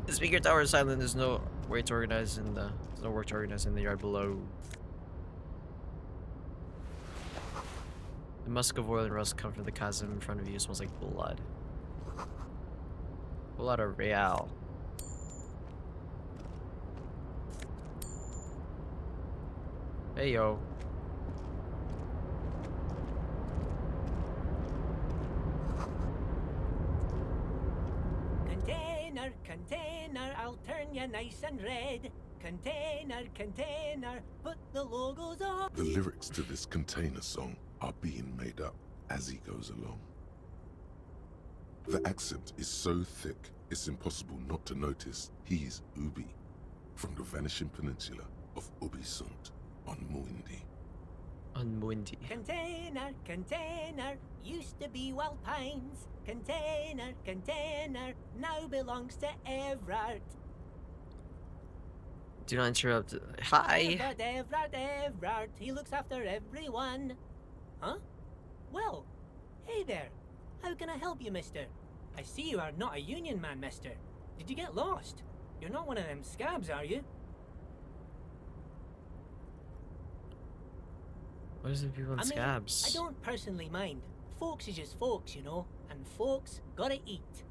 The speaker tower is silent, there's no way to organize in the there's no work to organize in the yard below. The musk of oil and rust come from the chasm in front of you, it smells like blood. Blood of real. Hey yo. Container, container, I'll turn you nice and red. Container, container, put the logos on. The lyrics to this container song are being made up as he goes along. The accent is so thick, it's impossible not to notice he's Ubi, from the vanishing peninsula of Ubisunt on Muindi. On Muindi. Container, container, used to be Wild Pines. Container, container, now belongs to Everard. Do not interrupt. Hi. Everard, he looks after everyone. Huh? Well, hey there. How can I help you, mister? I see you are not a union man, mister. Did you get lost? You're not one of them scabs, are you? What is the people in scabs? I don't personally mind. Folks is just folks, you know, and folks gotta eat.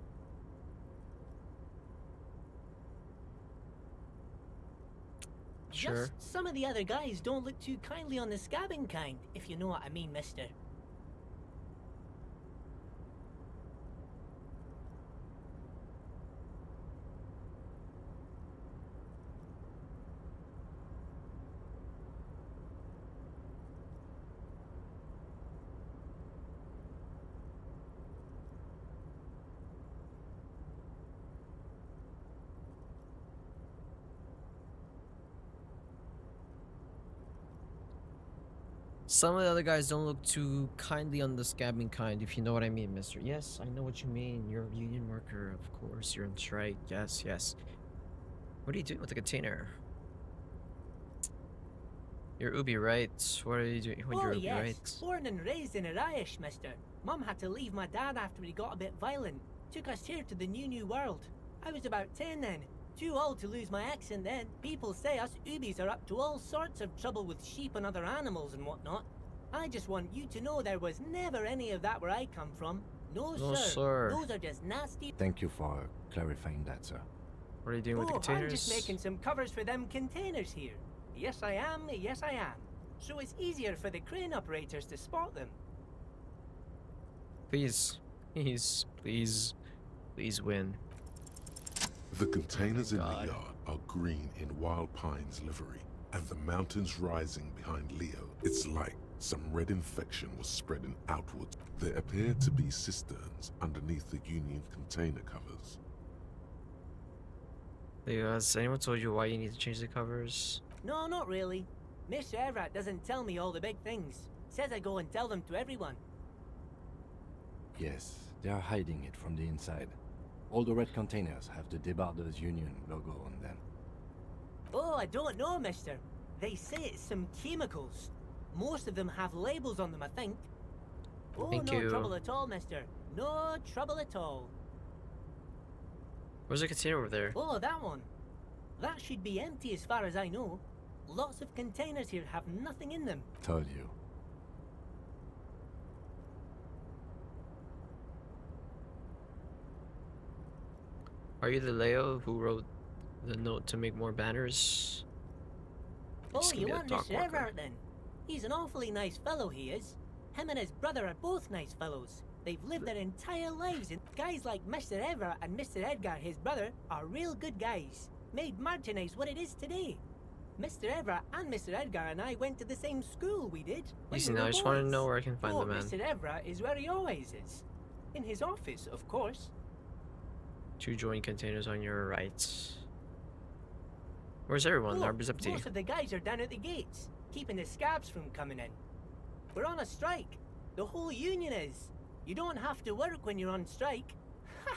Sure. Just some of the other guys don't look too kindly on the scabbing kind, if you know what I mean, mister. Some of the other guys don't look too kindly on the scabbing kind, if you know what I mean, mister. Yes, I know what you mean. You're a union worker, of course. You're on strike. Yes, yes. What are you doing with the container? You're Ubi, right? What are you doing when you're Ubi, yes. right? Born and raised in Irish, mister. Mum had to leave my dad after he got a bit violent. Took us here to the new world. I was about 10 then. Too old to lose my accent then. People say us Ubis are up to all sorts of trouble with sheep and other animals and whatnot. I just want you to know there was never any of that where I come from. No, No, sir. sir. Those are just nasty... Thank you for clarifying that, sir. What are you doing with the containers? I'm just making some covers for them containers here. Yes, I am. Yes, I am. So it's easier for the crane operators to spot them. Please. Please. Please. Please win. The containers in the God. yard are green in Wild Pine's livery, and the mountains rising behind Leo. It's like some red infection was spreading outwards. There appear to be cisterns underneath the Union container covers. Leo, has anyone told you why you need to change the covers? No, not really. Mr. Everett doesn't tell me all the big things. Says I go and tell them to everyone. Yes, they are hiding it from the inside. All the red containers have the Debarders Union logo on them. Oh, I don't know, mister. They say it's some chemicals. Most of them have labels on them, I think. Oh, Thank no you. trouble at all, mister. No trouble at all. Where's the container over there? Oh, that one. That should be empty as far as I know. Lots of containers here have nothing in them. Told you. Are you the Leo who wrote the note to make more banners? Oh, you want Mr. Everett then? He's an awfully nice fellow, he is. Him and his brother are both nice fellows. They've lived their entire lives, and guys like Mr. Everett and Mr. Edgar, his brother, are real good guys. Made Martinez what it is today. Mr. Everett and Mr. Edgar and I went to the same school, we did. Easy now, I just want to know where I can find the man. Mr. Everett is where he always is. In his office, of course. 2 joint containers on your right. Where's everyone? The harbor's empty. Most of the guys are down at the gates, keeping the scabs from coming in. We're on a strike. The whole union is. You don't have to work when you're on strike. Ha!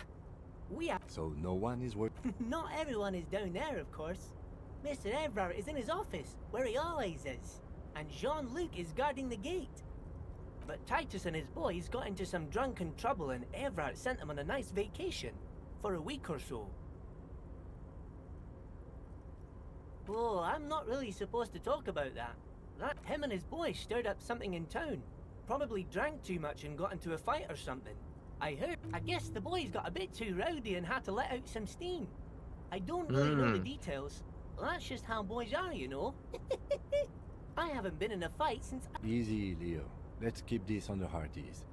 We are. So no one is working? Not everyone is down there, of course. Mr. Everard is in his office, where he always is. And Jean-Luc is guarding the gate. But Titus and his boys got into some drunken trouble and Everard sent them on a nice vacation. For a week or so. Oh, I'm not really supposed to talk about that. Him and his boys stirred up something in town. Probably drank too much and got into a fight or something. I heard. I guess the boys got a bit too rowdy and had to let out some steam. I don't really know the details. That's just how boys are, you know. I haven't been in a fight since... Easy, Leo. Let's keep this on the hearties.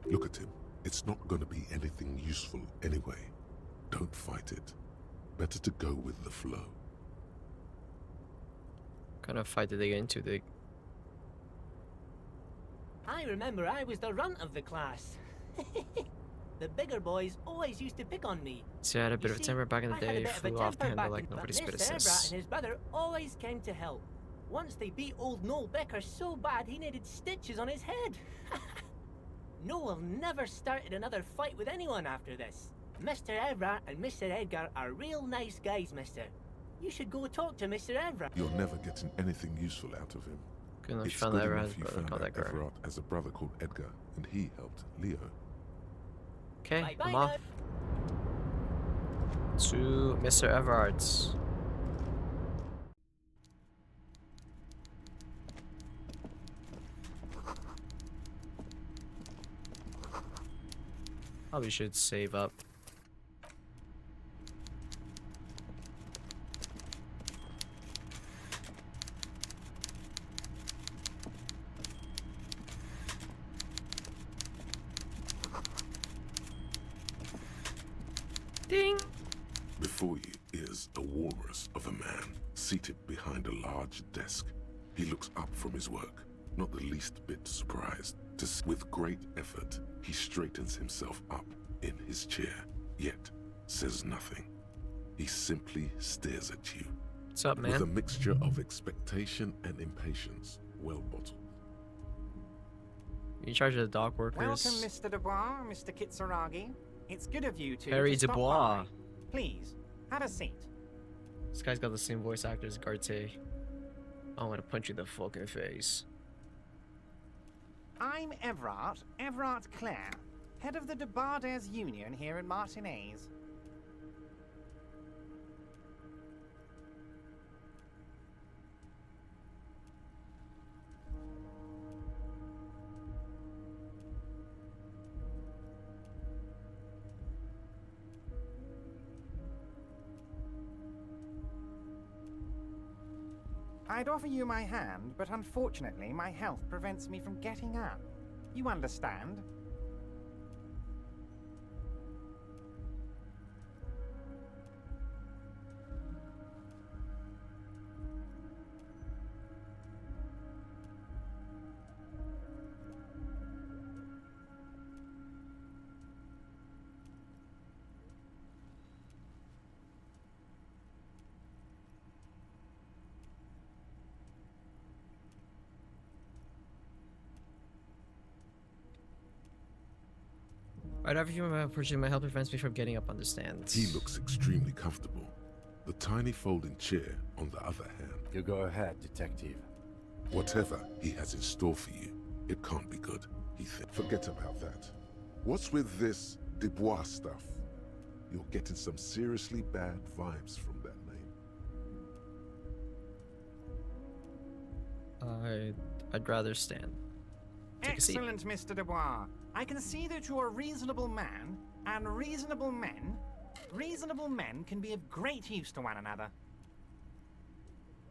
Look at him. It's not going to be anything useful anyway. Don't fight it. Better to go with the flow. What kind of fight did they get into? I remember I was the runt of the class. The bigger boys always used to pick on me. See, I had a bit of a temper back in the day, flew off the handle like nobody's business. Mr. and his brother always came to help. Once they beat old Noel Becker so bad he needed stitches on his head. Noel never started another fight with anyone after this. Mr. Everett and Mr. Edgar are real nice guys, mister. You should go talk to Mr. Everett. You're never getting anything useful out of him. It's good good enough you found out Everett has a brother called Edgar, and he helped Leo. Okay, bye I'm now. off. To Mr. Everard's. Probably should save up. Ding! Before you is a walrus of a man seated behind a large desk. He looks up from his work, not the least bit surprised. With great effort, he straightens himself up in his chair, yet says nothing. He simply stares at you. What's up, man? With a mixture of expectation and impatience, well bottled. You in charge of the dock workers? Welcome, Mr. Dubois, Mr. Kitsuragi. It's good of you two Harry to stop Dubois. by. Please, have a seat. This guy's got the same voice actor as Garte. I want to punch you in the fucking face. I'm Everard Clare, head of the Debarders Union here in Martinez. I'd offer you my hand, but unfortunately my health prevents me from getting up. You understand? Right after you purchasing my help prevents me from getting up on the stand. He looks extremely comfortable. The tiny folding chair, on the other hand. You go ahead, detective. Whatever he has in store for you, it can't be good, he thinks. Forget about that. What's with this Dubois stuff? You're getting some seriously bad vibes from that name. I'd rather stand. Take a seat. Excellent, Mr. Dubois. I can see that you're a reasonable man, and reasonable men can be of great use to one another.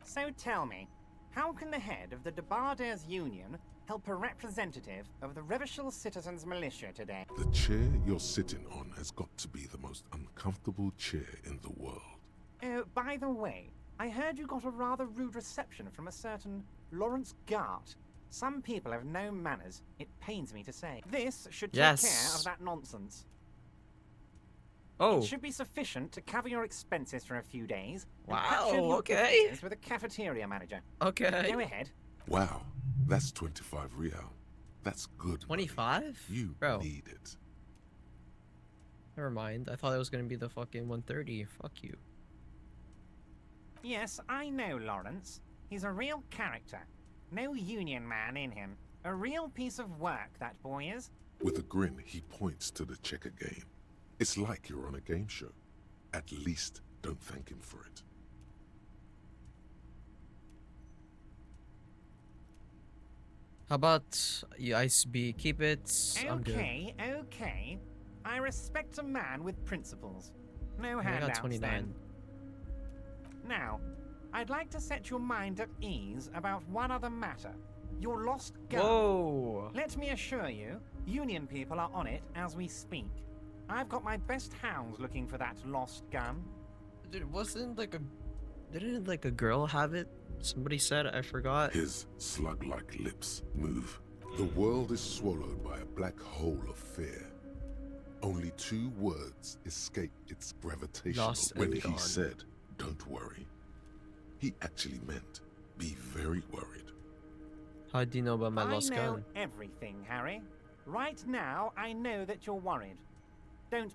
So tell me, how can the head of the Debarders Union help a representative of the Revachol Citizens Militia today? The chair you're sitting on has got to be the most uncomfortable chair in the world. Oh, by the way, I heard you got a rather rude reception from a certain Lawrence Gart. Some people have no manners, it pains me to say. This should take care of that nonsense. Oh. It should be sufficient to cover your expenses for a few days. Wow, And okay. differences with a cafeteria manager. Okay. Go ahead. Wow, that's 25 real. That's good. 25? You Bro. need it. Never mind. I thought it was gonna be the fucking 130. Fuck you. Yes, I know Lawrence. He's a real character. No union man in him. A real piece of work, that boy is. With a grin, he points to the checker game. It's like you're on a game show. At least don't thank him for it. How about you ISB? Keep it. I'm good. Okay. I respect a man with principles. No I handouts got 29. then. Now, I'd like to set your mind at ease about one other matter. Your lost gun. Whoa! Let me assure you, Union people are on it as we speak. I've got my best hounds looking for that lost gun. Dude, didn't like a girl have it? Somebody said, I forgot. His slug-like lips move. The world is swallowed by a black hole of fear. Only 2 words escape its gravitational Lost when and he gone. said, "Don't worry." He actually meant, be very worried. How do you know about my lost I know gun? everything, Harry. Right now, I know that you're worried.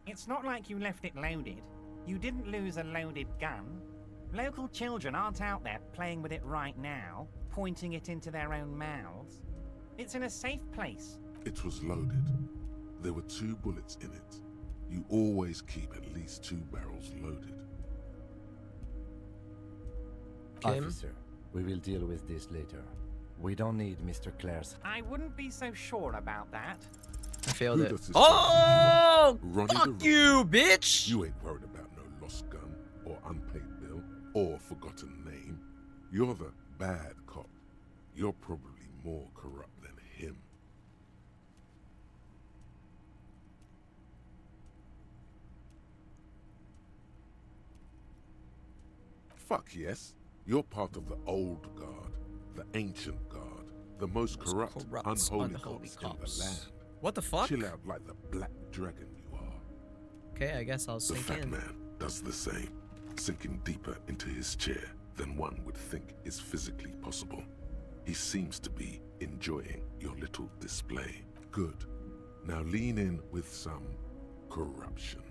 It's not like you left it loaded. You didn't lose a loaded gun. Local children aren't out there playing with it right now, pointing it into their own mouths. It's in a safe place. It was loaded. There were 2 bullets in it. You always keep at least 2 barrels loaded. Kim? Officer, we will deal with this later. We don't need Mr. Clare's. I wouldn't be so sure about that. I failed Who it. does this Oh! Ronnie the Fuck Run- you, bitch! You ain't worried about no lost gun, or unpaid bill, or forgotten name. You're the bad cop. You're probably more corrupt than him. Fuck yes. You're part of the old guard, the ancient guard, the most corrupt, unholy cops in the land. What the fuck? Chill out like the black dragon you are. Okay, I guess I'll The sink fat in. man does the same, sinking deeper into his chair than one would think is physically possible. He seems to be enjoying your little display. Good. Now lean in with some corruption.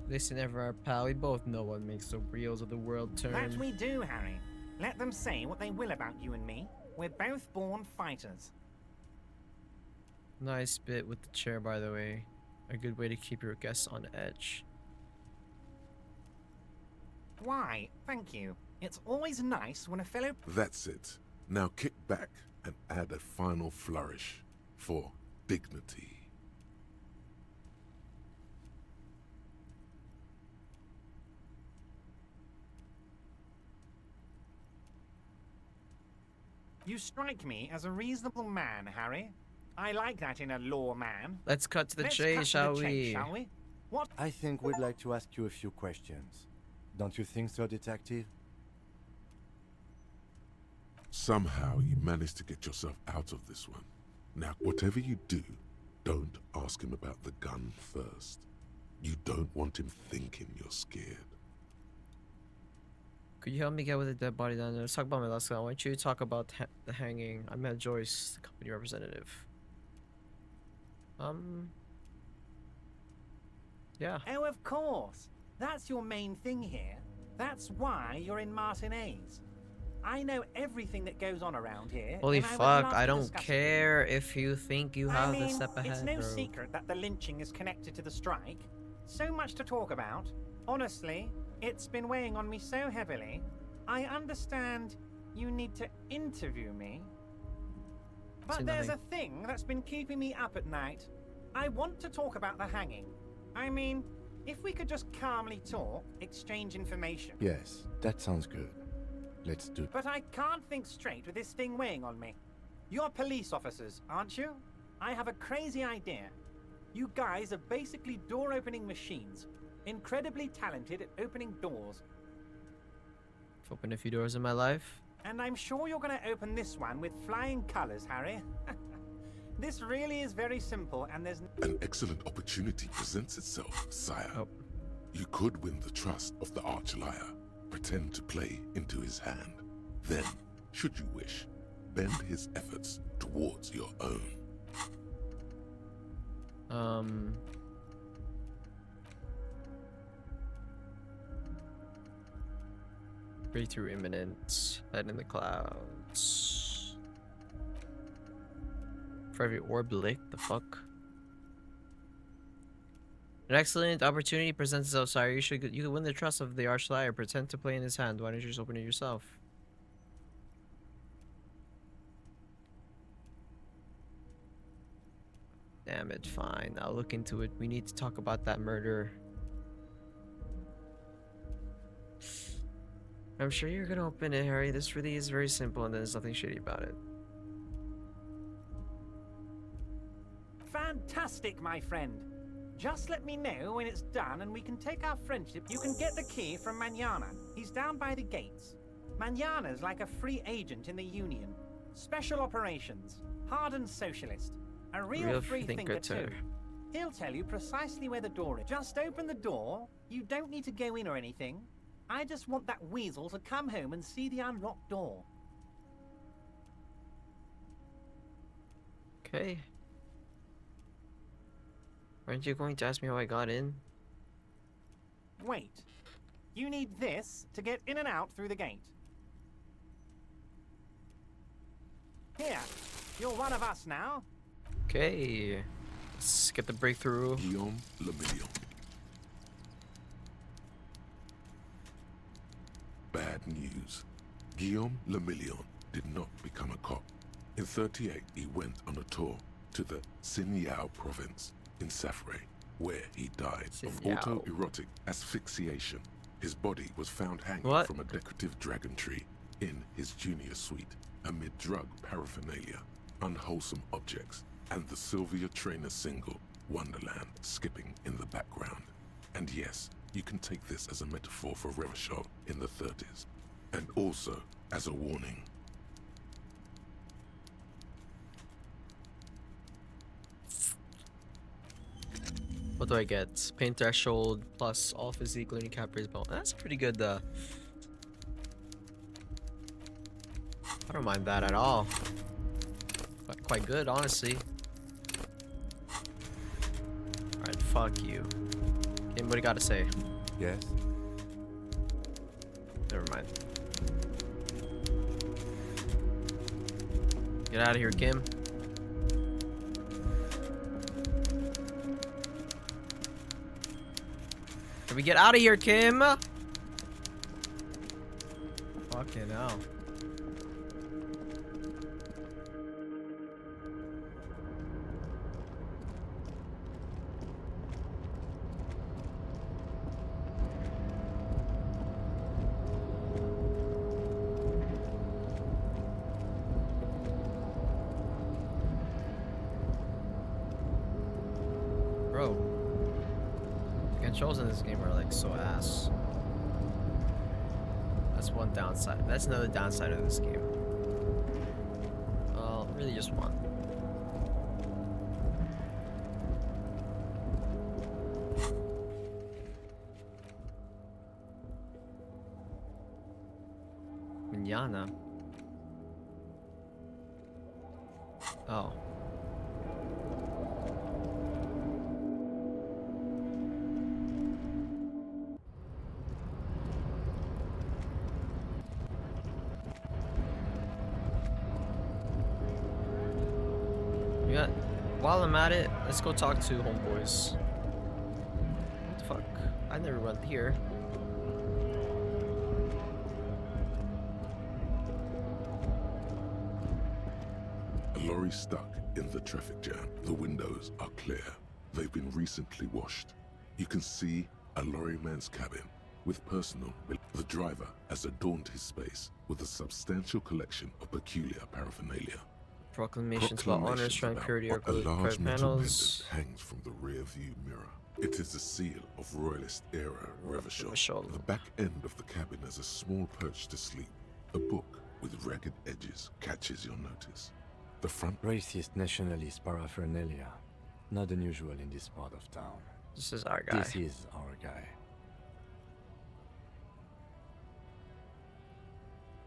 Listen, ever our pal, we both know what makes the wheels of the world turn. That we do, Harry. Let them say what they will about you and me. We're both born fighters. Nice bit with the chair, by the way. A good way to keep your guests on edge. Why, thank you. It's always nice when a fellow... That's it. Now kick back and add a final flourish for dignity. You strike me as a reasonable man, Harry. I like that in a law man. Let's cut to the Let's chase, cut to shall the chase, we? shall we? What? I think we'd like to ask you a few questions. Don't you think so, Detective? Somehow you managed to get yourself out of this one. Now, whatever you do, don't ask him about the gun first. You don't want him thinking you're scared. Could you help me get with the dead body down there? Let's talk about my last gun. Why don't you talk about the hanging? I met Joyce, the company representative. Yeah. Oh, of course. That's your main thing here. That's why you're in Martinez. I know everything that goes on around here. Holy and I would fuck, love I to don't discuss it. care if you think you have I mean, the step ahead, it's no bro. secret that the lynching is connected to the strike. So much to talk about. Honestly, it's been weighing on me so heavily. I understand You need to interview me? But See there's nothing. a thing that's been keeping me up at night. I want to talk about the hanging. I mean, if we could just calmly talk, exchange information. Yes, that sounds good. Let's do it. But I can't think straight with this thing weighing on me. You're police officers, aren't you? I have a crazy idea. You guys are basically door-opening machines. Incredibly talented at opening doors. I've opened a few doors in my life. And I'm sure you're going to open this one with flying colors, Harry. This really is very simple, and there's... An excellent opportunity presents itself, sire. Oh. You could win the trust of the arch-liar, pretend to play into his hand. Then, should you wish, bend his efforts towards your own. Breakthrough imminent. Head in the clouds. For every orb lick, the fuck? An excellent opportunity presents itself, sire. You could win the trust of the arch-liar. Pretend to play in his hand. Why don't you just open it yourself? Damn it, fine. I'll look into it. We need to talk about that murder. I'm sure you're gonna open it, Harry. This really is very simple and there's nothing shady about it. Fantastic, my friend. Just let me know when it's done and we can take our friendship. You can get the key from Manana. He's down by the gates. Manana's like a free agent in the Union. Special operations. Hardened socialist. A real free thinker too. He'll tell you precisely where the door is. Just open the door. You don't need to go in or anything. I just want that weasel to come home and see the unlocked door. Okay. Aren't you going to ask me how I got in? Wait. You need this to get in and out through the gate. Here. You're one of us now. Okay. Let's get the breakthrough. Guillaume Lemillion. Bad news. Guillaume Lemillion did not become a cop. In 38, he went on a tour to the Sinyao province in Safre, where he died of autoerotic asphyxiation. His body was found hanging from a decorative dragon tree in his junior suite, amid drug paraphernalia, unwholesome objects, and the Sylvia Trainer single, Wonderland, skipping in the background. And yes, you can take this as a metaphor for Revachol in the 30s, and also as a warning. What do I get? Pain threshold plus all physique, learning cap raise bone. That's pretty good. I don't mind that at all. Quite good, honestly. Alright, fuck you. Kim, what do you gotta say? Yes? Never mind. Get out of here, Kim. Can we get out of here, Kim? Fucking hell. Bro. The controls in this game are like so ass. That's one downside. That's another downside of this game. Well, really just one. Manana. Oh. While I'm at it, let's go talk to homeboys. What the fuck? I never went here. A lorry stuck in the traffic jam. The windows are clear. They've been recently washed. You can see a lorryman's cabin with personal. The driver has adorned his space with a substantial collection of peculiar paraphernalia. Proclamations about honor, strength, purity, or A large private metal panels. pendant hangs from the rear view mirror. It is the seal of Royalist era Revachol. The back end of the cabin has a small perch to sleep. A book with ragged edges catches your notice. The front Racist nationalist paraphernalia. Not unusual in this part of town. This is our guy. This is our guy.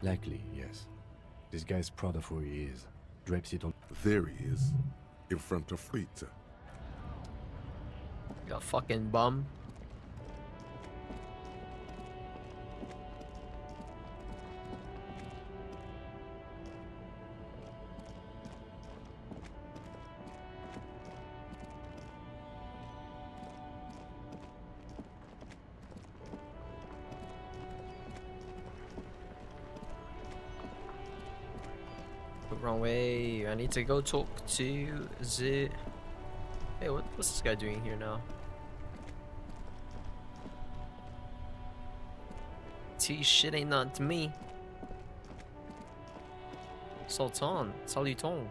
Likely, yes. This guy's proud of who he is. Drapes it on. There he is, in front of Rita. You fucking bum. Wrong way. I need to go talk to the. Hey, what's this guy doing here now? Shit ain't nothing to me. Sultan, saluton.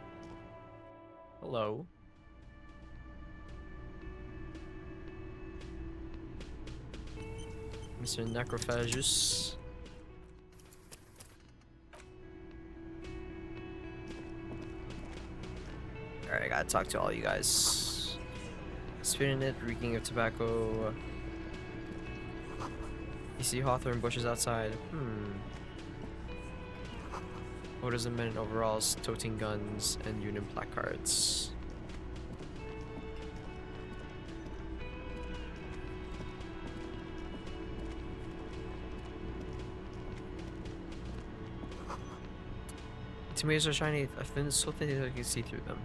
Hello. Mr. Necrophagus. Alright, I gotta talk to all you guys. Spitting it, reeking of tobacco. You see hawthorn bushes outside. Orders of men in overalls, toting guns, and union placards. Tomatoes are shiny. I think it's so thin that I can see through them.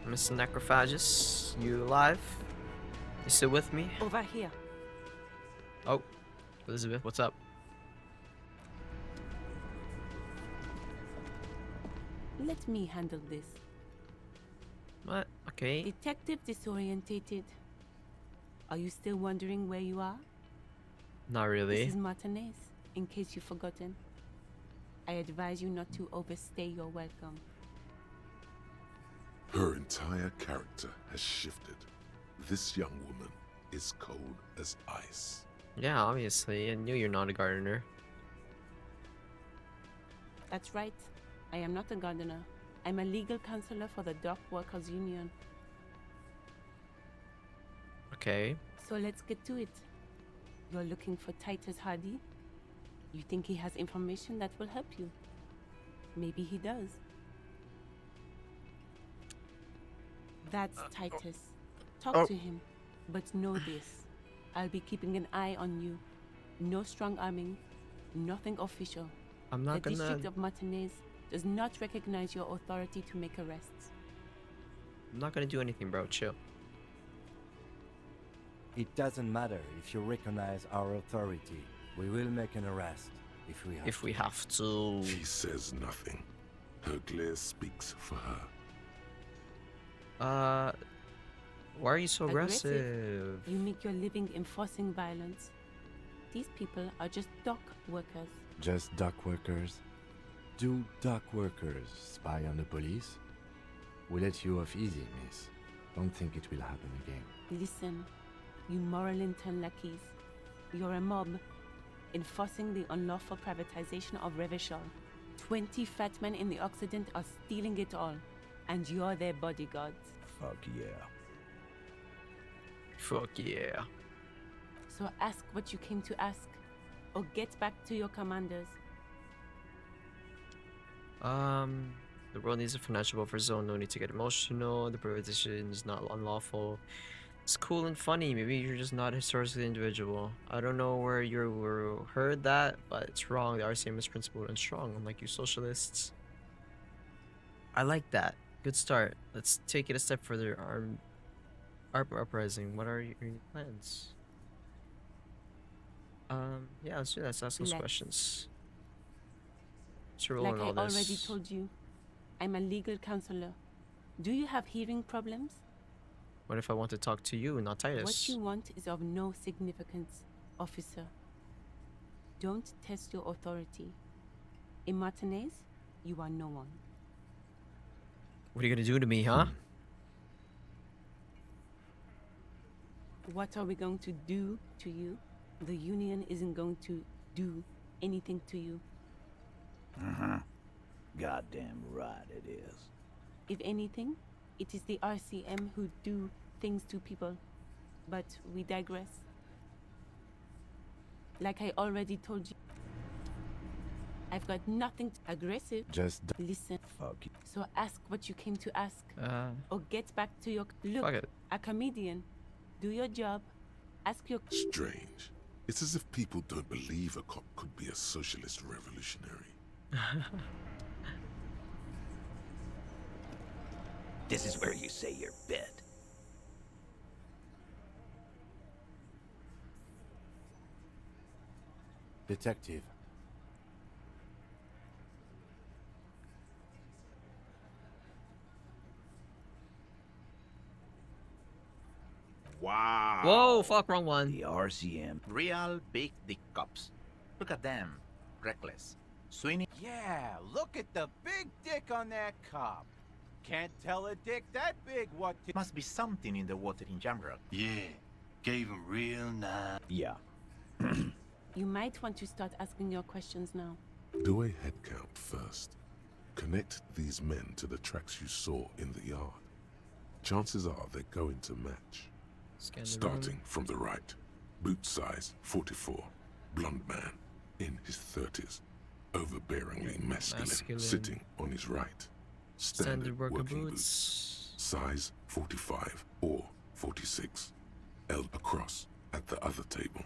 Mr. Necrophagus, you alive? You still with me? Over here. Oh, Elizabeth, what's up? Let me handle this. What? Okay. Detective disorientated. Are you still wondering where you are? Not really. This is Martinez, in case you've forgotten. I advise you not to overstay your welcome. Her entire character has shifted. This young woman is cold as ice. Yeah, obviously. I knew you're not a gardener. That's right. I am not a gardener. I'm a legal counselor for the Dock Workers Union. Okay. So let's get to it. You're looking for Titus Hardy? You think he has information that will help you? Maybe he does. That's Titus. Talk to him. But know this. I'll be keeping an eye on you. No strong arming. Nothing official. I'm not the gonna... District of Martinez does not recognize your authority to make arrests. I'm not gonna do anything, bro. Chill. It doesn't matter if you recognize our authority. We will make an arrest if we have to. She says nothing. Her glare speaks for her. Why are you so aggressive? You make your living enforcing violence. These people are just dock workers. Just dock workers? Do dock workers spy on the police? We let you off easy, miss. Don't think it will happen again. Listen, you moral intern lackeys. You're a mob, enforcing the unlawful privatization of Revachol. 20 fat men in the Occident are stealing it all, and you're their bodyguards. Fuck yeah. Fuck yeah. So ask what you came to ask, or get back to your commanders. The world needs a financial buffer zone. No need to get emotional. The privatization is not unlawful. It's cool and funny. Maybe you're just not a historically individual. I don't know where you heard that, but it's wrong. The RCM is principled and strong, unlike you socialists. I like that. Good start. Let's take it a step further. Arp uprising. What are your plans? Yeah, let's do that. Let's ask those questions. What's your role Like in I all already this? told you, I'm a legal counselor. Do you have hearing problems? What if I want to talk to you, not What Titus? you want is of no significance, officer. Don't test your authority. In Martinez, you are no one. What are you gonna do to me, huh? What are we going to do to you? The union isn't going to do anything to you. Goddamn right it is. If anything, it is the RCM who do things to people. But we digress. Like I already told you, I've got nothing aggressive. Just listen. Fuck you. So ask what you came to ask. Or get back to your fuck look. it. A comedian. Do your job. Ask your Strange. It's as if people don't believe a cop could be a socialist revolutionary. This is where you say your bit. Detective. Wow. Whoa, fuck, wrong one. The RCM. Real big dick cops. Look at them. Reckless. Sweeney. Yeah, look at the big dick on that cop. Can't tell a dick that big what to... Must be something in the water in Jamrock. Yeah, gave him real nice. Yeah. You might want to start asking your questions now. Do a head count first. Connect these men to the tracks you saw in the yard. Chances are they're going to match. Scan the Starting room. from the right. Boot size 44. Blonde man in his 30s. Overbearingly masculine. Sitting on his right. Standard worker working boots. Size 45 or 46. Held across at the other table.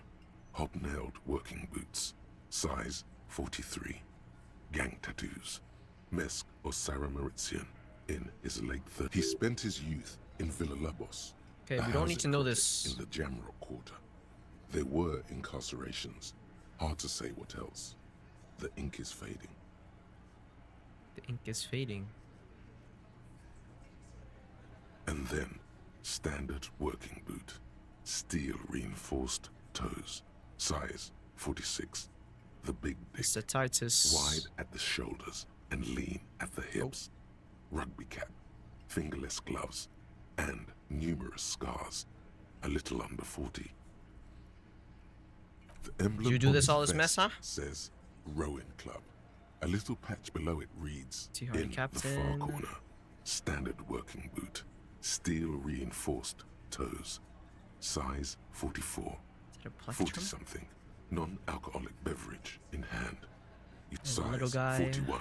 Hobnailed working boots. Size 43. Gang tattoos. Mesk or Sarah Maritzian in his late 30s. He spent his youth in Villa Labos. Okay, a we don't need to housing know project this. in the Jamrock quarter. There were incarcerations. Hard to say what else. The ink is fading. The ink is fading. And then, standard working boot. Steel reinforced toes. Size 46. The big dick. Mr. Titus. Wide at the shoulders and lean at the hips. Rugby cap. Fingerless gloves. And numerous scars. A little under 40. The emblem You do on this his all this vest mess, huh? says Rowing Club. A little patch below it reads, Tea in Hardy the far Captain. corner, standard working boot, steel reinforced toes, size 44, Is it a plectrum? 40-something, non-alcoholic beverage in hand. It's And the little size guy. 41,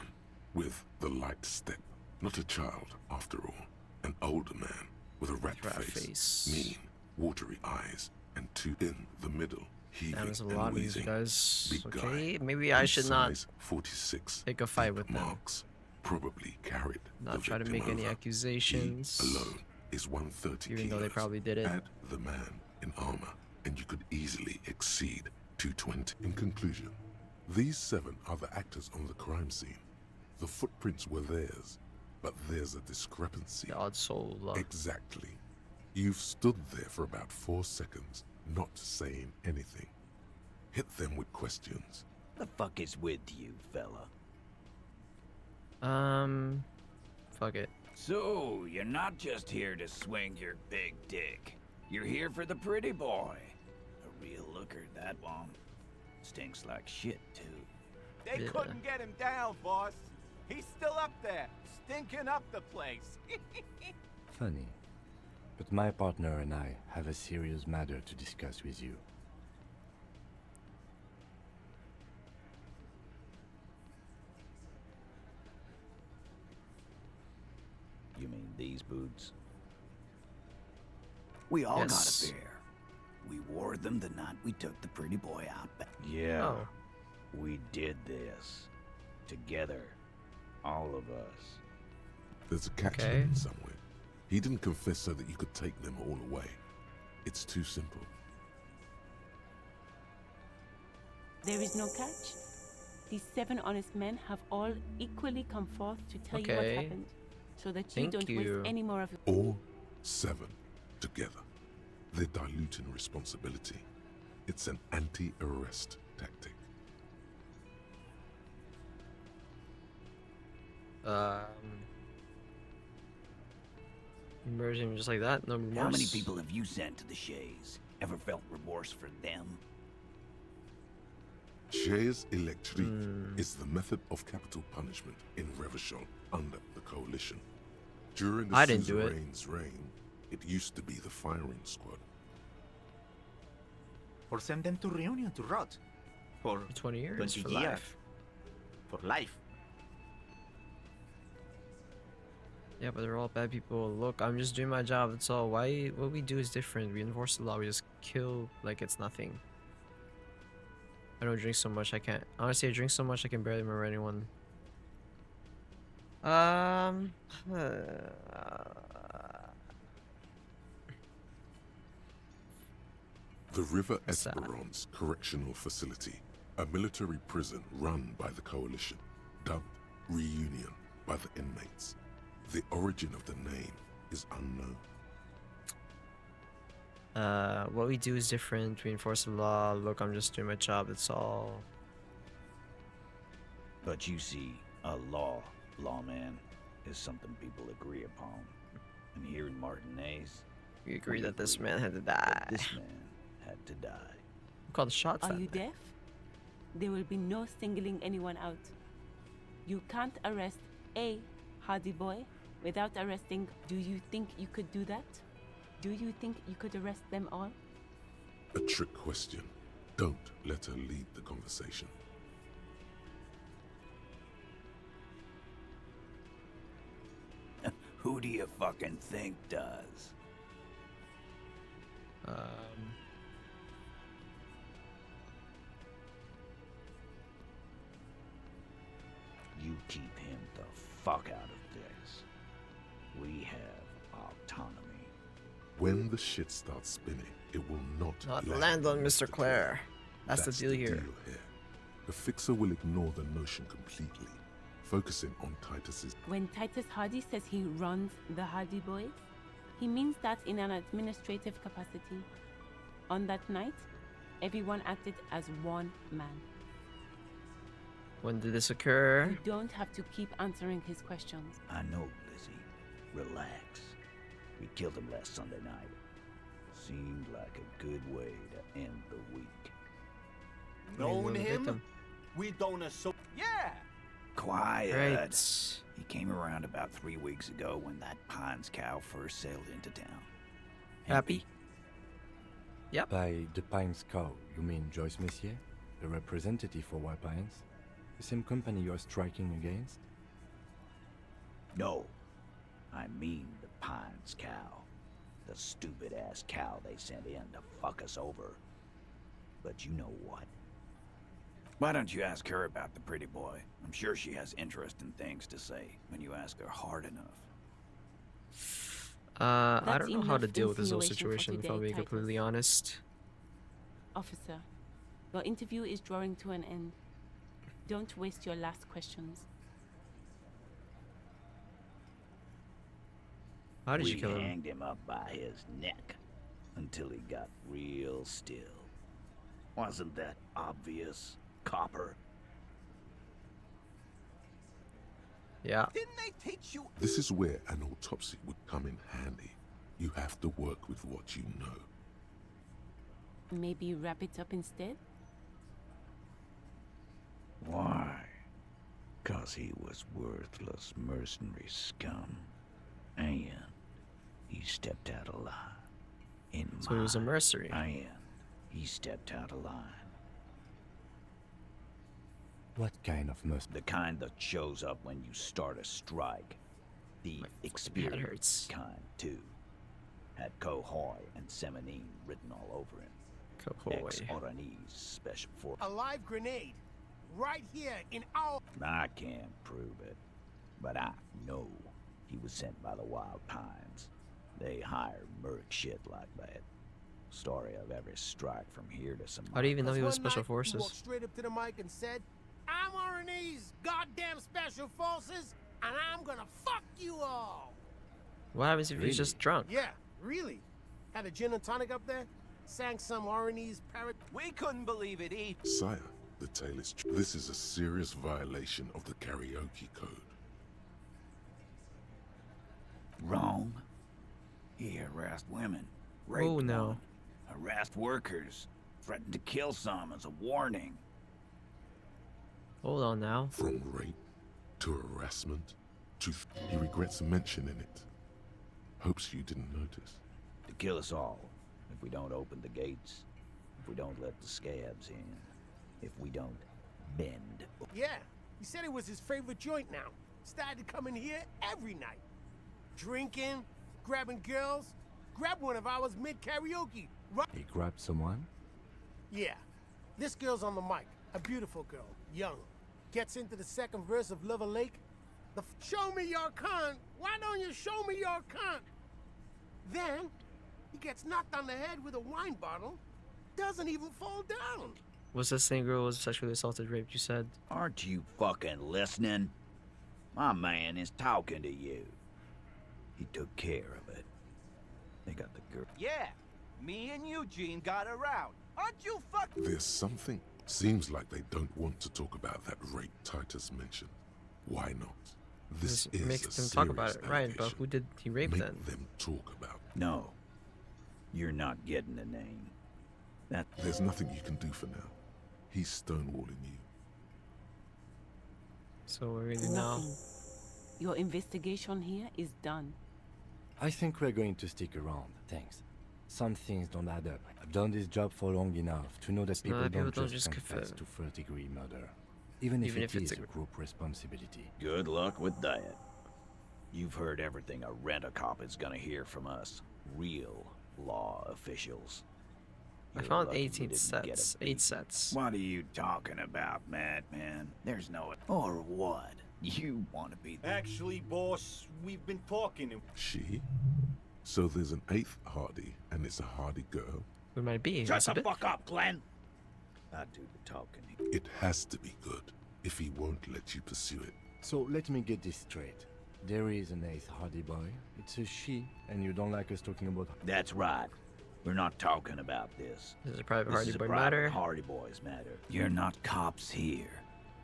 with the light step. Not a child, after all. An older man with a rat face, mean, watery eyes, and two in the middle. Heaving Damn, there's a and lot of these wheezing. guys. Big Okay, guy. maybe I in should not size 46. pick a fight with them. Marks probably carried Not the try to victim make any over. accusations. He alone is 130 Even though they kilos. probably did it. Add the man in armor, and you could easily exceed 220. In conclusion, these 7 are the actors on the crime scene. The footprints were theirs, but there's a discrepancy. The odd soul. Exactly. You've stood there for about 4 seconds, not saying anything. Hit them with questions. The fuck is with you, fella? Fuck it. So, you're not just here to swing your big dick. You're here for the pretty boy. A real looker, that one. Stinks like shit, too. They couldn't get him down, boss. He's still up there, stinking up the place. Funny. But my partner and I have a serious matter to discuss with you. You mean these boots? We all got a pair. We wore them the night we took the pretty boy out back. Yeah. Oh. We did this. Together. All of us. There's a catch in him somewhere. He didn't confess so that you could take them all away. It's too simple. There is no catch. these 7 honest men have all equally come forth to tell you what Okay. happened, so that you Thank don't you. waste any more of your... All 7 together. They're diluting responsibility. It's an anti-arrest tactic. Murders him just like that? No remorse? How many people have you sent to the Shays? Ever felt remorse for them? Shays Electric is the method of capital punishment in Revachol under the Coalition. During the I didn't do it. Suzerain's reign, it used to be the firing squad. Or send them to Reunion to rot. For 20 years. 20 for years. life. For life. Yeah, but they're all bad people. Look, I'm just doing my job. That's all. Why? What we do is different. We enforce the law. We just kill like it's nothing. I don't drink so much. I can't. Honestly, I drink so much I can barely remember anyone. The River Sad. Esperance Correctional Facility, a military prison run by the Coalition, dubbed Reunion by the inmates. The origin of the name is unknown. What we do is different. We enforce the law. Look, I'm just doing my job. That's all. But you see, a lawman, is something people agree upon. And here in Martinez, We agree that this man had to die. this man had to die. Who called the shots? Are that you day? deaf? There will be no singling anyone out. You can't arrest a Hardy Boy without arresting... Do you think you could do that? Do you think you could arrest them all? A trick question. Don't let her lead the conversation. Who do you fucking think does? You keep him the fuck out of this. We have autonomy. When the shit starts spinning, it will not land on Mr. Clare. That's the deal here. The Fixer will ignore the notion completely, focusing on Titus's... When Titus Hardy says he runs the Hardy Boys, he means that in an administrative capacity. On that night, everyone acted as one man. When did this occur? You don't have to keep answering his questions. I know, Lizzie. Relax. We killed him last Sunday night. Seemed like a good way to end the week. Known him? We don't associate. Yeah! Quiet. Right. He came around about 3 weeks ago when that Pines cow first sailed into town. Happy? Yep. By the Pines cow, you mean Joyce Messier, the representative for White Pines? The same company you are striking against? No. I mean the Pines cow. The stupid-ass cow they sent in to fuck us over. But you know what? Why don't you ask her about the pretty boy? I'm sure she has interesting things to say when you ask her hard enough. I That's don't know how to enough deal with this whole insinuation for situation, if I'll be today, completely honest. Officer, your interview is drawing to an end. Don't waste your last questions. How did you kill him? We hanged him up by his neck until he got real still. Wasn't that obvious, Copper? Yeah. Didn't they teach you? This is where an autopsy would come in handy. You have to work with what you know. Maybe wrap it up instead? Why? 'Cause he was worthless mercenary scum. And he stepped out of line. So he was a mercenary. And he stepped out of line. What kind of mercenary? The kind that shows up when you start a strike. The experienced kind, too. Had Cohoy and Seminine written all over him. Cohoy. Ex-Oranese Special Forces. A live grenade. Right here in our... I can't prove it, but I know he was sent by the Wild Pines. They hire merc shit like that. Story of every strike from here to some... How do you even know he was One Special night, Forces? He walked straight up to the mic and said, I'm RNA's goddamn special forces, and I'm gonna fuck you all. What happens if he's just drunk? Yeah, really. Had a gin and tonic up there, sang some RNA's parrot. We couldn't believe it either. Sire, the tale is true. This is a serious violation of the karaoke code. Wrong. He harassed women, raped Oh no. one, harassed workers, threatened to kill some as a warning. Hold on now. From rape to harassment to... He regrets mentioning it. Hopes you didn't notice. To kill us all, if we don't open the gates, if we don't let the scabs in, if we don't bend. Yeah, he said it was his favorite joint now. Started coming here every night. Drinking, grabbing girls. Grab one of ours mid-karaoke. Right? He grabbed someone? Yeah. This girl's on the mic. A beautiful girl. Young. Gets into the second verse of Lover Lake. Show me your cunt. Why don't you show me your cunt? Then, he gets knocked on the head with a wine bottle. Doesn't even fall down. Was the same girl who was sexually assaulted, raped, you said? Aren't you fucking listening? My man is talking to you. He took care of it. They got the girl. Yeah, me and Eugene got around. Aren't you fuck? There's something. Seems like they don't want to talk about that rape Titus mentioned. Why not? This is makes a them talk about it, serious right? But allegation. who did he rape Make then? them talk about. No. You're not getting the name. That There's nothing you can do for now. He's stonewalling you. So we really know. Nothing. Your investigation here is done. I think we're going to stick around, thanks. Some things don't add up. I've done this job for long enough to know that people that don't people just confess confess. to first-degree murder. Even if Even it is a group responsibility. Good luck with that. You've heard everything a rent-a-cop is gonna hear from us. Real law officials. I You're found lucky we 18 didn't get a sets. beat. 8 sets. What are you talking about, madman? There's no... Or what? You want to be... Actually, boss, we've been talking. She? So there's an 8th Hardy, and it's a Hardy girl? We might be. Shut the fuck up, Glenn! I do the talking. It has to be good, if he won't let you pursue it. So let me get this straight. There is an 8th Hardy boy. It's a she, and you don't like us talking about... That's right. We're not talking about this. This is a private This Hardy is a Boy private matter. Hardy Boys matter. You're not cops here.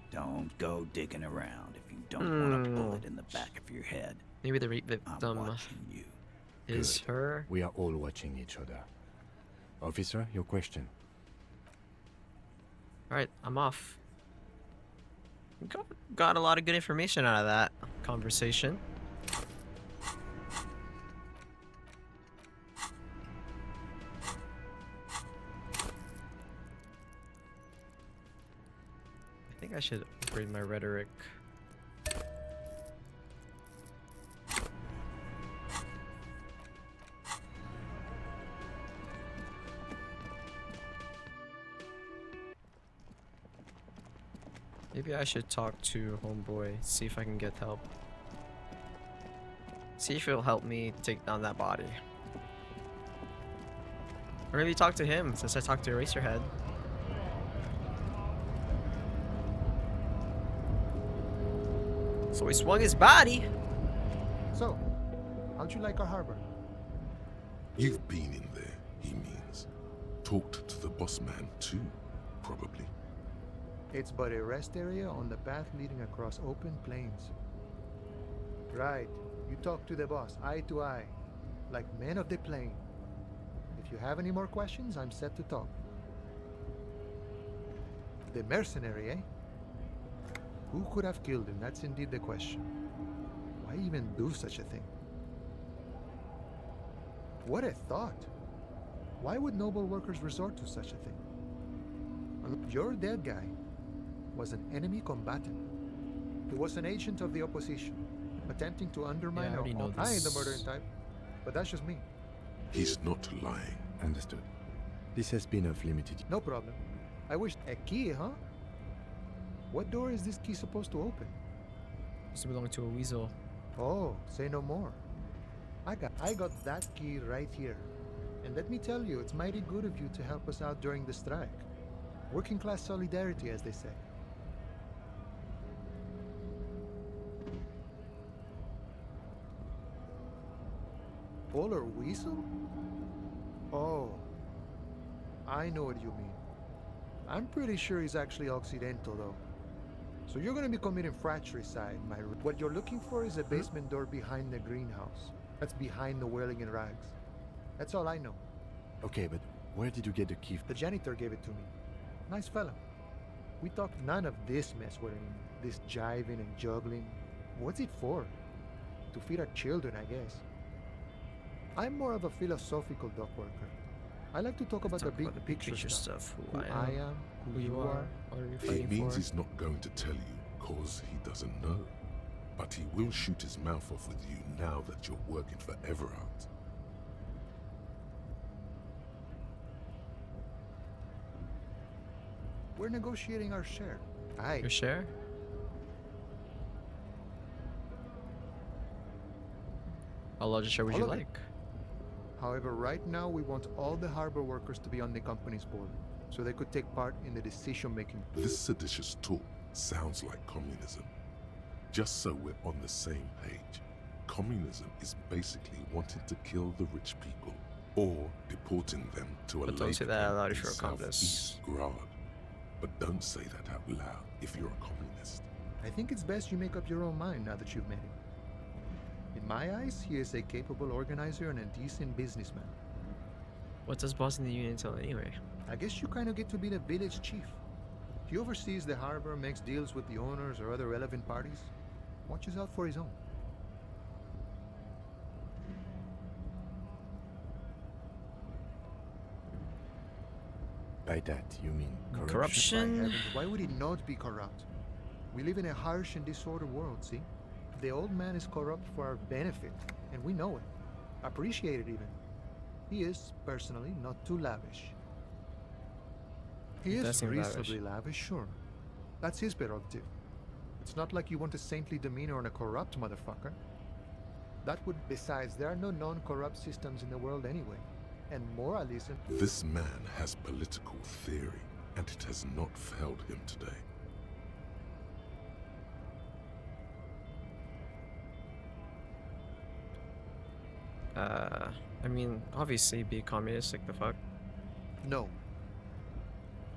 Don't go digging around if you don't want a bullet in the back of your head. Maybe the rape victim is Good. her. We are all watching each other. Officer, your question. Alright, I'm off. Got a lot of good information out of that conversation. I think I should upgrade my rhetoric. Maybe I should talk to Homeboy, see if I can get help. See if he'll help me take down that body. Or maybe talk to him, since I talked to Eraserhead. So he swung his body! So, how'd you like our harbor? You've been in there, he means. Talked to the boss man too, probably. It's but a rest area on the path leading across open plains. Right. You talk to the boss, eye to eye, like men of the plain. If you have any more questions, I'm set to talk. The mercenary, eh? Who could have killed him? That's indeed the question. Why even do such a thing? What a thought! Why would noble workers resort to such a thing? Your dead guy was an enemy combatant. He was an agent of the opposition, attempting to undermine our own. I ain't the murdering type, but that's just me. He's not lying. Understood. This has been of limited... No problem. I wish... A key, huh? What door is this key supposed to open? Used to belong to a weasel. Oh, say no more. I got that key right here. And let me tell you, it's mighty good of you to help us out during the strike. Working class solidarity, as they say. color whistle? Oh, I know what you mean. I'm pretty sure he's actually Occidental, though. So you're gonna be committing fratricide, my... What you're looking for is a basement door behind the greenhouse. That's behind the whirling in rags. That's all I know. Okay, but where did you get the key? The janitor gave it to me. Nice fella. We talked none of this mess we're in. This jiving and juggling. What's it for? To feed our children, I guess. I'm more of a philosophical dock worker. I like to talk about the big picture stuff. Who I am, who you are. What are you He fighting means for? he's not going to tell you cause he doesn't know. But he will shoot his mouth off with you now that you're working for Everard. We're negotiating our share. Aye. Your share? How large a share would All you of it. like? However, right now we want all the harbor workers to be on the company's board, so they could take part in the decision-making. This seditious talk sounds like communism. Just so we're on the same page, communism is basically wanting to kill the rich people or deporting them to a But don't lake say that out loud in if you're a communist. Southeast Grad. But don't say that out loud if you're a communist. I think it's best you make up your own mind now that you've met him. In my eyes, he is a capable organizer and a decent businessman. What does bossing the union entail anyway? I guess you kind of get to be the village chief. He oversees the harbor, makes deals with the owners or other relevant parties, watches out for his own. By that, you mean corruption? Corruption? By heavens, why would he not be corrupt? We live in a harsh and disordered world, see? The old man is corrupt for our benefit, and we know it. Appreciate it even. He is, personally, not too lavish. He Does is seem reasonably lavish, sure. That's his prerogative. It's not like you want a saintly demeanor on a corrupt motherfucker. That would... Besides, there are no non-corrupt systems in the world anyway. And moralism... This man has political theory, and it has not failed him today. I mean, obviously be communistic, the fuck? No.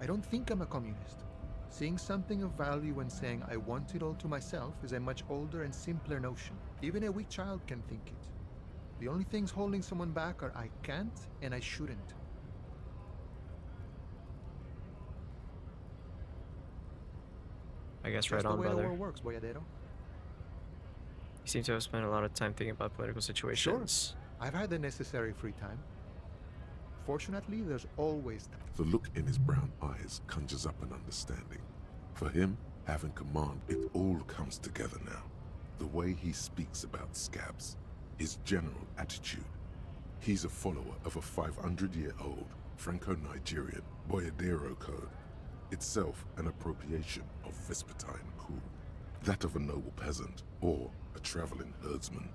I don't think I'm a communist. Seeing something of value and saying I want it all to myself is a much older and simpler notion. Even a weak child can think it. The only things holding someone back are I can't and I shouldn't. I guess That's right the on, way the brother. world works, boyadero. You seem to have spent a lot of time thinking about political situations. I've had the necessary free time. Fortunately, there's always time. The look in his brown eyes conjures up an understanding. For him, having command, it all comes together now. The way he speaks about scabs, his general attitude. He's a follower of a 500-year-old Franco-Nigerian Boyadero code, itself an appropriation of Vespertine cool. That of a noble peasant or a traveling herdsman.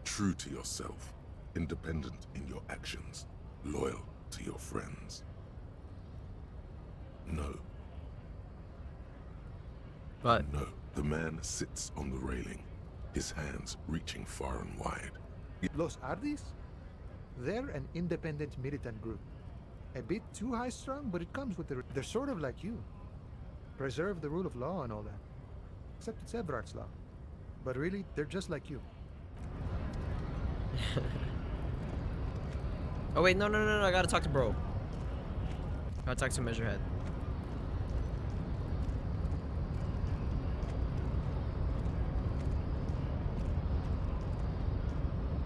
True to yourself, independent in your actions, loyal to your friends. No. But no, the man sits on the railing, his hands reaching far and wide. Los Ardis? They're an independent militant group. A bit too high-strung, but it comes with the... They're sort of like you. Preserve the rule of law and all that. Except it's Everard's law. But really, they're just like you. oh wait, no, I gotta talk to bro. Gotta talk to Measurehead.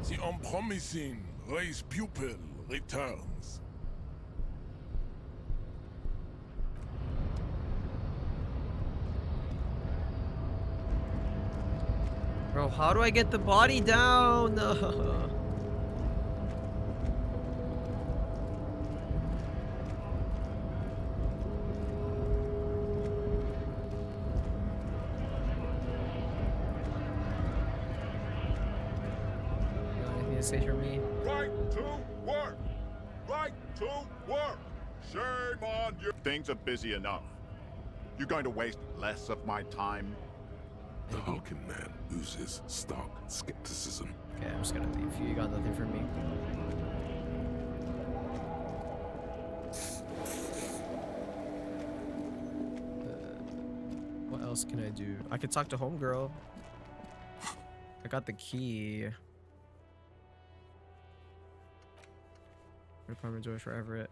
The unpromising race pupil returns. Bro, how do I get the body down? You got anything to say for me? Right to work! Right to work! Shame on you! Things are busy enough. You're going to waste less of my time? The Harkin man oozes stark skepticism. Okay, I'm just gonna leave. You got nothing for me. What else can I do? I could talk to homegirl. I got the key. Apartment door for Everett.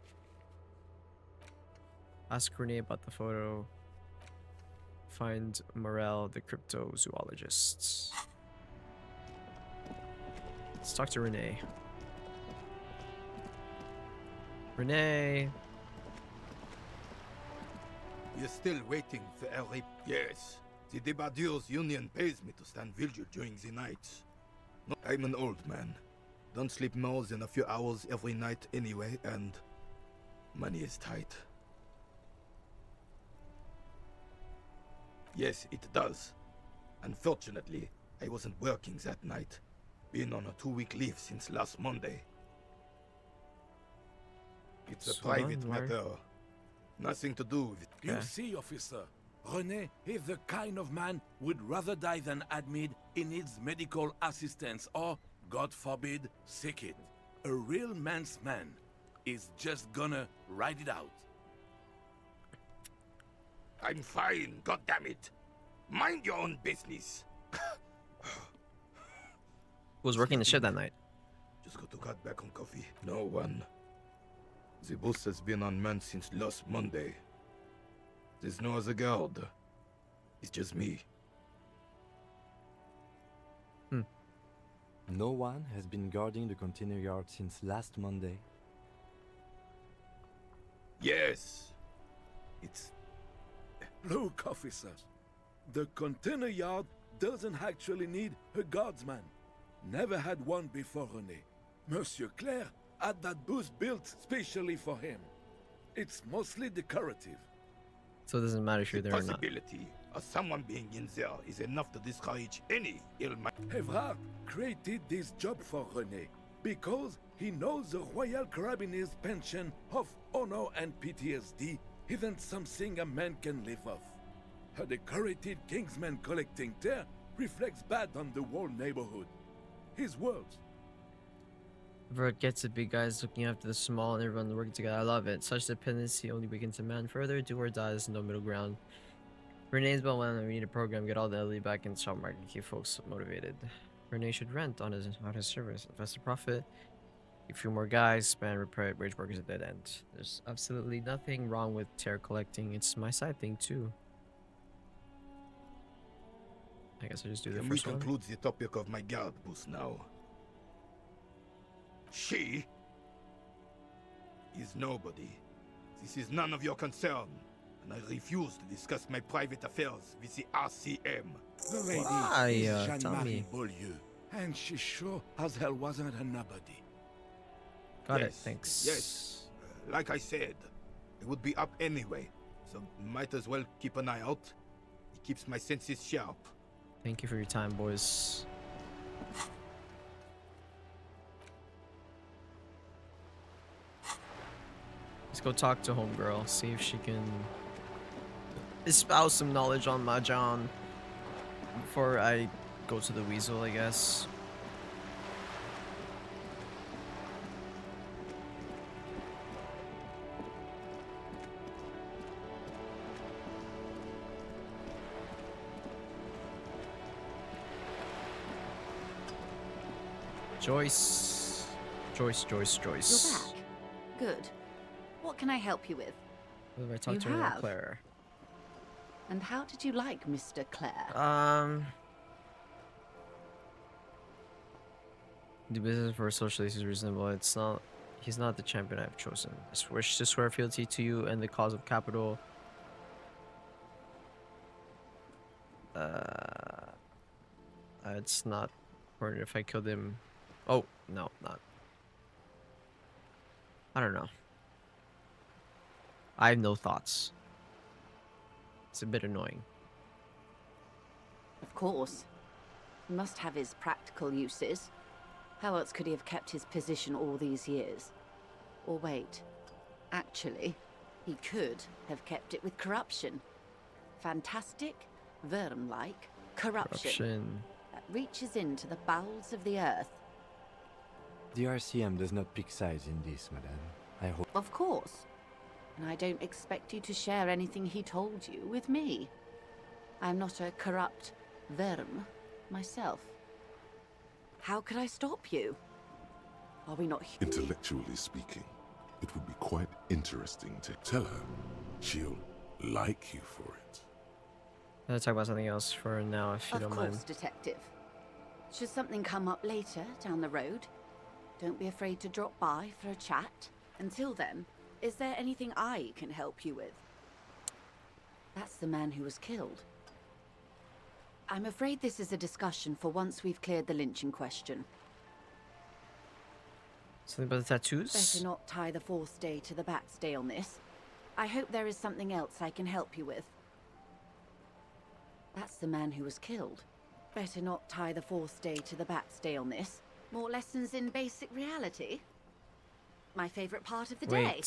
Ask Renee about the photo. Find Morel, the cryptozoologist. Let's talk to Renee. Renee! You're still waiting for a rep? Yes. The Debardeurs Union pays me to stand vigil during the nights. No, I'm an old man. Don't sleep more than a few hours every night anyway, and money is tight. Yes, it does. Unfortunately, I wasn't working that night. Been on a 2-week leave since last Monday. It's a private matter. Nothing to do with it. You see, officer, René is the kind of man would rather die than admit he needs medical assistance or, God forbid, sick it. A real man's man is just gonna ride it out. I'm fine, goddammit. Mind your own business. Who was working the shift that night? Just got to cut back on coffee. No one. The boss has been unmanned since last Monday. There's no other guard. It's just me. No one has been guarding the container yard since last Monday. Yes. It's... Look, officers. The container yard doesn't actually need a guardsman. Never had one before René. Monsieur Claire had that booth built specially for him. It's mostly decorative. So it doesn't matter if you're there or not. Possibility of someone being in there is enough to discourage any ill mind. Evrard created this job for René because he knows the Royal Carabiniers' pension of honor and PTSD isn't something a man can live off. A decorated Kingsman collecting tear reflects bad on the whole neighborhood. His words. Vert gets it, big guys looking after the small and everyone working together. I love it. Such dependency only weakens a man further. Do or die is no middle ground. Renee's well, we need a program. Get all the elite back in the stock market. Keep folks motivated. Renee should rent on his service. Invest the profit. A few more guys. Span repair bridge workers at dead end. There's absolutely nothing wrong with tear collecting. It's my side thing too. I guess I just do the Can we first one. conclude the topic of my guard booth now? She is nobody. This is none of your concern, and I refuse to discuss my private affairs with the RCM. The lady Why, is tell Jean-Marie me. Beaulieu, and she sure as hell wasn't a nobody. Got it, Yes, thanks. Yes, like I said, it would be up anyway, so might as well keep an eye out. It keeps my senses sharp. Thank you for your time, boys. Let's go talk to homegirl, see if she can espouse some knowledge on Mahjong before I go to the Weasel, I guess. Joyce. Joyce. You're back. Good. What can I help you with? What have I talked You to her have? Claire? And how did you like Mr. Clare? The business for socialist is reasonable. It's not. He's not the champion I've chosen. I wish to swear fealty to you and the cause of capital. It's not important if I killed him. Oh no, not. I don't know. I have no thoughts. It's a bit annoying. Of course. He must have his practical uses. How else could he have kept his position all these years? Or wait, actually, he could have kept it with corruption. Fantastic, Verm-like corruption that reaches into the bowels of the earth. The RCM does not pick sides in this, madame. I hope. Of course. And I don't expect you to share anything he told you with me. I'm not a corrupt verm myself. How could I stop you? Are we not Intellectually speaking, it would be quite interesting to tell her she'll like you for it. Let's talk about something else for now, if you don't mind. Of course, Detective. Should something come up later down the road, don't be afraid to drop by for a chat. Until then, is there anything I can help you with? That's the man who was killed. I'm afraid this is a discussion for once we've cleared the lynching question. Something about the tattoos? Better not tie the fourth day to the bat's day on this. I hope there is something else I can help you with. That's the man who was killed. Better not tie the fourth day to the bat's day on this. More lessons in basic reality? My favorite part of the day.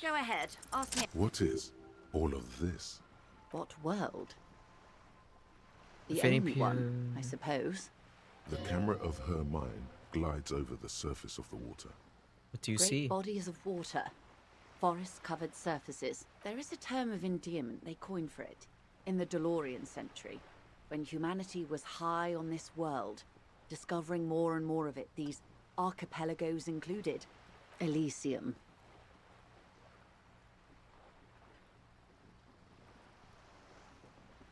Go ahead, ask me. What is all of this? What world? The If any only one, I suppose. The camera of her mind glides over the surface of the water. What do you Great see? bodies of water. Forest-covered surfaces. There is a term of endearment they coined for it in the DeLorean century, when humanity was high on this world, discovering more and more of it, these archipelagos included. Elysium.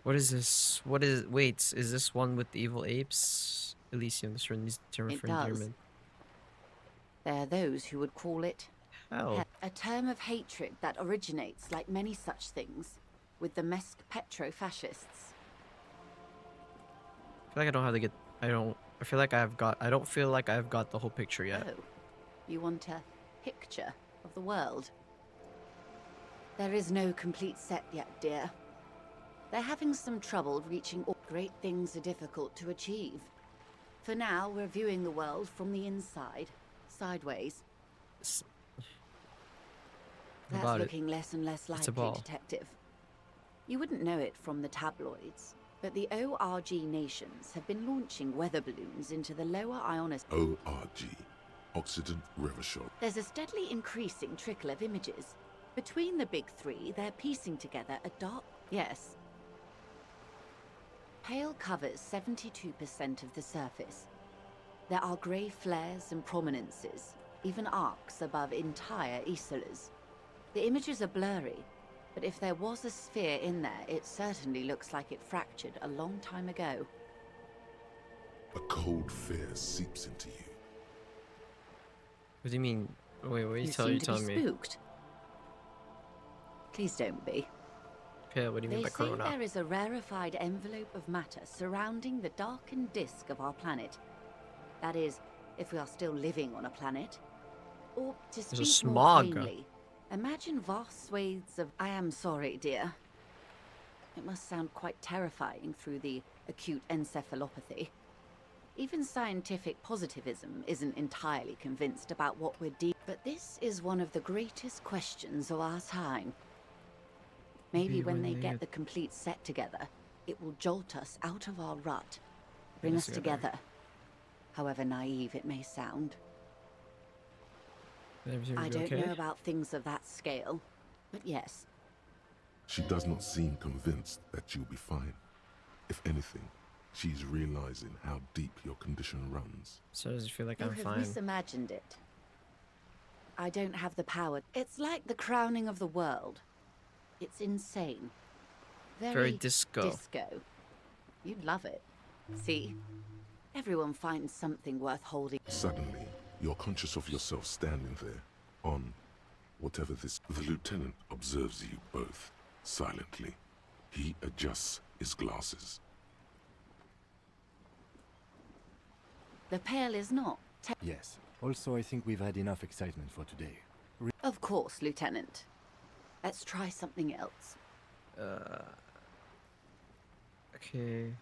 What is this? What is? Wait, is this one with the evil apes? Elysium is term It for does. endearment. There are those who would call it Hell. a term of hatred that originates, like many such things, with the Mesk Petro-fascists. I feel like I don't have to get. I feel like I've got. I don't feel like I've got the whole picture yet. Oh, you want a picture of the world? There is no complete set yet, dear. They're having some trouble reaching all great things are difficult to achieve. For now, we're viewing the world from the inside, sideways. That's About it. looking less and less It's a likely, ball. Detective. You wouldn't know it from the tabloids, but the ORG nations have been launching weather balloons into the lower ionosphere. ORG, Occident Revachol. There's a steadily increasing trickle of images. Between the big three, they're piecing together a dark... Yes. Pale covers 72% of the surface. There are grey flares and prominences, even arcs above entire isolas. The images are blurry, but if there was a sphere in there, it certainly looks like it fractured a long time ago. A cold fear seeps into you. What do you mean? Wait, what are you You telling seem to be me? spooked. Please don't be. Yeah, what do you mean They by say corona? there is a rarefied envelope of matter surrounding the darkened disk of our planet. That is, if we are still living on a planet. Or, to There's a speak more smog. plainly, imagine vast swathes of... I am sorry, dear. It must sound quite terrifying through the acute encephalopathy. Even scientific positivism isn't entirely convinced about what we're dealing with. But this is one of the greatest questions of our time. Maybe when they get the complete set together, it will jolt us out of our rut, bring us together, however naive it may sound. Everything I will be don't okay? know about things of that scale, but yes. She does not seem convinced that you'll be fine. If anything, she's realizing how deep your condition runs. So does it feel like You I'm have fine? misimagined it. I don't have the power. It's like the crowning of the world. It's insane. Very disco. Disco. You'd love it. See? Everyone finds something worth holding. Suddenly, you're conscious of yourself standing there, on whatever this... The lieutenant observes you both, silently. He adjusts his glasses. The Pale is not. Yes. Also, I think we've had enough excitement for today. Of course, Lieutenant. Let's try something else. Okay.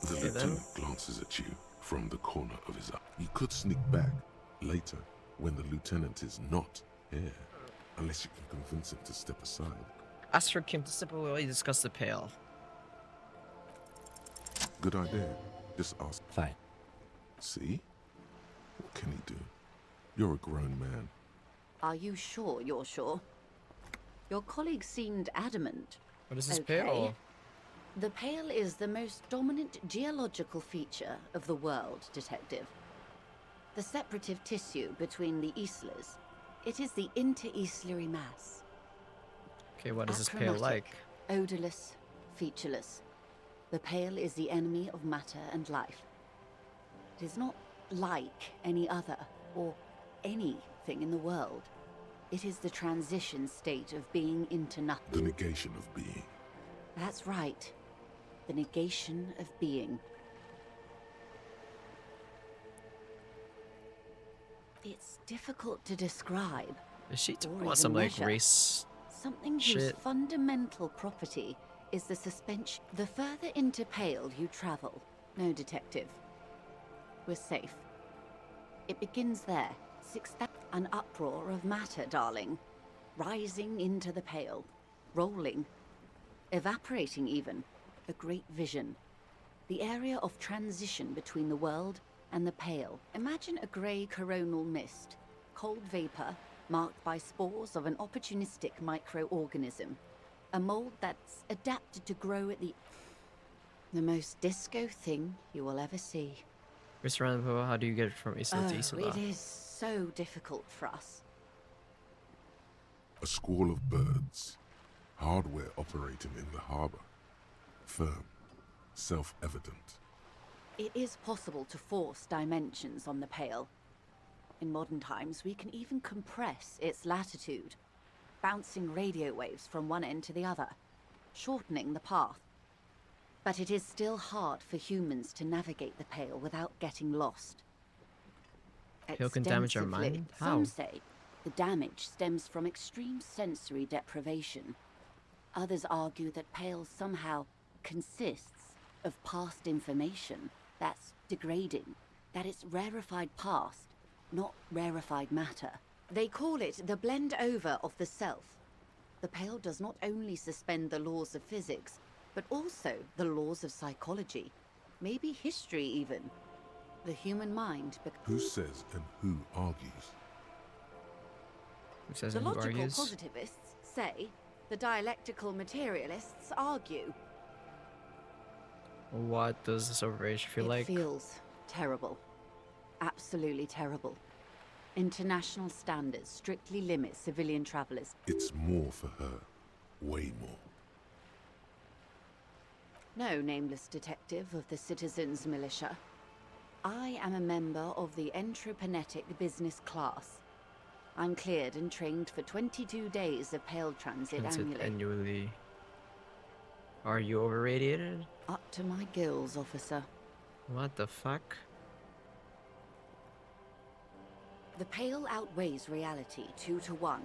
The Okay, then. lieutenant glances at you from the corner of his eye. You could sneak back later when the lieutenant is not here, unless you can convince him to step aside. Ask for Kim to step away while you discuss the Pale. Good idea. Just ask. Fine. See? What can he do? You're a grown man. Are you sure you're sure? Your colleague seemed adamant. What is this Okay. pale? The Pale is the most dominant geological feature of the world, Detective. The separative tissue between the islas. It is the inter-islary mass. Okay, what is this pale like? Odorless, featureless. The Pale is the enemy of matter and life. It is not like any other, or anything in the world. It is the transition state of being into nothing. The negation of being. That's right. The negation of being. It's difficult to describe. Is she or talking even about some like measure. race Something whose shit? fundamental property is the suspension. The further into Pale you travel, no, Detective, we're safe. It begins there. An uproar of matter, darling. Rising into the Pale. Rolling. Evaporating even. A great vision. The area of transition between the world and the Pale. Imagine a grey coronal mist. Cold vapor, marked by spores of an opportunistic microorganism. A mold that's adapted to grow at the most disco thing you will ever see. Mr. Rambo, how do you get from Isla to Isla? It is so difficult for us. A squall of birds. Hardware operating in the harbor. Firm. Self-evident. It is possible to force dimensions on the Pale. In modern times, we can even compress its latitude, bouncing radio waves from one end to the other, shortening the path. But it is still hard for humans to navigate the Pale without getting lost. Pale can damage our Extensively, mind? How? Some say the damage stems from extreme sensory deprivation. Others argue that Pale somehow consists of past information that's degrading, that it's rarefied past, not rarefied matter. They call it the blend over of the self. The Pale does not only suspend the laws of physics, but also the laws of psychology, maybe history even. The human mind. Who says and who argues? Who says The and who logical argues? positivists say, the dialectical materialists argue. What does this operation feel like? It feels terrible. Absolutely terrible. International standards strictly limit civilian travelers. It's more for her. Way more. No, nameless detective of the Citizens Militia. I am a member of the Entreprenetic Business Class. I'm cleared and trained for 22 days of Pale transit annually. Are you overradiated? Up to my gills, officer. What the fuck? The Pale outweighs reality 2 to 1.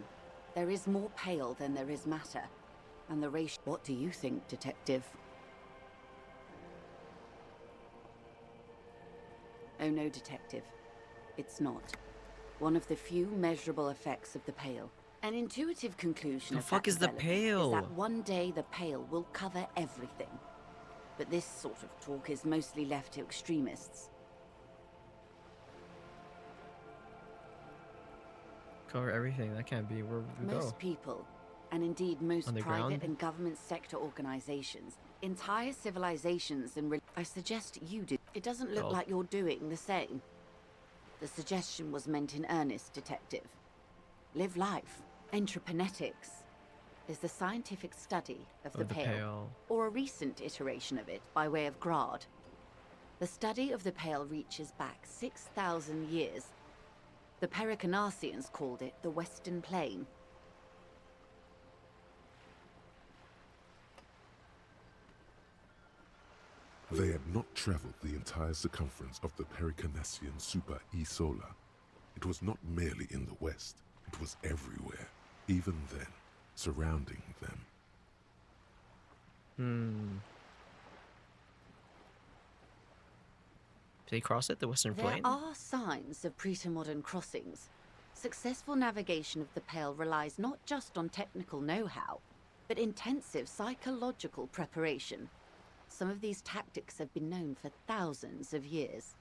There is more Pale than there is matter. And the ratio... What do you think, Detective? Oh no, Detective. It's not. One of the few measurable effects of the Pale. An intuitive conclusion The of fuck that is the development Pale? is that one day the Pale will cover everything. But this sort of talk is mostly left to extremists. Cover everything. That can't be where we go. Most people, and indeed most On the private ground? and government sector organizations, entire civilizations and I suggest you do. It doesn't look Oh. like you're doing the same. The suggestion was meant in earnest, Detective. Live life. Entreprenetics is the scientific study of the Pale, or a recent iteration of it by way of Grad. The study of the Pale reaches back 6,000 years. The Pericarnassians called it the Western Plain. They had not traveled the entire circumference of the Pericarnassian Super E-Solar. It was not merely in the west, it was everywhere, even then, surrounding them. Did they cross it, the Western There Plain? are signs of pre-modern crossings. Successful navigation of the Pale relies not just on technical know-how, but intensive psychological preparation. Some of these tactics have been known for thousands of years.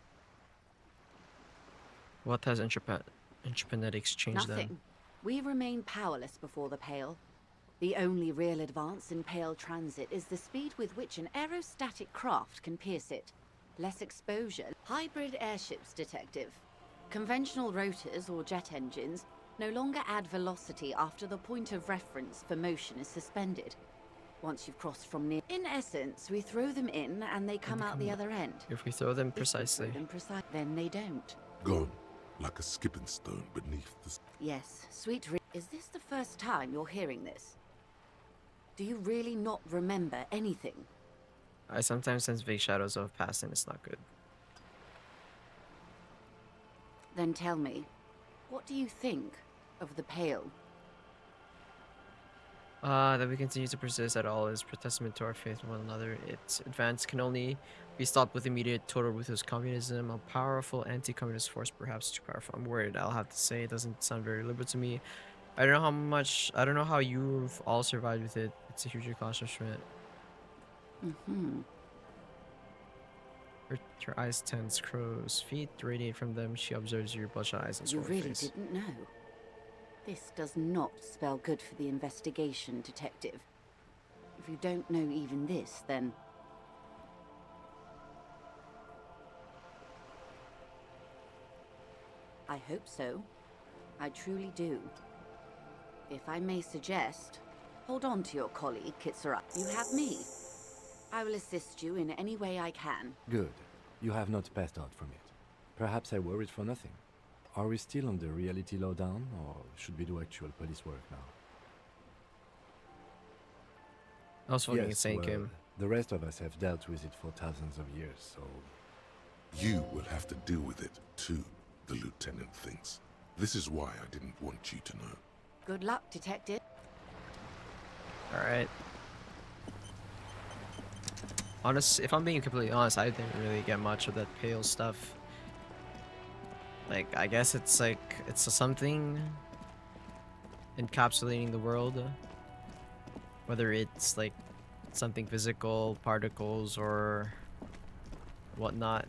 What has intrapanetics changed Nothing. then? We remain powerless before the Pale. The only real advance in Pale transit is the speed with which an aerostatic craft can pierce it. Less exposure. Hybrid airships, Detective. Conventional rotors or jet engines no longer add velocity after the point of reference for motion is suspended. Once you've crossed from near... In essence, we throw them in and they come out the other end. If we throw them precisely. Then they don't. Gone, like a skipping stone beneath the... Yes, sweet Is this the first time you're hearing this? Do you really not remember anything? I sometimes sense vague shadows of past and it's not good. Then tell me, what do you think of the Pale? That we continue to persist at all is testament to our faith in one another. Its advance can only be stopped with immediate total ruthless communism. A powerful anti-communist force, perhaps too powerful. I'm worried, I'll have to say. It doesn't sound very liberal to me. I don't know how you've all survived with it. It's a huge accomplishment. Her eyes tense, crow's feet radiate from them. She observes your bloodshot eyes and You swollen really face. didn't know. This does not spell good for the investigation, Detective. If you don't know even this, then... I hope so. I truly do. If I may suggest, hold on to your colleague, Kitsura. You have me. I will assist you in any way I can. Good. You have not passed out from it. Perhaps I worried for nothing. Are we still on the reality lowdown, or should we do actual police work now? I was fucking insane, Kim. The rest of us have dealt with it for thousands of years, so... You will have to deal with it, too, the lieutenant thinks. This is why I didn't want you to know. Good luck, Detective. Alright. If I'm being completely honest, I didn't really get much of that Pale stuff. Like, I guess it's like, it's something encapsulating the world. Whether it's like something physical, particles, or whatnot.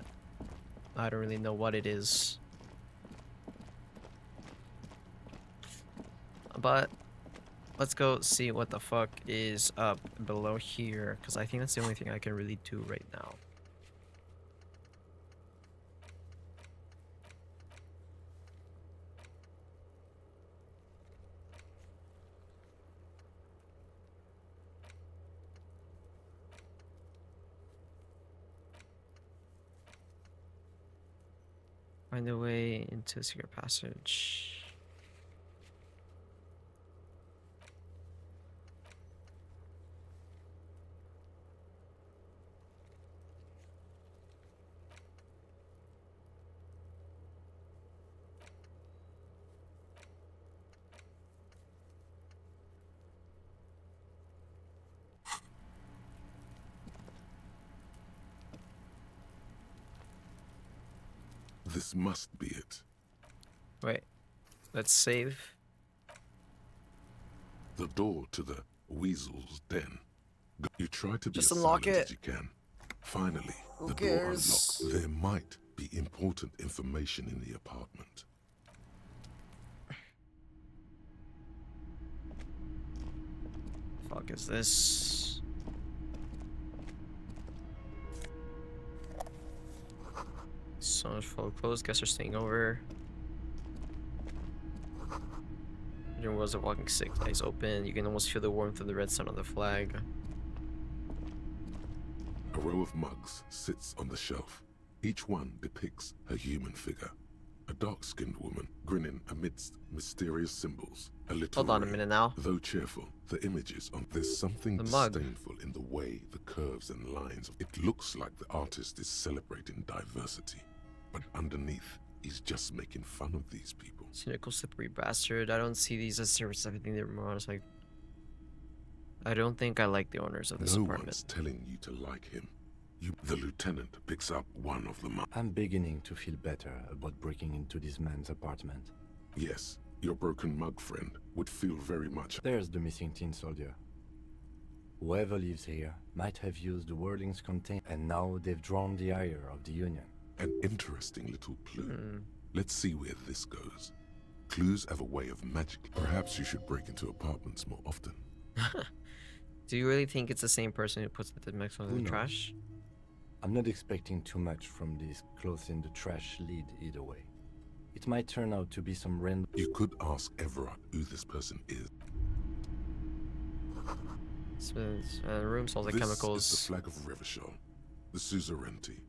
I don't really know what it is. But let's go see what the fuck is up below here, because I think that's the only thing I can really do right now. Find a way into a secret passage. This must be it. Wait, let's save. The door to the weasel's den. You try to be Just as unlock silent it. as you can. Finally, Who the cares? door unlocks. There might be important information in the apartment. Fuck is this? So much full of clothes. Guess they're staying over. Your walls are walking sick. Eyes open. You can almost feel the warmth of the red sun on the flag. A row of mugs sits on the shelf. Each one depicts a human figure. A dark-skinned woman grinning amidst mysterious symbols. A little Hold on a minute now. Though cheerful, the images on there's something The mug. disdainful in the way the curves and lines. It looks like the artist is celebrating diversity, but underneath, he's just making fun of these people. Cynical, slippery bastard. I don't see these as service. I think they're more honest. Like, I don't think I like the owners of this No apartment. one's telling you to like him. The lieutenant picks up one of the mugs. I'm beginning to feel better about breaking into this man's apartment. Yes, your broken mug friend would feel very much. There's the missing tin soldier. Whoever lives here might have used the wording's content, and now they've drawn the ire of the Union. An interesting little clue. Let's see where this goes. Clues have a way of magic. Perhaps you should break into apartments more often. Do you really think it's the same person who puts the mix on Who the knows? trash? I'm not expecting too much from this clothes in the trash lead either way. It might turn out to be some random... You could ask Everard who this person is. The room smells like chemicals. This is the flag of Revachol, the suzerainty.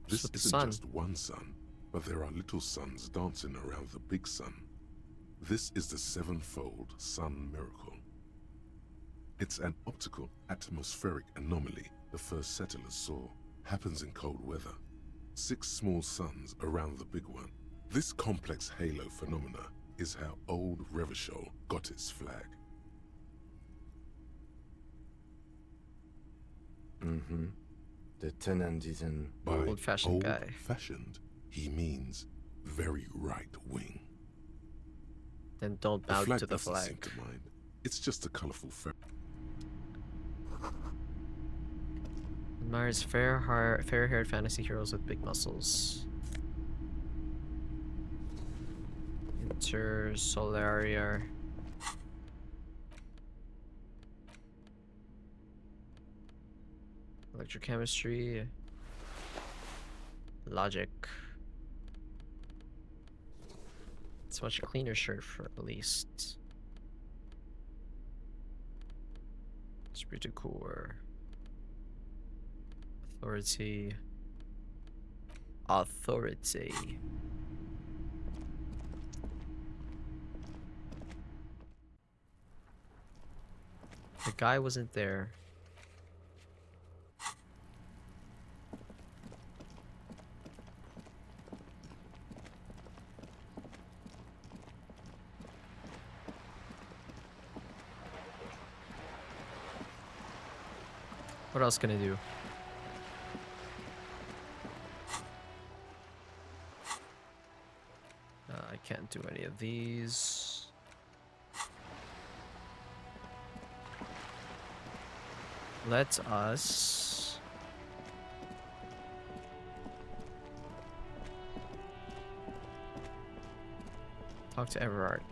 This This isn't just one sun, but there are little suns dancing around the big sun. This is the sevenfold sun miracle. It's an optical atmospheric anomaly the first settlers saw. Happens in cold weather. 6 small suns around the big one. This complex halo phenomena is how old Revachol got its flag. The tenant is an By old-fashioned guy. Old-fashioned, he means very right-wing. Then don't bow to the doesn't seem flag. to mind. It's just a colorful Admires fair-haired fantasy heroes with big muscles. Intersolaria. Electrochemistry. Logic. It's a much cleaner shirt for at least. Esprit Core. Authority. Authority. The guy wasn't there. What else can I do? I can't do any of these. Let us talk to Everard.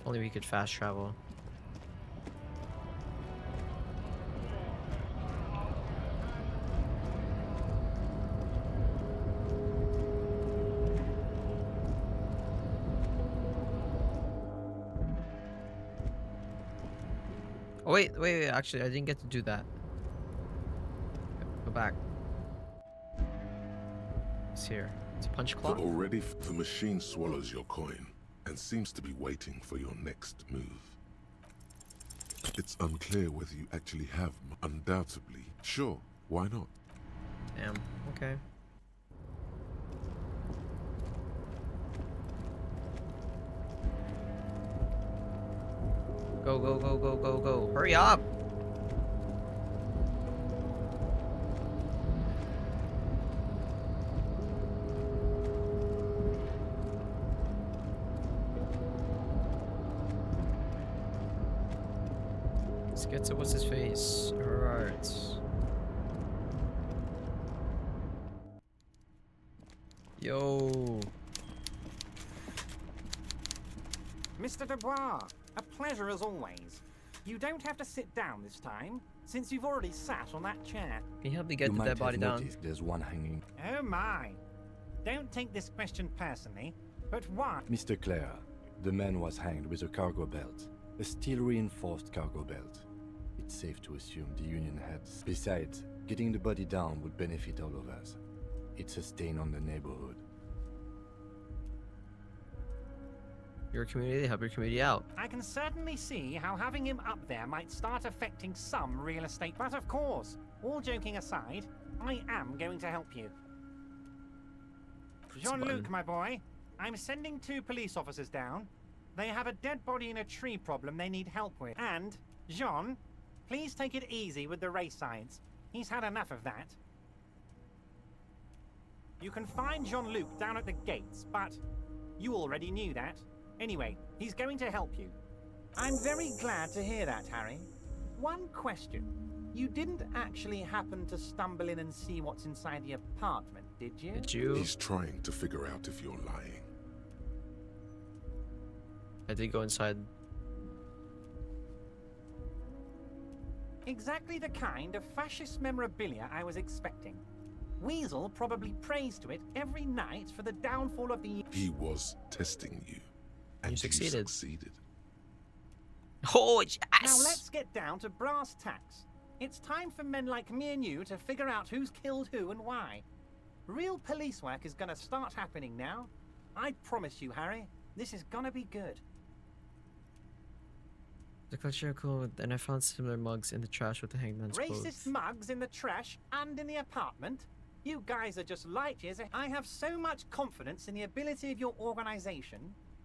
Only we could fast travel. Oh wait, actually I didn't get to do that. Go back. It's here. It's a punch clock. But already the machine swallows your coin and seems to be waiting for your next move. It's unclear whether you actually have undoubtedly. Sure, why not? Damn, okay. Go, go, go, go, go, go. Hurry up! Let's get to what's his face. Alright. Yo. Mr. Dubois, a pleasure as always. You don't have to sit down this time, since you've already sat on that chair. Can you help me get You the might dead body have down? noticed there's one hanging. Oh my. Don't take this question personally, but why? Mr. Clare, the man was hanged with a cargo belt. A steel-reinforced cargo belt. It's safe to assume the Union heads. Besides, getting the body down would benefit all of us. It's a stain on the neighborhood. Your community, help your community out. I can certainly see how having him up there might start affecting some real estate, but of course, all joking aside, I am going to help you. Jean-Luc, my boy, I'm sending 2 police officers down. They have a dead body in a tree problem they need help with. And, Jean, please take it easy with the race science. He's had enough of that. You can find Jean-Luc down at the gates, but you already knew that. Anyway, he's going to help you. I'm very glad to hear that, Harry. One question. You didn't actually happen to stumble in and see what's inside the apartment, did you? Did you? He's trying to figure out if you're lying. I did go inside. Exactly the kind of fascist memorabilia I was expecting. Weasel probably prays to it every night for the downfall of the... He was testing you. And You succeeded. succeeded. Oh, yes! Now let's get down to brass tacks. It's time for men like me and you to figure out who's killed who and why. Real police work is gonna start happening now. I promise you, Harry, this is gonna be good. The collection are cool, and I found similar mugs in the trash with the hangman's Racist clothes. mugs in the trash and in the apartment? You guys are just light years ahead. I have so much confidence in the ability of your organization.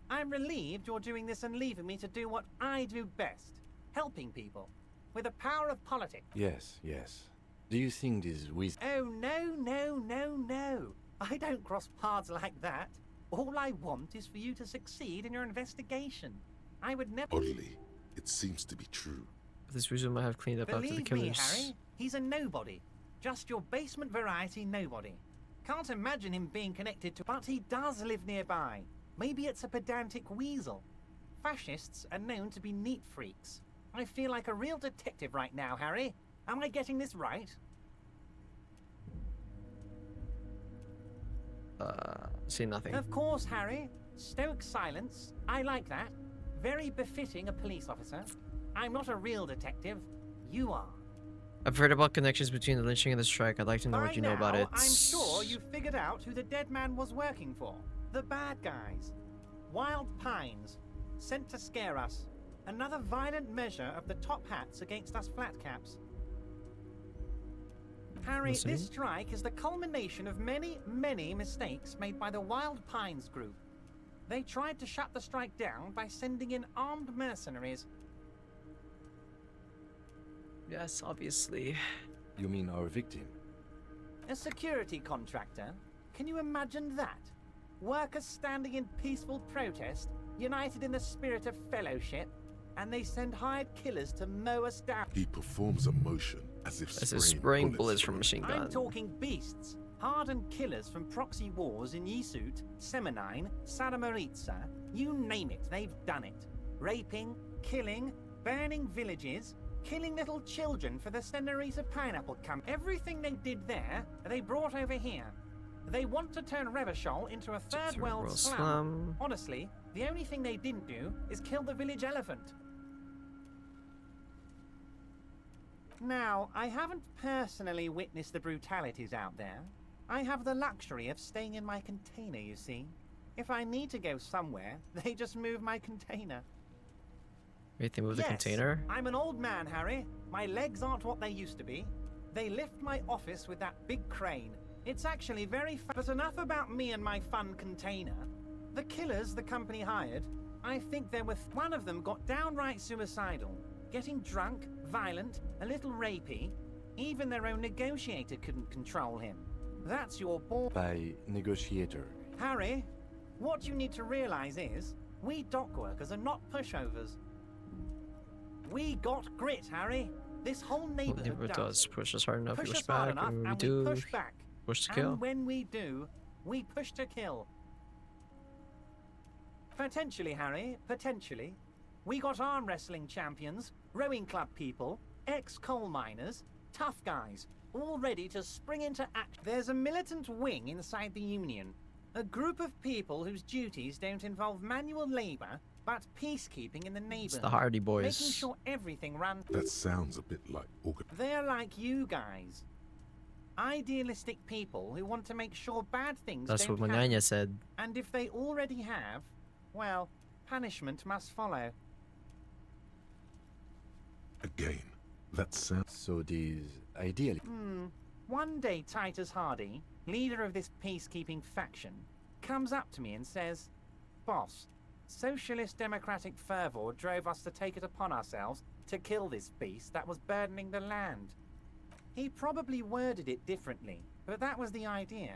I'm relieved you're doing this and leaving me to do what I do best. Helping people. With the power of politics. Yes, yes. Do you think this Oh, no. I don't cross paths like that. All I want is for you to succeed in your investigation. I would never... Oddly, it seems to be true. This Weasel might have cleaned up after the Believe killers. me, Harry, he's a nobody. Just your basement variety nobody. Can't imagine him being connected to... But he does live nearby. Maybe it's a pedantic weasel. Fascists are known to be neat freaks. I feel like a real detective right now, Harry. Am I getting this right? See nothing. Of course, Harry. Stoic silence. I like that. Very befitting a police officer. I'm not a real detective. You are. I've heard about connections between the lynching and the strike. I'd like to know what you know about it. I'm sure you figured out who the dead man was working for. The bad guys. Wild Pines. Sent to scare us. Another violent measure of the top hats against us flatcaps. Harry, this strike is the culmination of many, many mistakes made by the Wild Pines group. They tried to shut the strike down by sending in armed mercenaries. Yes, obviously. You mean our victim? A security contractor? Can you imagine that? Workers standing in peaceful protest, united in the spirit of fellowship, and they send hired killers to mow us down. He performs a motion as if spraying bullets from machine gun. I'm talking beasts. Hardened killers from proxy wars in Yisut, Semenine, Saramaritsa, you name it, they've done it. Raping, killing, burning villages, killing little children for the Senorita Pineapple Camp. Everything they did there, they brought over here. They want to turn Revachol into a third world slum. Honestly, the only thing they didn't do is kill the village elephant. Now, I haven't personally witnessed the brutalities out there. I have the luxury of staying in my container, you see. If I need to go somewhere, they just move my container. Wait, they moved the container? I'm an old man, Harry. My legs aren't what they used to be. They lift my office with that big crane. It's actually very fun. But enough about me and my fun container. The killers the company hired, I think there were... One of them got downright suicidal. Getting drunk, violent, a little rapey. Even their own negotiator couldn't control him. That's your ball... By negotiator. Harry, what you need to realize is, we dock workers are not pushovers. We got grit, Harry. This whole neighborhood does push us hard enough, push we push us hard back, enough, and when we and do, we push back. Push to kill. And when we do, we push to kill. Potentially, Harry, potentially. We got arm wrestling champions, rowing club people, ex-coal miners, tough guys, all ready to spring into action. There's a militant wing inside the Union. A group of people whose duties don't involve manual labor, but peacekeeping in the neighborhood. It's the Hardy Boys. Making sure everything runs. That sounds a bit like They're like you guys. Idealistic people who want to make sure bad things That's don't what happen. Mananya said. And if they already have, well, punishment must follow. Again, that sounds... So these ideally... One day Titus Hardy, leader of this peacekeeping faction, comes up to me and says, "Boss, socialist democratic fervor drove us to take it upon ourselves to kill this beast that was burdening the land." He probably worded it differently, but that was the idea.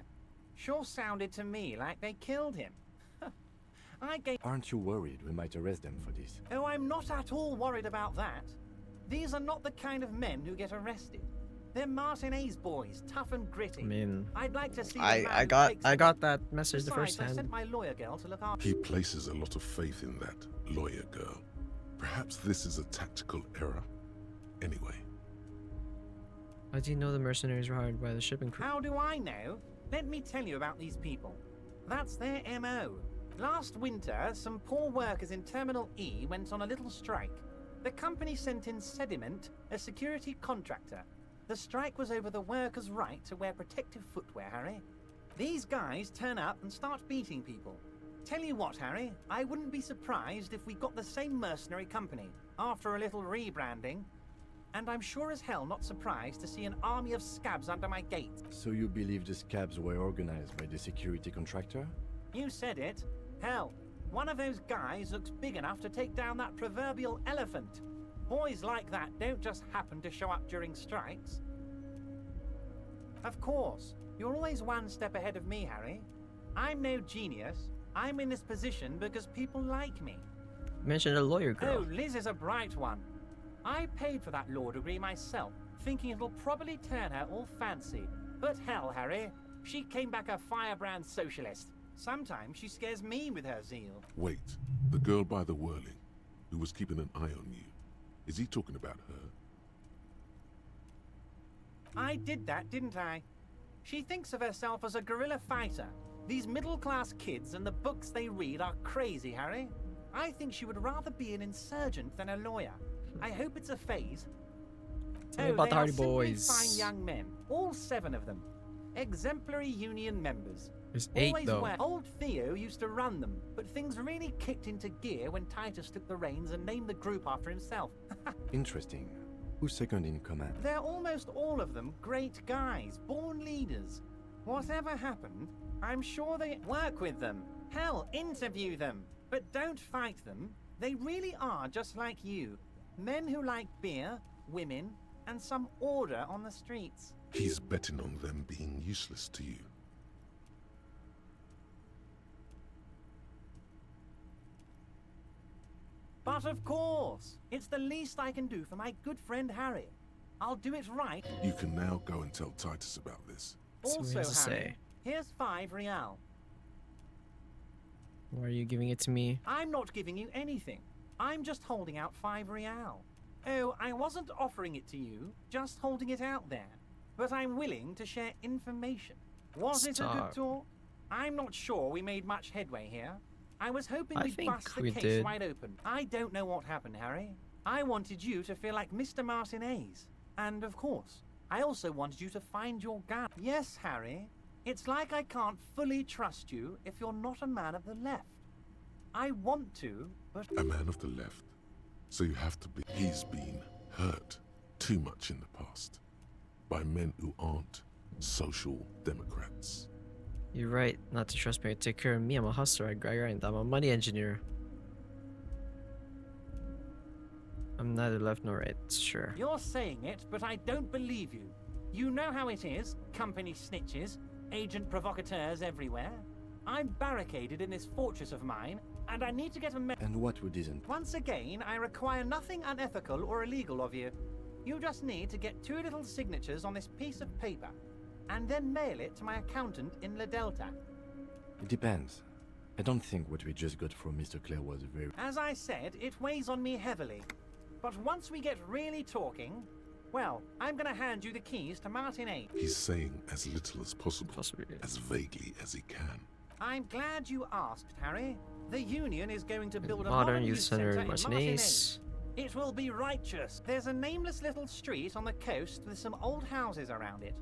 Sure sounded to me like they killed him. I gave... Aren't you worried we might arrest them for this? Oh, I'm not at all worried about that. These are not the kind of men who get arrested. They're Martin A's boys, tough and gritty. I mean, I'd like to see I got that message the first I time. sent my lawyer girl to look after. He places a lot of faith in that lawyer girl. Perhaps this is a tactical error. Anyway. How do you know the mercenaries were hired by the shipping crew? How do I know? Let me tell you about these people. That's their MO. Last winter, some poor workers in Terminal E went on a little strike. The company sent in Sediment, a security contractor. The strike was over the workers' right to wear protective footwear, Harry. These guys turn up and start beating people. Tell you what, Harry, I wouldn't be surprised if we got the same mercenary company after a little rebranding. And I'm sure as hell not surprised to see an army of scabs under my gate. So you believe the scabs were organized by the security contractor? You said it. Hell, one of those guys looks big enough to take down that proverbial elephant. Boys like that don't just happen to show up during strikes. Of course, you're always one step ahead of me, Harry. I'm no genius. I'm in this position because people like me. Mention a lawyer girl. Oh, Liz is a bright one. I paid for that law degree myself, thinking it'll probably turn her all fancy. But hell, Harry, she came back a firebrand socialist. Sometimes she scares me with her zeal. Wait, the girl by the whirling, who was keeping an eye on you. Is he talking about her? I did that, didn't I? She thinks of herself as a guerrilla fighter. These middle-class kids and the books they read are crazy, Harry. I think she would rather be an insurgent than a lawyer. I hope it's a phase. Tell me about the Hardy Boys. Fine young men, all 7 of them. Exemplary union members. There's 8 though. Old Theo used to run them, but things really kicked into gear when Titus took the reins and named the group after himself. Interesting. Who's second in command? They're almost all of them great guys, born leaders. Whatever happened, I'm sure they work with them. Hell, interview them. But don't fight them. They really are just like you. Men who like beer, women, and some order on the streets. He's betting on them being useless to you. But of course, it's the least I can do for my good friend Harry. I'll do it right. You can now go and tell Titus about this. Also, Harry, here's 5 real. Why are you giving it to me? I'm not giving you anything. I'm just holding out 5 real. Oh, I wasn't offering it to you, just holding it out there. But I'm willing to share information. Was it a good talk? I'm not sure we made much headway here. I was hoping we'd bust the case wide open. I don't know what happened, Harry. I wanted you to feel like Mr. Martin A's. And of course, I also wanted you to find your gun. Yes, Harry. It's like I can't fully trust you if you're not a man of the left. I want to, but... A man of the left. So you have to be... He's been hurt too much in the past by men who aren't social democrats. You're right, not to trust me to take care of me. I'm a hustler, I grind. I'm a money engineer. I'm neither left nor right, sure. You're saying it, but I don't believe you. You know how it is, company snitches, agent provocateurs everywhere. I'm barricaded in this fortress of mine, and I need to get a And what would isn't? Once again, I require nothing unethical or illegal of you. You just need to get 2 little signatures on this piece of paper, and then mail it to my accountant in La Delta. It depends. I don't think what we just got from Mr. Clare was very... As I said, it weighs on me heavily. But once we get really talking, well, I'm gonna hand you the keys to Martin A. He's saying as little as possible, as vaguely as he can. I'm glad you asked, Harry. The Union is going to build a modern youth center in Martin A's. It will be righteous. There's a nameless little street on the coast with some old houses around it.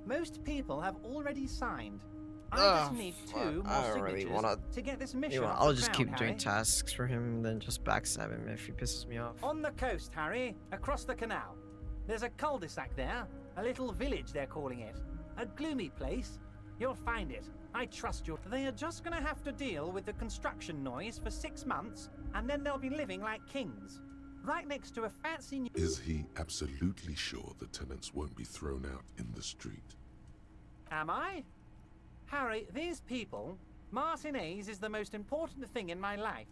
Most people have already signed. I just need 2 more signatures to get this mission off I'll the just ground, keep doing Harry. tasks for him and then just backstab him if he pisses me off. On the coast, Harry, across the canal. There's a cul-de-sac there, a little village they're calling it. A gloomy place. You'll find it. I trust you. They are just gonna have to deal with the construction noise for 6 months, and then they'll be living like kings. Right next to a fancy new... Is he absolutely sure the tenants won't be thrown out in the street? Am I? Harry, these people, Martinez is the most important thing in my life.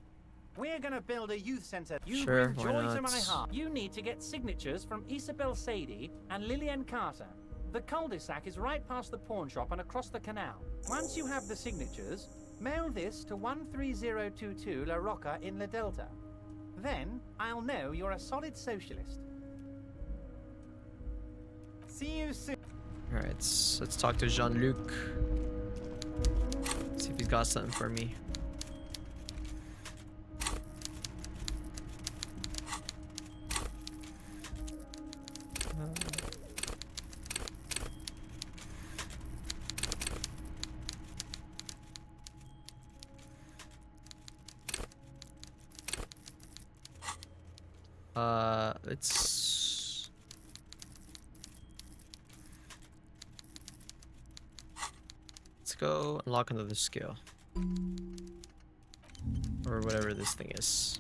We're gonna build a youth center. You Sure, bring why joy to not? my heart. You need to get signatures from Isabel Sadie and Lillian Carter. The cul-de-sac is right past the pawn shop and across the canal. Once you have the signatures, mail this to 13022 La Rocca in La Delta. Then I'll know you're a solid socialist. See you soon. All right, let's talk to Jean-Luc. See if he's got something for me. Let's go unlock another skill. Or whatever this thing is.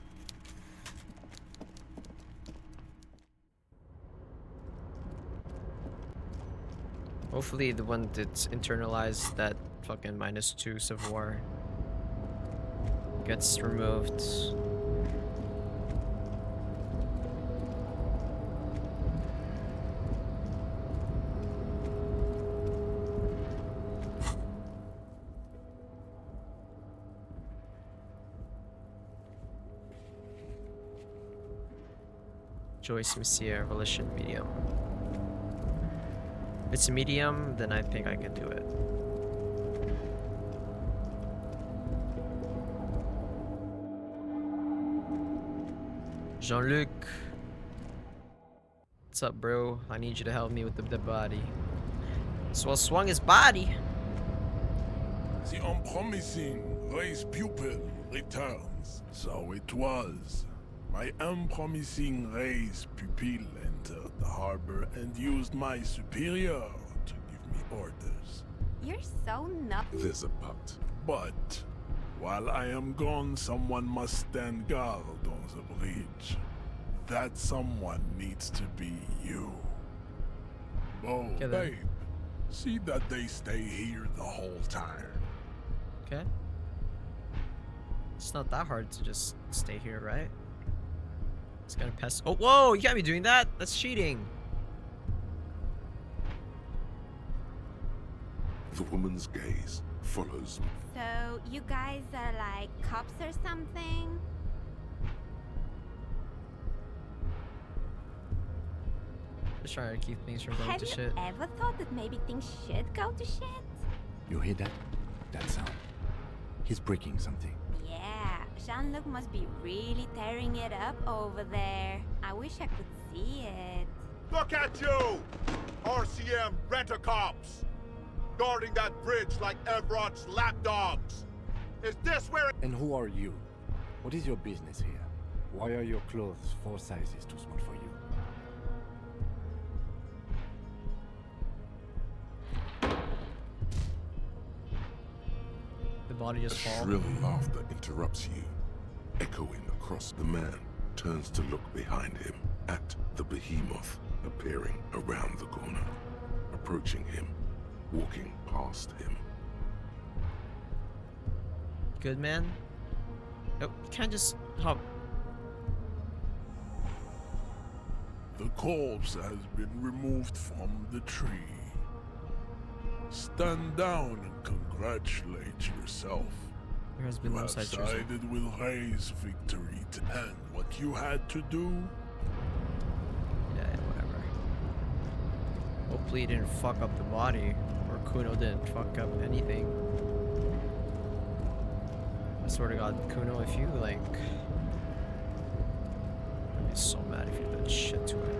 Hopefully the one that's internalized that fucking -2 savoir gets removed. Joyce Messier, Volition medium. If it's a medium, then I think I can do it. Jean-Luc. What's up, bro? I need you to help me with the body. So I swung his body. The unpromising race pupil returns. So it was. My unpromising race pupil entered the harbor and used my superior to give me orders. You're so nuts. There's a but. But while I am gone, someone must stand guard on the bridge. That someone needs to be you. Oh, Okay, then. babe, see that they stay here the whole time. Okay. It's not that hard to just stay here, right? It's gonna pass. Oh, whoa! You can't be doing that. That's cheating. The woman's gaze follows. So, you guys are like cops or something? Just trying to keep things from going Have to you shit. ever thought that maybe things should go to shit? You hear that? That sound. He's breaking something. Yeah, Jean-Luc must be really tearing it up over there. I wish I could see it. Look at you! RCM rent-a-cops! Guarding that bridge like Everett's lapdogs! Is this where— And who are you? What is your business here? Why are your clothes 4 sizes too small for you? The body just falls. Shrill laughter interrupts you, echoing across. The man turns to look behind him at the behemoth appearing around the corner, approaching him, walking past him. Good man. Oh, you can't just hop. The corpse has been removed from the tree. Stand down and congratulate yourself. There has been You no have side choosing. sided with Ray's victory to end what you had to do. Yeah, whatever. Hopefully he didn't fuck up the body, or Kuno didn't fuck up anything. I swear to God, Kuno, if you like, I'd be so mad if you did shit to it.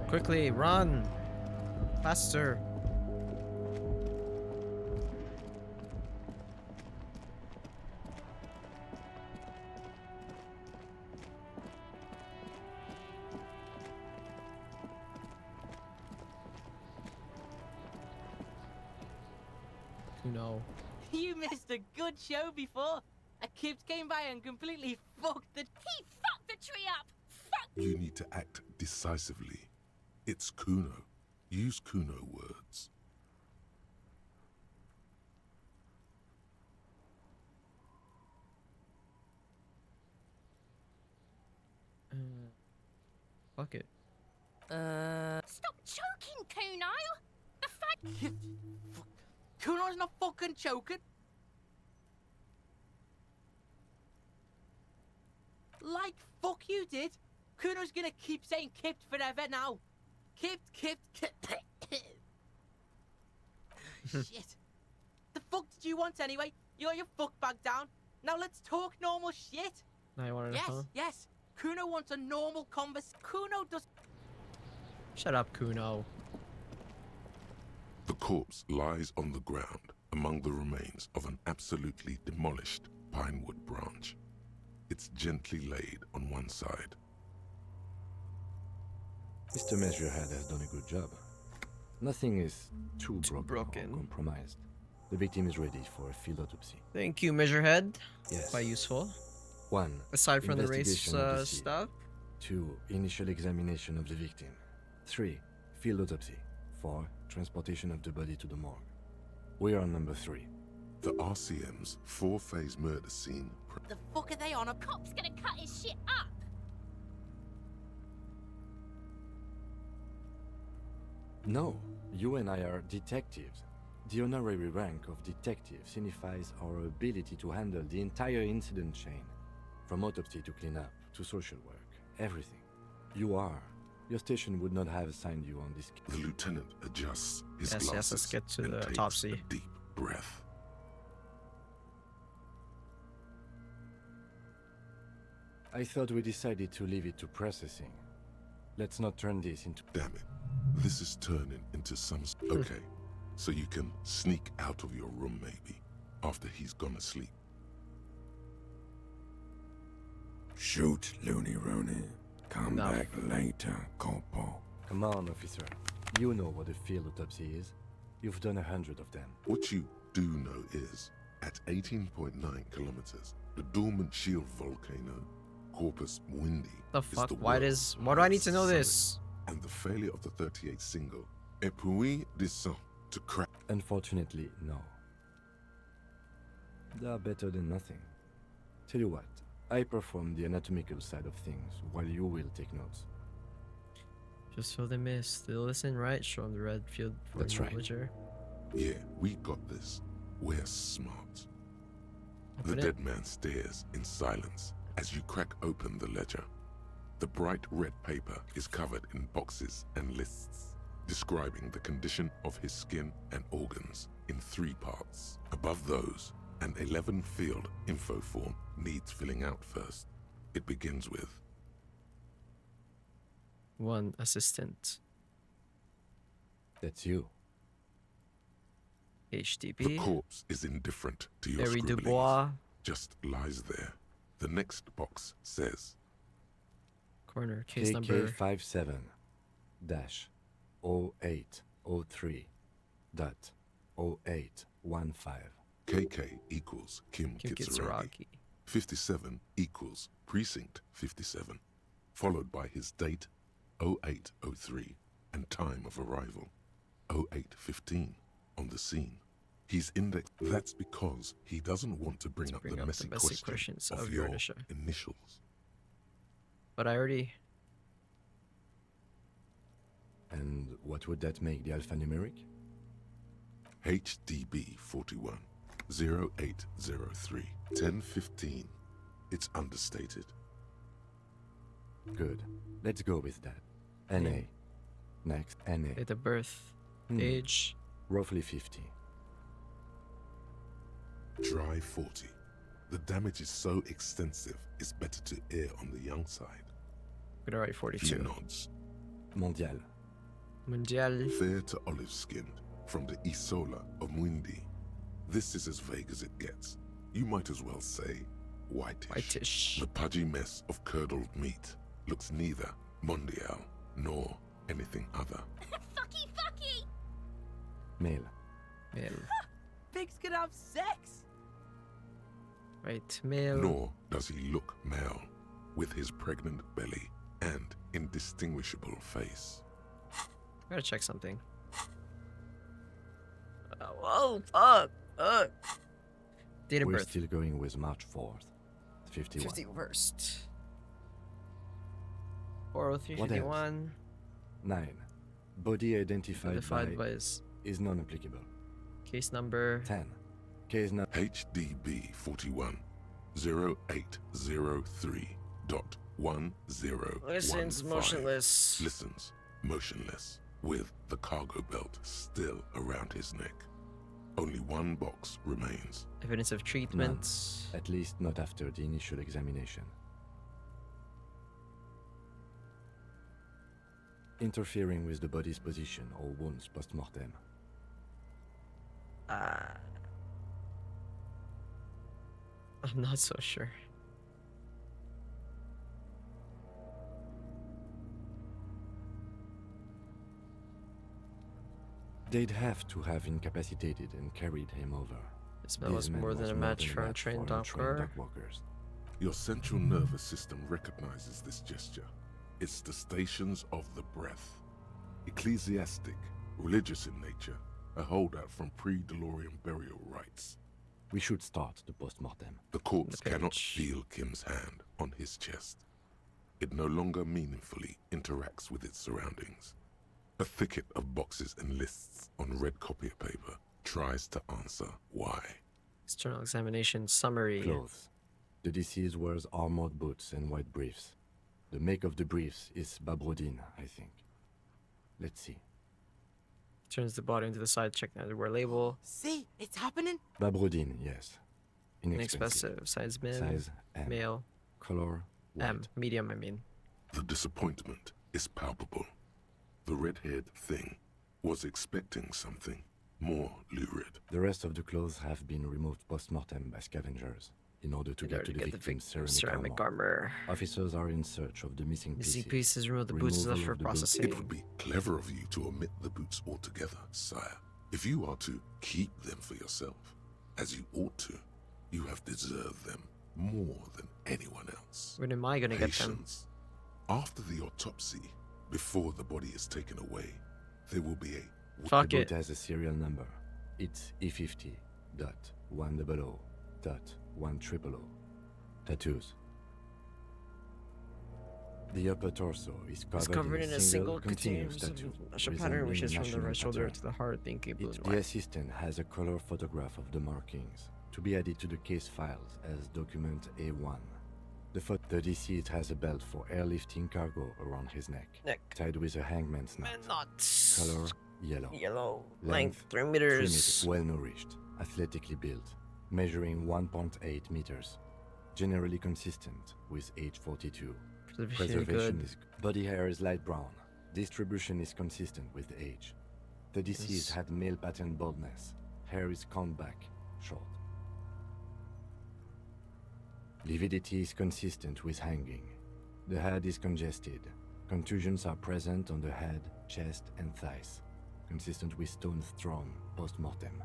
Quickly, run! Faster! No. You missed a good show before. A kid came by and completely fucked the... He fucked the tree up! Fuck! You need to act decisively. It's Kuno. Use Kuno words. Fuck it. Stop choking, Kuno! The fact. Kuno's not fucking choking. Like fuck you did. Kuno's gonna keep saying kipped forever now. Kipped. Shit. The fuck did you want anyway? You got your fuck bag down. Now let's talk normal shit. Now you want to know? Yes. Kuno wants a normal conversation. Kuno does. Shut up, Kuno. The corpse lies on the ground among the remains of an absolutely demolished pinewood branch. It's gently laid on one side. Mr. Measurehead has done a good job. Nothing is too broken or compromised. The victim is ready for a field autopsy. Thank you, Measurehead. Yes. Quite useful. 1. Aside from the race Investigation of the scene. stuff. 2. Initial examination of the victim. 3. Field autopsy. 4. Transportation of the body to the morgue. We are on number 3. The RCM's 4-phase murder scene. The fuck are they on a Cop's gonna cut his shit up! No, you and I are detectives. The honorary rank of detective signifies our ability to handle the entire incident chain, from autopsy to cleanup to social work, everything. You are. Your station would not have assigned you on this case. The lieutenant adjusts his Yes, glasses let's get to and the takes autopsy. a deep breath. I thought we decided to leave it to processing. Let's not turn this into... Damn it. This is turning into some... Okay, so you can sneak out of your room maybe, after he's gone to sleep. Shoot, Looney Rooney. Come back later, Corporal. Come on, officer. You know what a field autopsy is. You've done 100 of them. What you do know is, at 18.9 kilometers, the dormant shield volcano, Corpus Mundi, The is fuck? the Why do I need to know summit, this? And the failure of the 38 single, Et puis descend to crack. Unfortunately, no. They are better than nothing. Tell you what, I perform the anatomical side of things while you will take notes. Just fill the mist. They'll listen, right? Show them the red field for That's right. villager. Yeah, we got this. We're smart. The Open it. dead man stares in silence as you crack open the ledger. The bright red paper is covered in boxes and lists, describing the condition of his skin and organs in 3 parts. Above those, an 11-field info form needs filling out first. It begins with 1 assistant. That's you. the HDP. corpse is indifferent to your Harry scribblings. Dubois. Just lies there. The next box says Corner. Case number. KK57 dash 0803.0815. KK equals Kim Kim Kitsuragi. Kitsuragi. 57 equals Precinct 57, followed by his date 0803 and time of arrival 0815 on the scene. He's indexed. That's because he doesn't want to bring up the messy questions of your initials. But I already. And what would that make the alphanumeric? HDB 41 0803 1015. It's understated. Good. Let's go with that. NA. Next, NA. Date of birth. Age. Roughly 50. Dry 40. The damage is so extensive, it's better to err on the young side. Good, alright, 42. He nods. Mondial. Mondial. Fair to olive-skinned, from the Isola of Mundi. This is as vague as it gets. You might as well say whitish. Whitish. The pudgy mess of curdled meat looks neither mondial nor anything other. Fucky, fucky! Male. Male. Pigs can have sex! Right, male. Nor does he look male, with his pregnant belly and indistinguishable face. Gotta check something. Oh, fuck. Date of We're birth. still going with March 4th. 51. 51st. 40351. 9. Body identified Identified by by is non-applicable. case number 10. Case number HDB 41 0803.1015. Listens motionless. Listens motionless with the cargo belt still around his neck. Only one box remains. Evidence of treatment. At least not after the initial examination. Interfering with the body's position or wounds post-mortem. I'm not so sure. They'd have to have incapacitated and carried him over. This man was more than a match for untrained doctor. Your central nervous system recognizes this gesture. It's the stations of the breath. Ecclesiastic, religious in nature, a holdout from pre-DeLorean burial rites. We should start the post-mortem. The corpse cannot feel Kim's hand on his chest. It no longer meaningfully interacts with its surroundings. A thicket of boxes and lists on red copier paper tries to answer why. External examination summary. Clothes. The deceased wears armored boots and white briefs. The make of the briefs is Babrodine, I think. Let's see. Turns the body into the side, check the underwear label. See, it's happening. Babrodine, yes. Inexpensive. Size min. Size M. Male. Color white. M. Medium, I mean. The disappointment is palpable. The red-haired thing was expecting something more lurid. The rest of the clothes have been removed post-mortem by scavengers in order to get to the victim's ceramic armor. Officers are in search of the missing pieces. Remove the boots left for processing. It would be clever of you to omit the boots altogether, sire. If you are to keep them for yourself, as you ought to, you have deserved them more than anyone else. When am I gonna get them? Patience. After the autopsy, before the body is taken away, there will be a... Fuck the it. boot has a serial number. It's E50.100.100. Tattoos. The upper torso is covered in a single continuous tattoo. pattern which is from the resembling right shoulder national to the heart, being blue and The white. assistant has a color photograph of the markings to be added to the case files as document A1. The deceased has a belt for airlifting cargo around his neck, tied with a hangman's knot. Color yellow. Yellow. Length 3 meters. Well nourished, athletically built, measuring 1.8 meters. Generally consistent with age 42. Preservation is body hair is light brown. Distribution is consistent with age. The deceased had male pattern baldness. Hair is combed back, short. Lividity is consistent with hanging. The head is congested. Contusions are present on the head, chest, and thighs, consistent with stones thrown post-mortem.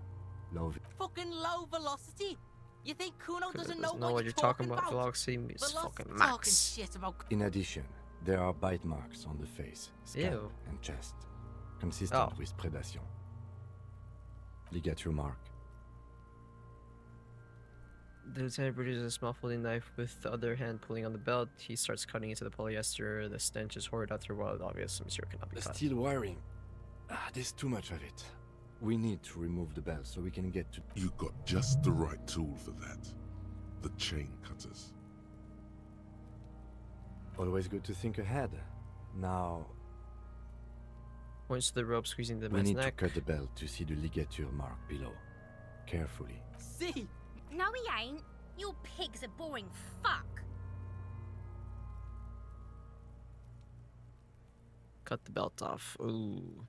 Fucking low velocity? You think Kuno doesn't know what you're talking about. Velocity is fucking max. Talking shit about... In addition, there are bite marks on the face, scalp, Ew. and chest, consistent with predation. Ligature mark. The lieutenant produces a small folding knife with the other hand pulling on the belt. He starts cutting into the polyester. The stench is horrid after a while. Obvious, monsieur cannot be cut. Steel wiring. There's too much of it. We need to remove the belt so we can get to... You got just the right tool for that. The chain cutters. Always good to think ahead. Now... Points to the rope squeezing the we man's need neck. to cut the belt to see the ligature mark below. Carefully. See? No, he ain't. Your pig's a boring fuck. Cut the belt off. Ooh.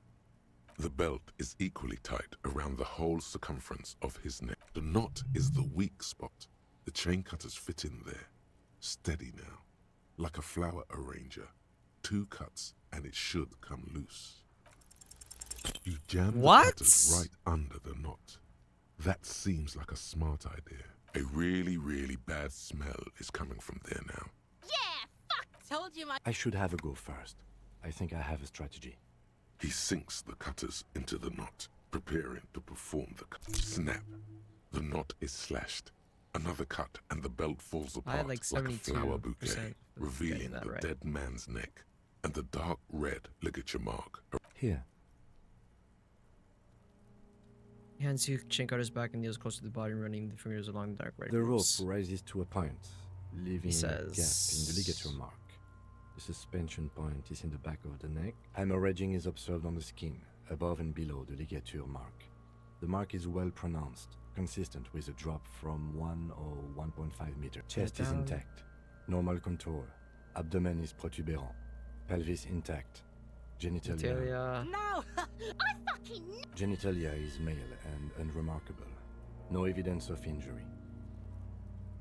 The belt is equally tight around the whole circumference of his neck. The knot is the weak spot. The chain cutters fit in there. Steady now. Like a flower arranger. 2 cuts and it should come loose. You jam the cutters right under the knot. That seems like a smart idea. A really, really bad smell is coming from there now. Yeah, fuck! Told you, my... I should have a go first. I think I have a strategy. He sinks the cutters into the knot, preparing to perform the cut. Snap. The knot is slashed. Another cut and the belt falls apart like a flower bouquet, 72% revealing that the right. dead man's neck. and the dark red ligature mark. Here. He hands you chain cutter his back and kneels close to the body, running the fingers along the dark red The rope grooves. rises to a point, leaving a gap in the ligature mark. The suspension point is in the back of the neck. Hemorrhaging is observed on the skin, above and below the ligature mark. The mark is well pronounced, consistent with a drop from 1 or 1.5 meters. Chest is intact, normal contour. Abdomen is protuberant. Pelvis intact. Genitalia. No! I fucking Genitalia is male and unremarkable. No evidence of injury.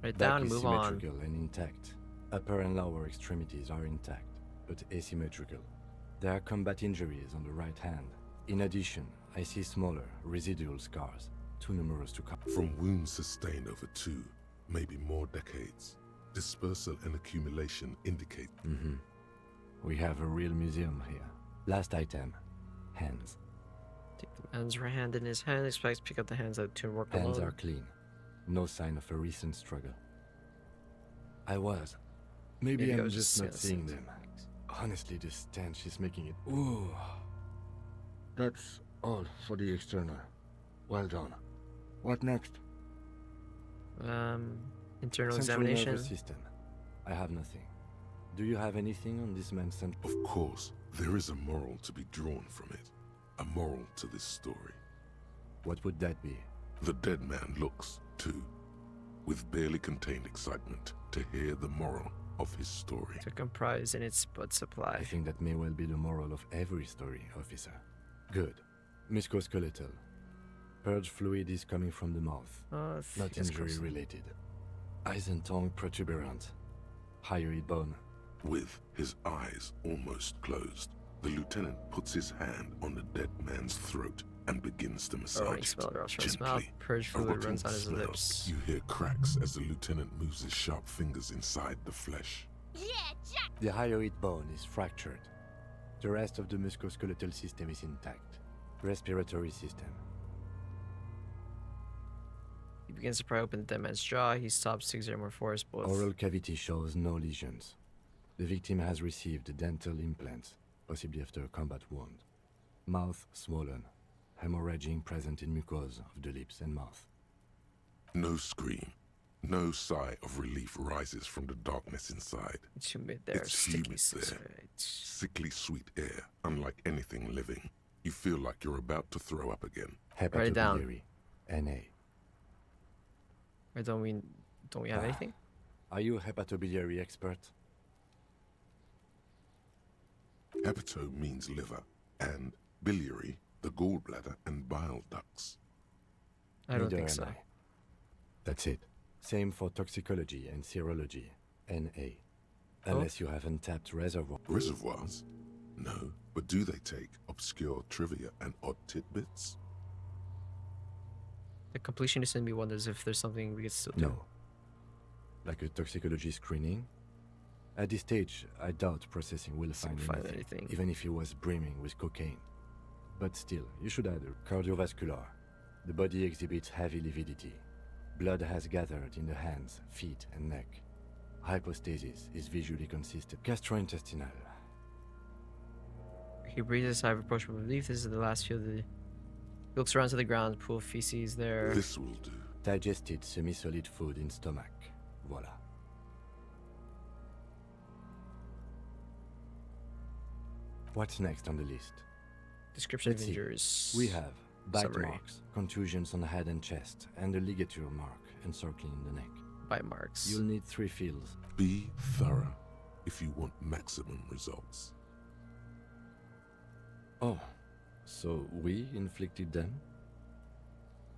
Write Back down and is move on. symmetrical and intact. Upper and lower extremities are intact, but asymmetrical. There are combat injuries on the right hand. In addition, I see smaller, residual scars, too numerous to count. From wounds sustained over 2, maybe more decades, dispersal and accumulation indicate. We have a real museum here. Last item, hands. Take the man's right hand in his hand, expects to pick up the hands out to work Hands alone. are clean. No sign of a recent struggle. Maybe I I'm was just not gonna seeing say them. Honestly, the stench is making it. Ooh. That's all for the external. Well done. What next? Internal Central examination. nervous system. I have nothing. Do you have anything on this man's central? Of course, there is a moral to be drawn from it. A moral to this story. What would that be? The dead man looks, too, with barely contained excitement to hear the moral of his story. To comprise in its blood supply. I think that may well be the moral of every story, officer. Good. Musculoskeletal. Purge fluid is coming from the mouth. Not injury related. Eyes and tongue protuberant. Hyoid bone. With his eyes almost closed, the lieutenant puts his hand on the dead man's throat and begins to massage it Smell it from his mouth. gently. Purge A fluid rotting runs on his smell. lips. You hear cracks as the lieutenant moves his sharp fingers inside the flesh. Yeah, Jack! The hyoid bone is fractured. The rest of the musculoskeletal system is intact. Respiratory system. He begins to pry open the dead man's jaw. He stops to examine more force both. Oral cavity shows no lesions. The victim has received dental implants, possibly after a combat wound. Mouth swollen. Hemorrhaging present in mucosa of the lips and mouth. No scream, no sigh of relief rises from the darkness inside. It's humid there. It's Sticky humid there. right. Sickly sweet air, unlike anything living. You feel like you're about to throw up again. Write it down. Hepatobiliary. NA. Or don't we have anything? Are you a hepatobiliary expert? Hepato means liver, and biliary, the gallbladder and bile ducts. I don't Neither think am so. I. That's it. Same for toxicology and serology. NA. Unless you have untapped reservoir. Reservoirs? No, but do they take obscure trivia and odd tidbits? The completionist in me wonders if there's something we could still do. No. Like a toxicology screening? At this stage, I doubt processing will find anything, even if he was brimming with cocaine. But still, you should add a cardiovascular. The body exhibits heavy lividity. Blood has gathered in the hands, feet, and neck. Hypostasis is visually consistent. Gastrointestinal. He breathes a sigh of approachable relief. This is the last few of the... He looks around to the ground, pool of feces there. This will do. Digested semi-solid food in stomach. Voila. What's next on the list? Description Let's of see. injuries. We have bite Summary. marks, contusions on the head and chest, and a ligature mark encircling the neck. Bite marks. You'll need 3 fields. Be thorough if you want maximum results. Oh, so we inflicted them?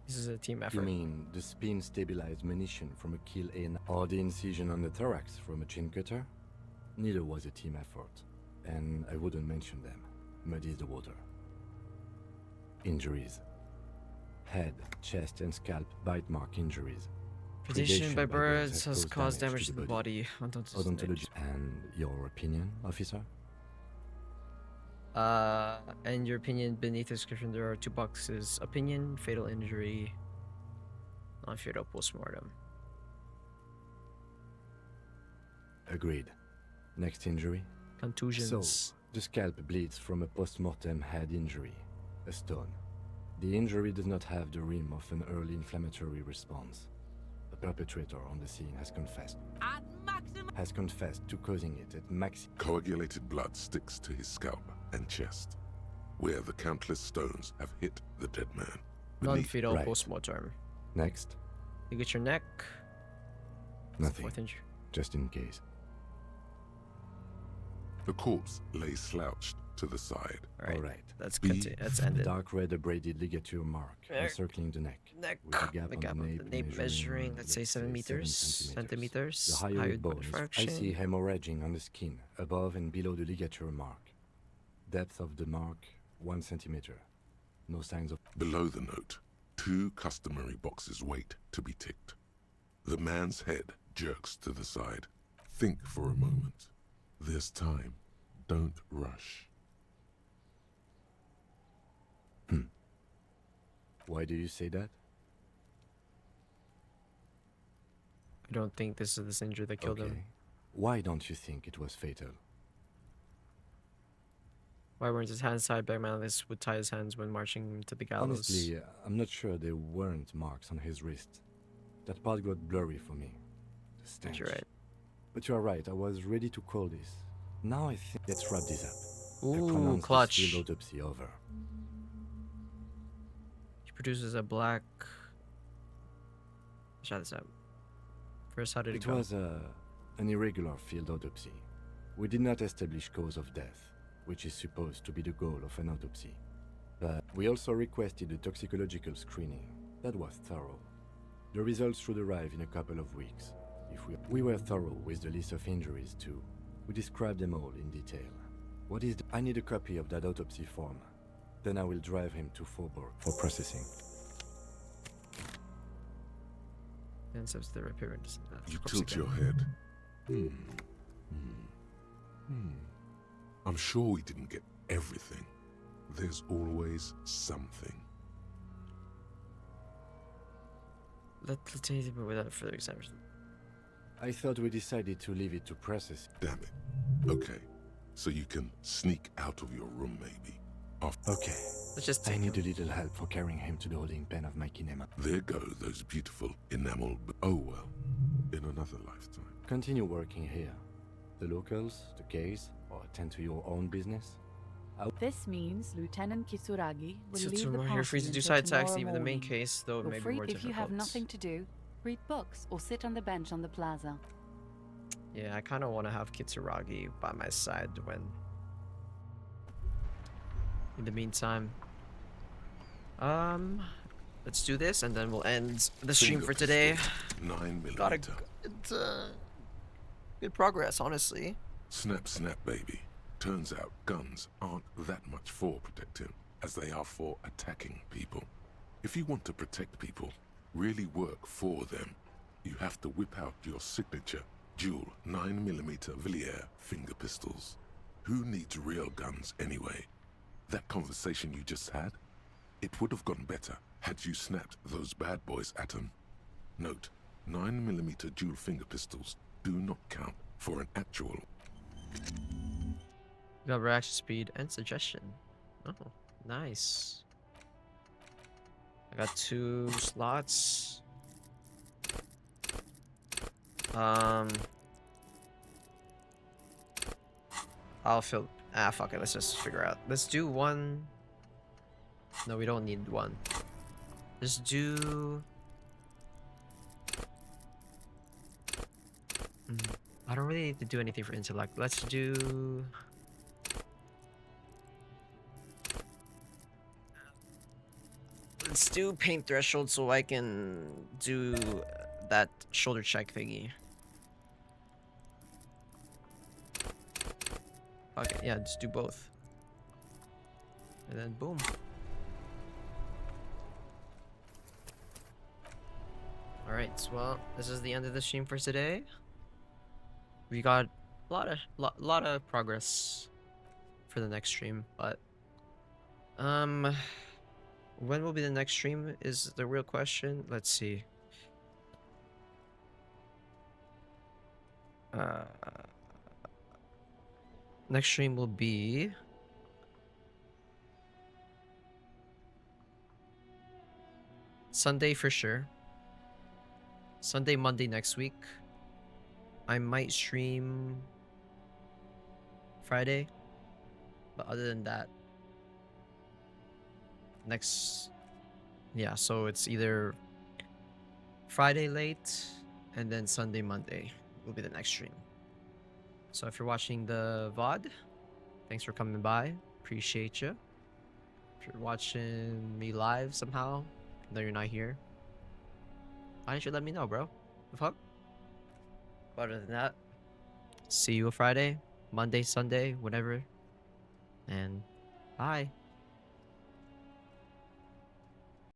This is a team effort. You mean the spin-stabilized munition from a kill in, or the incision on the thorax from a chin cutter? Neither was a team effort, and I wouldn't mention them. Muddies the water. Injuries. Head, chest, and scalp bite mark injuries. Predation by birds has caused damage to the body. Odontology. And your opinion, officer? In your opinion, beneath the description there are 2 boxes. Opinion, fatal injury, non-fatal postmortem. Agreed. Next injury? Contusions. So, the scalp bleeds from a post-mortem head injury, a stone. The injury does not have the rim of an early inflammatory response. The perpetrator on the scene has confessed to causing it at max. Coagulated blood sticks to his scalp and chest, where the countless stones have hit the dead man. Non-fatal Right. post-mortem. Next, You get your neck. nothing. Fourth injury. Just in case. The corpse lay slouched to the side. All right. Let's A end it. dark red abraded ligature mark encircling the neck, with a gap on the nape measuring, let's say 7 meters, centimeters. The hyoid bone is fraction. I see hemorrhaging on the skin, above and below the ligature mark. Depth of the mark, 1 centimeter. No signs of... Below the note, 2 customary boxes wait to be ticked. The man's head jerks to the side. Think for a moment. There's time. Don't rush. Why do you say that? I don't think this is this injury that killed him. Why don't you think it was fatal? Why weren't his hands tied back? Man, this would tie his hands when marching him to the gallows. Honestly, I'm not sure there weren't marks on his wrist. That part got blurry for me. The stench. You're right. But you're right, I was ready to call this. Now I think let's wrap this up. Ooh, I pronounce clutch. this field autopsy over. He produces a black... Shut this up. First, how did it It go? was an irregular field autopsy. We did not establish cause of death, which is supposed to be the goal of an autopsy. But we also requested a toxicological screening. That was thorough. The results should arrive in a couple of weeks. If we were thorough with the list of injuries too. We described them all in detail. What is I need a copy of that autopsy form. Then I will drive him to Faubourg for processing. And so the appearance. You tilt your head. I'm sure we didn't get everything. There's always something. Let's take it without further examination. I thought we decided to leave it to process. Damn it. Okay. So you can sneak out of your room, maybe. Okay. Let's just I take need a little help for carrying him to the holding pen of my kinema. There go those beautiful enamel... Oh well. In another lifetime. Continue working here. The locals, the case, or attend to your own business. This means Lieutenant Kitsuragi will So leave the tomorrow party you're free to do until side tasks, tomorrow even the main morning. case, though it Feel may be free, more if you have difficult. nothing to do, read books or sit on the bench on the plaza. Yeah, I kind of want to have Kitsuragi by my side when... In the meantime... Let's do this, and then we'll end the stream for today. 9mm. Got a good progress, honestly. Snap, snap, baby. Turns out guns aren't that much for protecting as they are for attacking people. If you want to protect people, really work for them, you have to whip out your signature dual 9mm Villiers finger pistols. Who needs real guns anyway? That conversation you just had? It would have gone better had you snapped those bad boys at them. Note, 9mm dual finger pistols do not count for an actual... You got reaction speed and suggestion. Oh, nice. I got 2 slots. I'll fill... fuck it, let's just figure out. Let's do 1... No, we don't need 1. Let's do... I don't really need to do anything for intellect. Let's do... Let's do pain threshold so I can do that shoulder check thingy. Okay, yeah, just do both. And then boom. Alright, well, this is the end of the stream for today. We got a lot of progress for the next stream, but when will be the next stream is the real question. Let's see. Next stream will be Sunday for sure. Sunday, Monday next week. I might stream Friday, but other than that, yeah, so it's either Friday late and then Sunday, Monday will be the next stream. So if you're watching the VOD, thanks for coming by. Appreciate you. If you're watching me live somehow, though you're not here, why didn't you let me know, bro? The fuck? But other than that, see you Friday, Monday, Sunday, whatever. And bye.